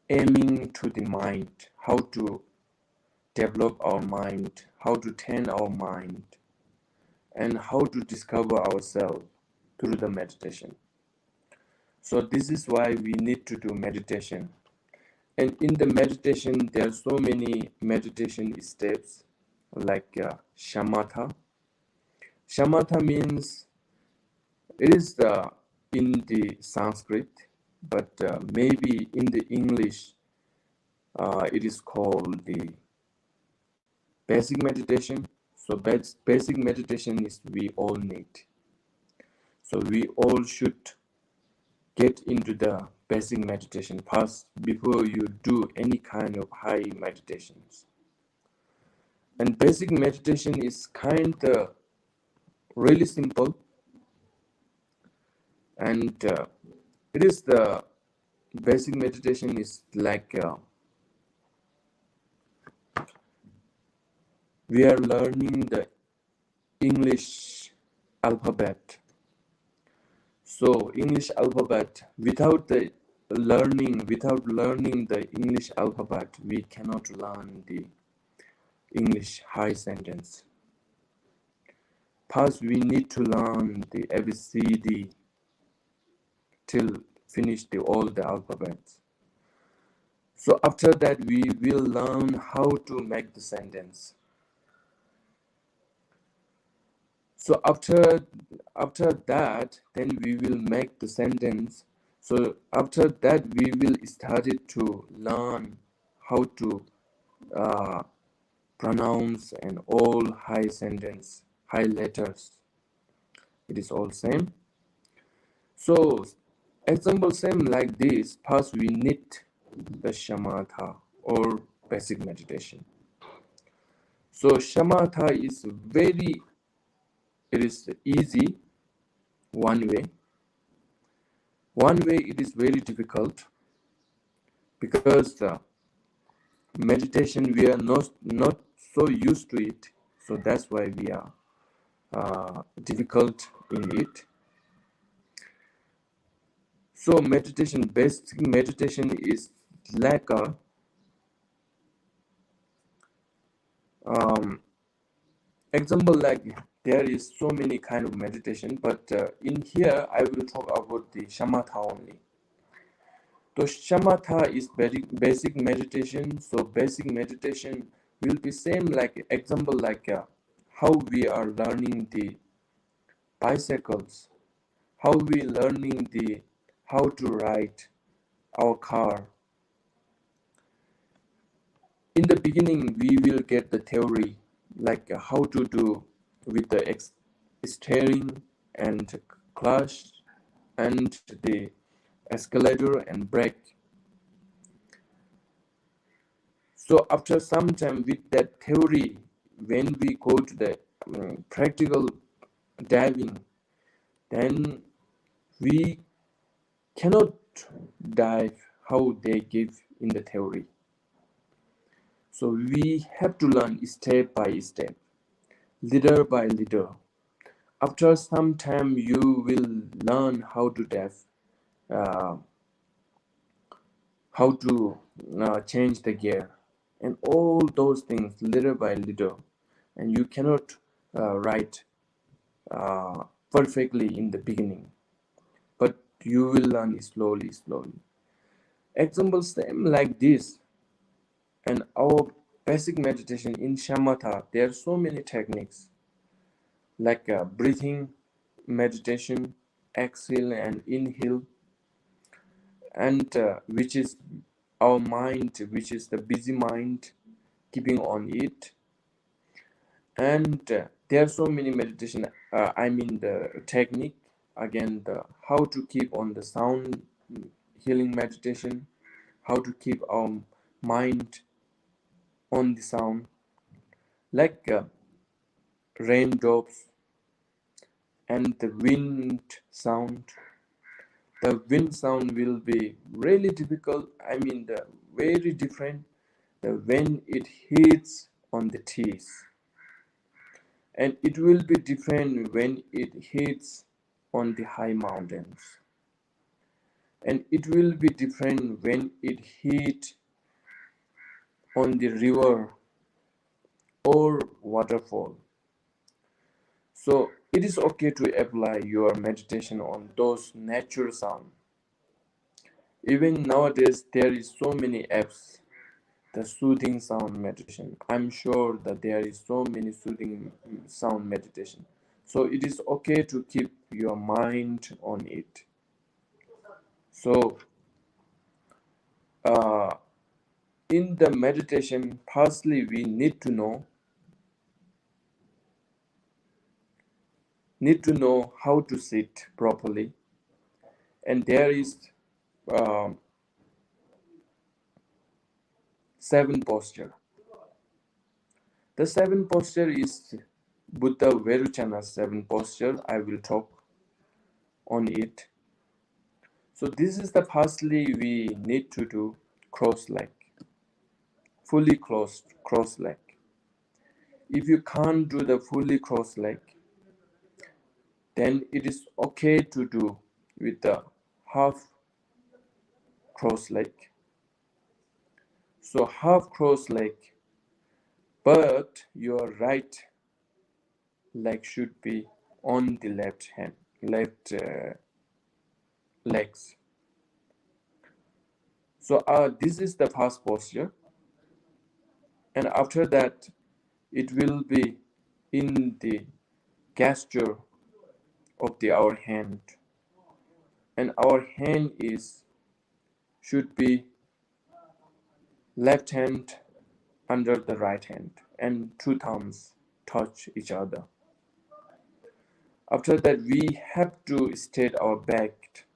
aiming to the mind, how to develop our mind, how to train our mind, and how to discover ourselves through the meditation. So this is why we need to do meditation. And in the meditation, there are so many meditation steps. like shamatha. Shamatha means, it is in the Sanskrit, but maybe in the English it is called the basic meditation. So basic meditation is we all need. So we all should get into the basic meditation first before you do any kind of high meditations. And basic meditation is kind of really simple, and it is the basic meditation is like we are learning the English alphabet. So English alphabet, without learning the English alphabet, we cannot learn the English high sentence. First, we need to learn the ABCD till finish all the alphabets. So after that, we will learn how to make the sentence. So after that, then we will make the sentence. So after that, we will start to learn how to pronounce and all high sentence, high letters. It is all same. So example same like this. First, we need the shamatha or basic meditation. So shamatha is it is easy one way. One way it is very difficult because the meditation we are not so used to it. So that's why we are difficult in it. So meditation, basic meditation is like a example, like there is so many kind of meditation, but in here I will talk about the shamatha only. So shamatha is basic meditation. So basic meditation will be same like example like how we are learning the bicycles, how we learning the how to ride our car. In the beginning, we will get the theory like how to do with the steering and clutch and the escalator and brake. So after some time with that theory, when we go to the practical diving, then we cannot dive how they give in the theory. So we have to learn step by step, leader by leader. After some time, you will learn how to dive, how to change the gear, and all those things leader by leader. And you cannot write perfectly in the beginning, but you will learn slowly. Example same like this. And our basic meditation in shamatha, there are so many techniques like breathing meditation, exhale and inhale, and which is our mind, which is the busy mind, keeping on it. And there are so many meditation, the technique, again, the how to keep on the sound healing meditation, how to keep our mind on the sound, like raindrops and the wind sound. The wind sound will be really difficult, the very different when it hits on the trees, and it will be different when it hits on the high mountains, and it will be different when it hit on the river or waterfall. So it is okay to apply your meditation on those natural sound. Even nowadays there is so many apps the soothing sound meditation. I'm sure that there is so many soothing sound meditation. So it is okay to keep your mind on it. So in the meditation, firstly we need to know how to sit properly, and there is 7 posture. The 7 posture is Buddha Veruchana's 7 posture. I will talk on it. So this is the firstly we need to do cross leg, fully closed cross leg. If you can't do the fully cross leg, then it is okay to do with the half cross leg. So half cross leg, but your right leg should be on the left legs. So this is the first posture, and after that it will be in the gesture of our hand, and our hand should be left hand under the right hand, and 2 thumbs touch each other. After that, we have to state our back.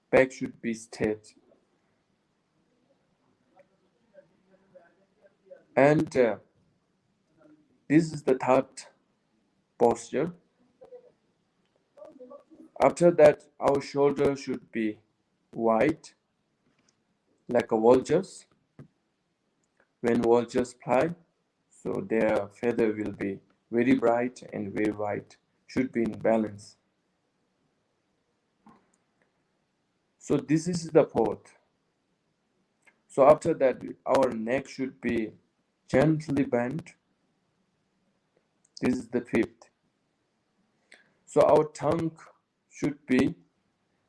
Back should be straight. And this is the third posture. After that, our shoulder should be wide, like a vultures. When vultures fly, so their feather will be very bright and very white, should be in balance. So this is the fourth. So after that, our neck should be gently bent. This is the fifth. So our tongue should be,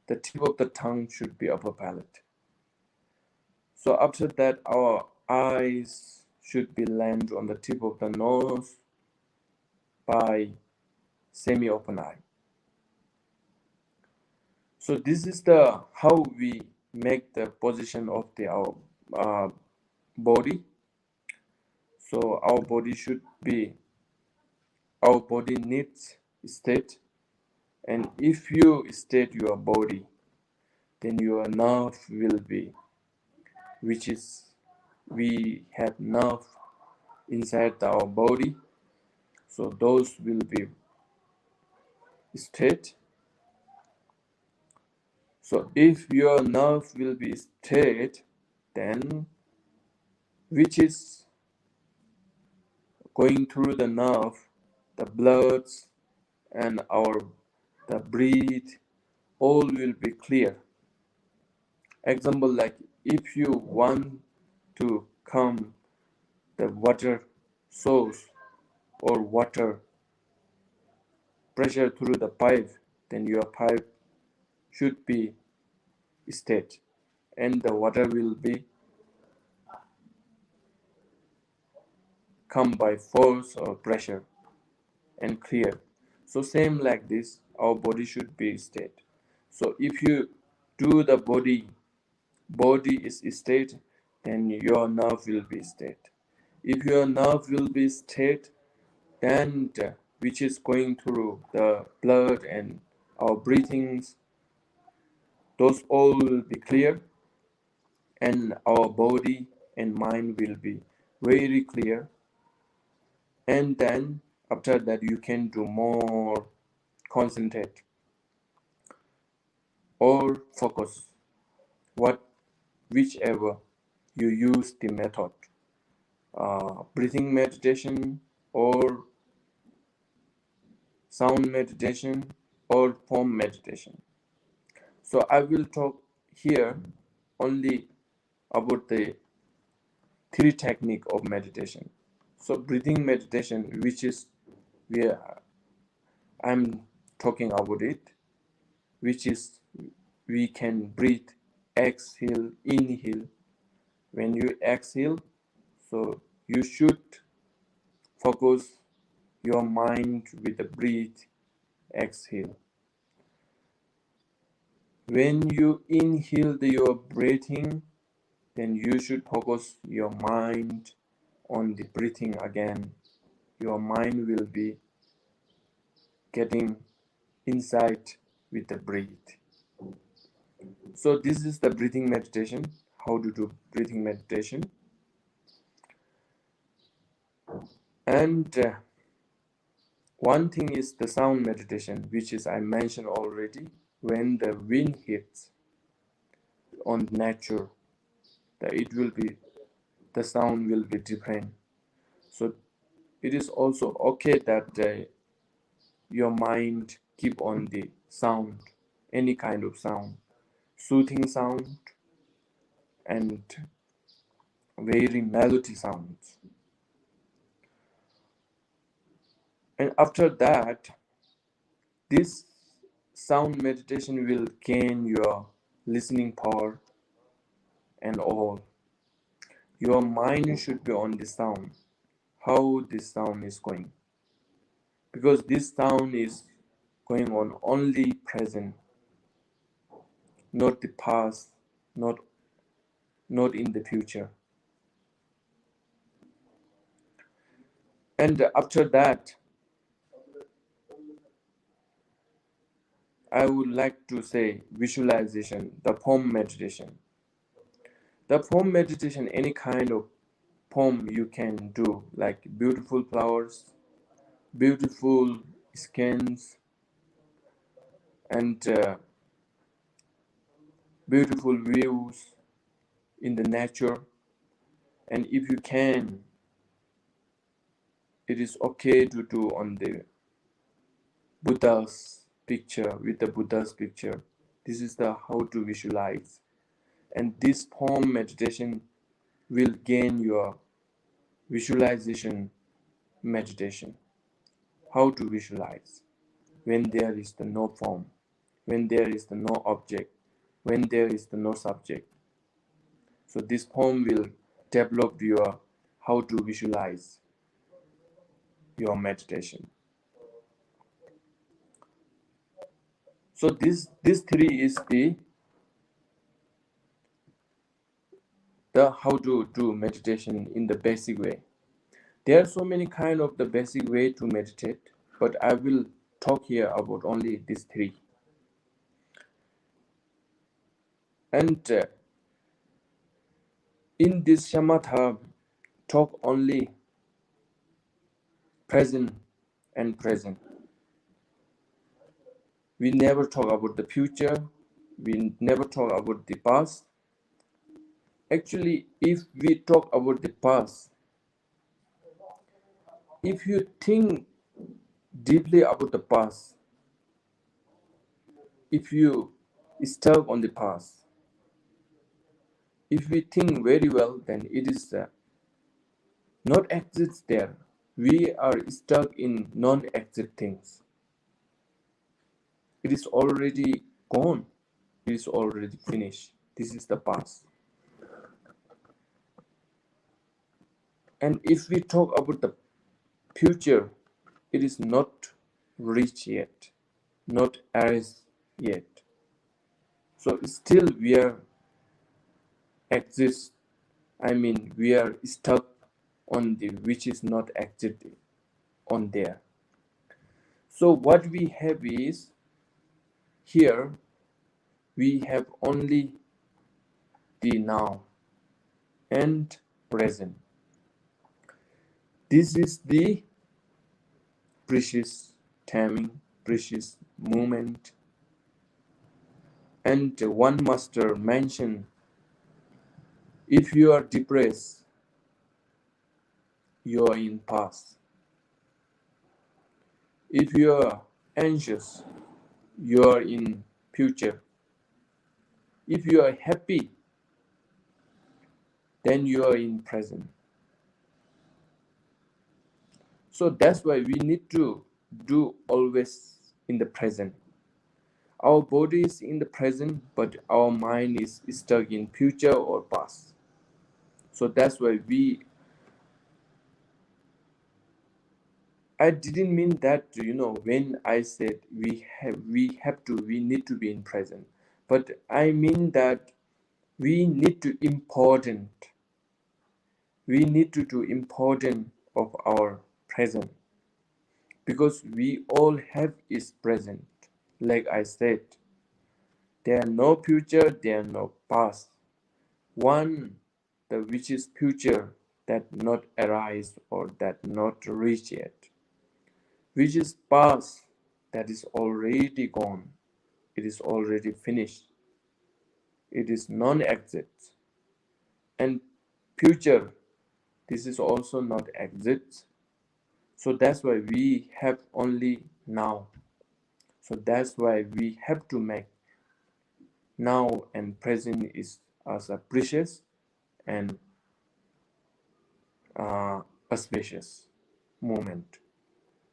the tip of the tongue should be upper palate. So after that, our eyes should be land on the tip of the nose by semi-open eye. So this is the how we make the position of our body. So our body needs state, and if you state your body, then your nerve will be, we have nerve inside our body, so those will be straight. So if your nerve will be straight, then which is going through the nerve, the bloods and the breath, all will be clear. Example, like if you want to come the water source or water pressure through the pipe, then your pipe should be straight and the water will be come by force or pressure and clear. So same like this, our body should be straight. So if you do the body is straight, then your nerve will be straight. If your nerve will be straight, then which is going through the blood and our breathings, those all will be clear, and our body and mind will be very clear. And then after that, you can do more concentrate or focus, whichever you use the method, breathing meditation or sound meditation or form meditation. So I will talk here only about the 3 technique of meditation. So breathing meditation, which is where I'm talking about it, which is we can breathe, exhale, inhale. When you exhale, So you should focus your mind with the breath, exhale. When you inhale your breathing, then you should focus your mind on the breathing again. Your mind will be getting insight with the breath. So this is the breathing meditation, how to do breathing meditation. And one thing is the sound meditation, which is I mentioned already. When the wind hits on nature, the sound will be different. So it is also okay that your mind keep on the sound, any kind of sound, soothing sound and very melody sounds. And after that, this sound meditation will gain your listening power and all. Your mind should be on the sound, how this sound is going. Because this sound is going on only present, not the past, not in the future. And after that, I would like to say visualization, the poem meditation. The poem meditation, any kind of poem you can do, like beautiful flowers, beautiful skins, and beautiful views in the nature. And if you can, it is okay to do on the Buddha's picture, with the Buddha's picture. This is the how to visualize. And this poem meditation will gain your visualization meditation. How to visualize when there is the no form, when there is the no object, when there is the no subject. So this poem will develop your how to visualize your meditation. So this three is the how to do meditation in the basic way. There are so many kind of the basic way to meditate, but I will talk here about only these three. And in this shamatha talk only present and present. We never talk about the future. We never talk about the past. Actually, if we talk about the past, if you think deeply about the past, if you stuck on the past, if we think very well, then it is not exist there. We are stuck in non-exit things. It is already gone. It is already finished. This is the past. And if we talk about the future, it is not reached yet, not as yet. So still we are exist. I mean, we are stuck on the which is not exit on there. So what we have is here we have only the now and present. This is the precious timing, precious moment. And one master mentioned, if you are depressed, you are in past. If you are anxious, you are in future. If you are happy, then you are in present. So that's why we need to do always in the present. Our body is in the present, but our mind is stuck in future or past. So that's why we I didn't mean that, when I said we need to be in present, but I mean that we need to do important of our present, because we all have is present. Like I said, there are no future, there are no past. One, the which is future, that not arise or that not reach yet, which is past, that is already gone, it is already finished, it is non-exit, and future, this is also not exit. So that's why we have only now. So that's why we have to make now and present is as a precious and auspicious moment.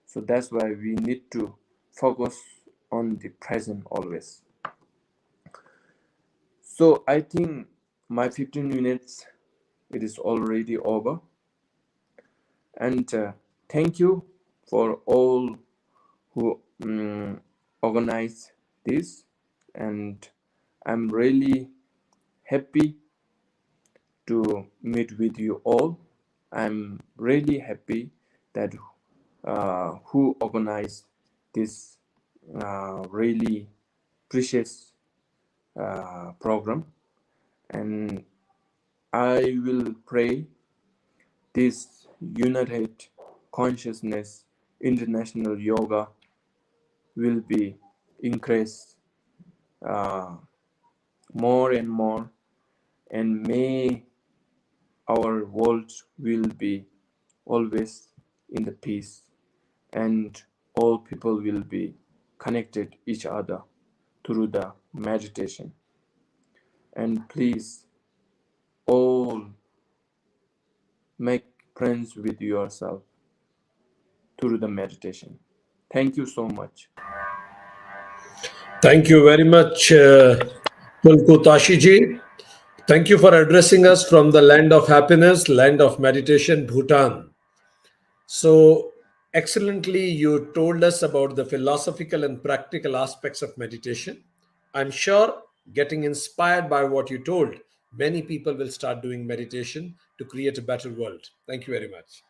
So that's why we need to focus on the present always. So I think my 15 minutes, it is already over. And thank you for all who organized this. And I'm really happy to meet with you all. I'm really happy that who organized this really precious program, and I will pray this United Consciousness International Yoga will be increased more and more, and may our world will be always in the peace, and all people will be connected each other through the meditation. And please all make friends with yourself through the meditation. Thank you so much. Thank you very much, Tulku Tashiji. Thank you for addressing us from the land of happiness, land of meditation, Bhutan. So excellently, you told us about the philosophical and practical aspects of meditation. I'm sure, getting inspired by what you told, many people will start doing meditation to create a better world. Thank you very much.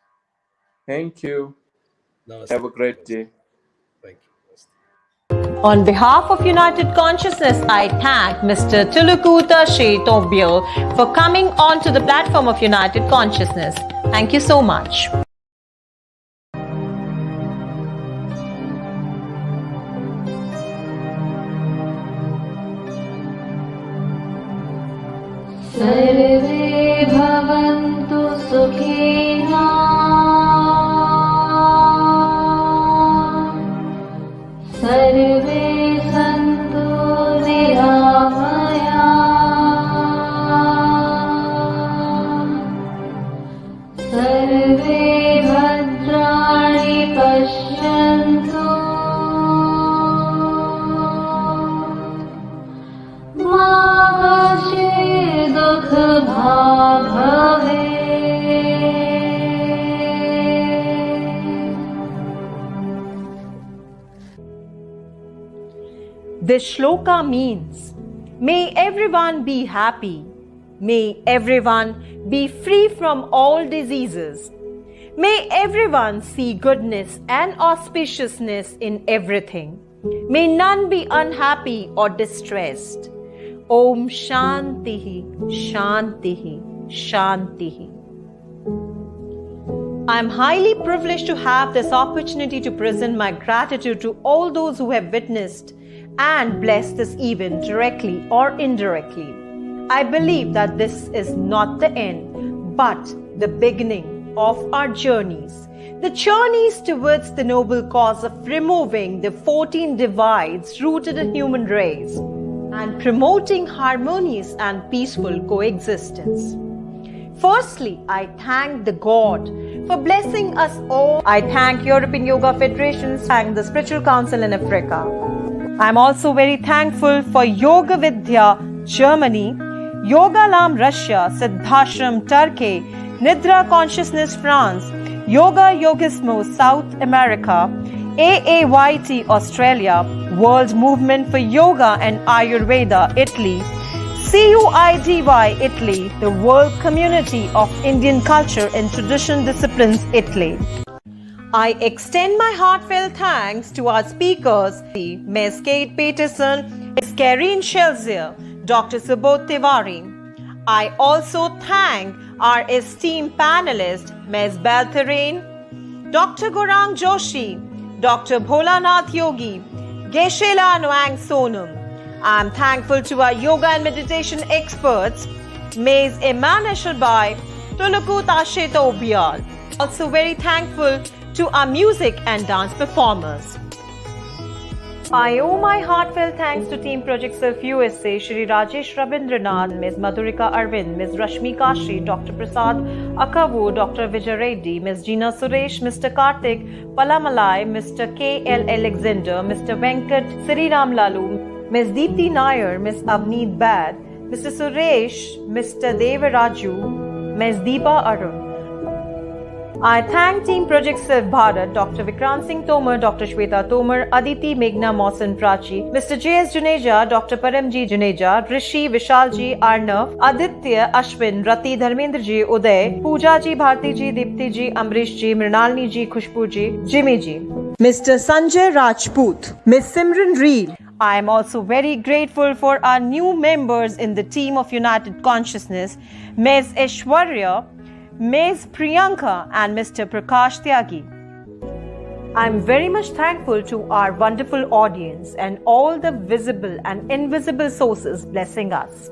Thank you. Namaste. Have a great day. Thank you. Namaste. On behalf of United Consciousness, I thank Mr. Tulukuta Shetovbio for coming on to the platform of United Consciousness. Thank you so much. सर्वे भवन्तु सुखिनः सर्वे सन्तु निरामयाः सर्वे भद्राणि पश्यन्तु मा कश्चित् दुःखभाग् भवेत्। This shloka means, may everyone be happy, may everyone be free from all diseases, may everyone see goodness and auspiciousness in everything, may none be unhappy or distressed. Om Shantihi, Shantihi, Shantihi. I am highly privileged to have this opportunity to present my gratitude to all those who have witnessed and blessed this event directly or indirectly. I believe that this is not the end, but the beginning of our journeys. The journeys towards the noble cause of removing the 14 divides rooted in human race and promoting harmonious and peaceful coexistence. Firstly, I thank the God for blessing us all. I thank European Yoga Federation, thank the Spiritual Council in Africa. I am also very thankful for Yoga Vidya, Germany, Yoga Lam, Russia, Siddhashram, Turkey, Nidra Consciousness, France, Yoga Yogismo South America, AAYT Australia, World Movement for Yoga and Ayurveda Italy, CUIDY Italy, the World Community of Indian Culture and Tradition Disciplines Italy. I extend my heartfelt thanks to our speakers, Ms. Kate Peterson, Ms. Karine Shelzier, Dr. Subodh Tiwari. I also thank our esteemed panelists, Ms. Baltharine, Dr. Gaurang Joshi, Dr. Bholanath Yogi, Geshe-la Noang Sonam. I am thankful to our yoga and meditation experts, Ms. Iman Eshelbai, Tuluku Tasheto Obial. Also very thankful to our music and dance performers. I owe my heartfelt thanks to Team Project Self USA, Shri Rajesh Rabindranath, Ms. Madhurika Arvind, Ms. Rashmi Kashi, Dr. Prasad Akavu, Dr. Vijay Reddy, Ms. Gina Suresh, Mr. Karthik Palamalai, Mr. K.L. Alexander, Mr. Venkat Sriram Lalu, Ms. Deepthi Nair, Ms. Avneet Bad, Mr. Suresh, Mr. Devaraju, Ms. Deepa Arun. I thank Team Project Self Bharat, Dr. Vikrant Singh Tomar, Dr. Shweta Tomar, Aditi Meghna Mausan Prachi, Mr. J.S. Juneja, Dr. Paramji Juneja, Rishi Vishalji Arnav, Aditya Ashwin, Rati Dharmendra Ji Uday, Pooja Ji, Bharti Ji, Dipti Ji, Amrish Ji, Mrinalini Ji, Khushbu Ji, Jimmy Ji, Mr. Sanjay Rajput, Ms. Simran Reel. I am also very grateful for our new members in the team of United Consciousness, Ms. Aishwarya, Ms. Priyanka and Mr. Prakash Tyagi. I am very much thankful to our wonderful audience and all the visible and invisible sources blessing us.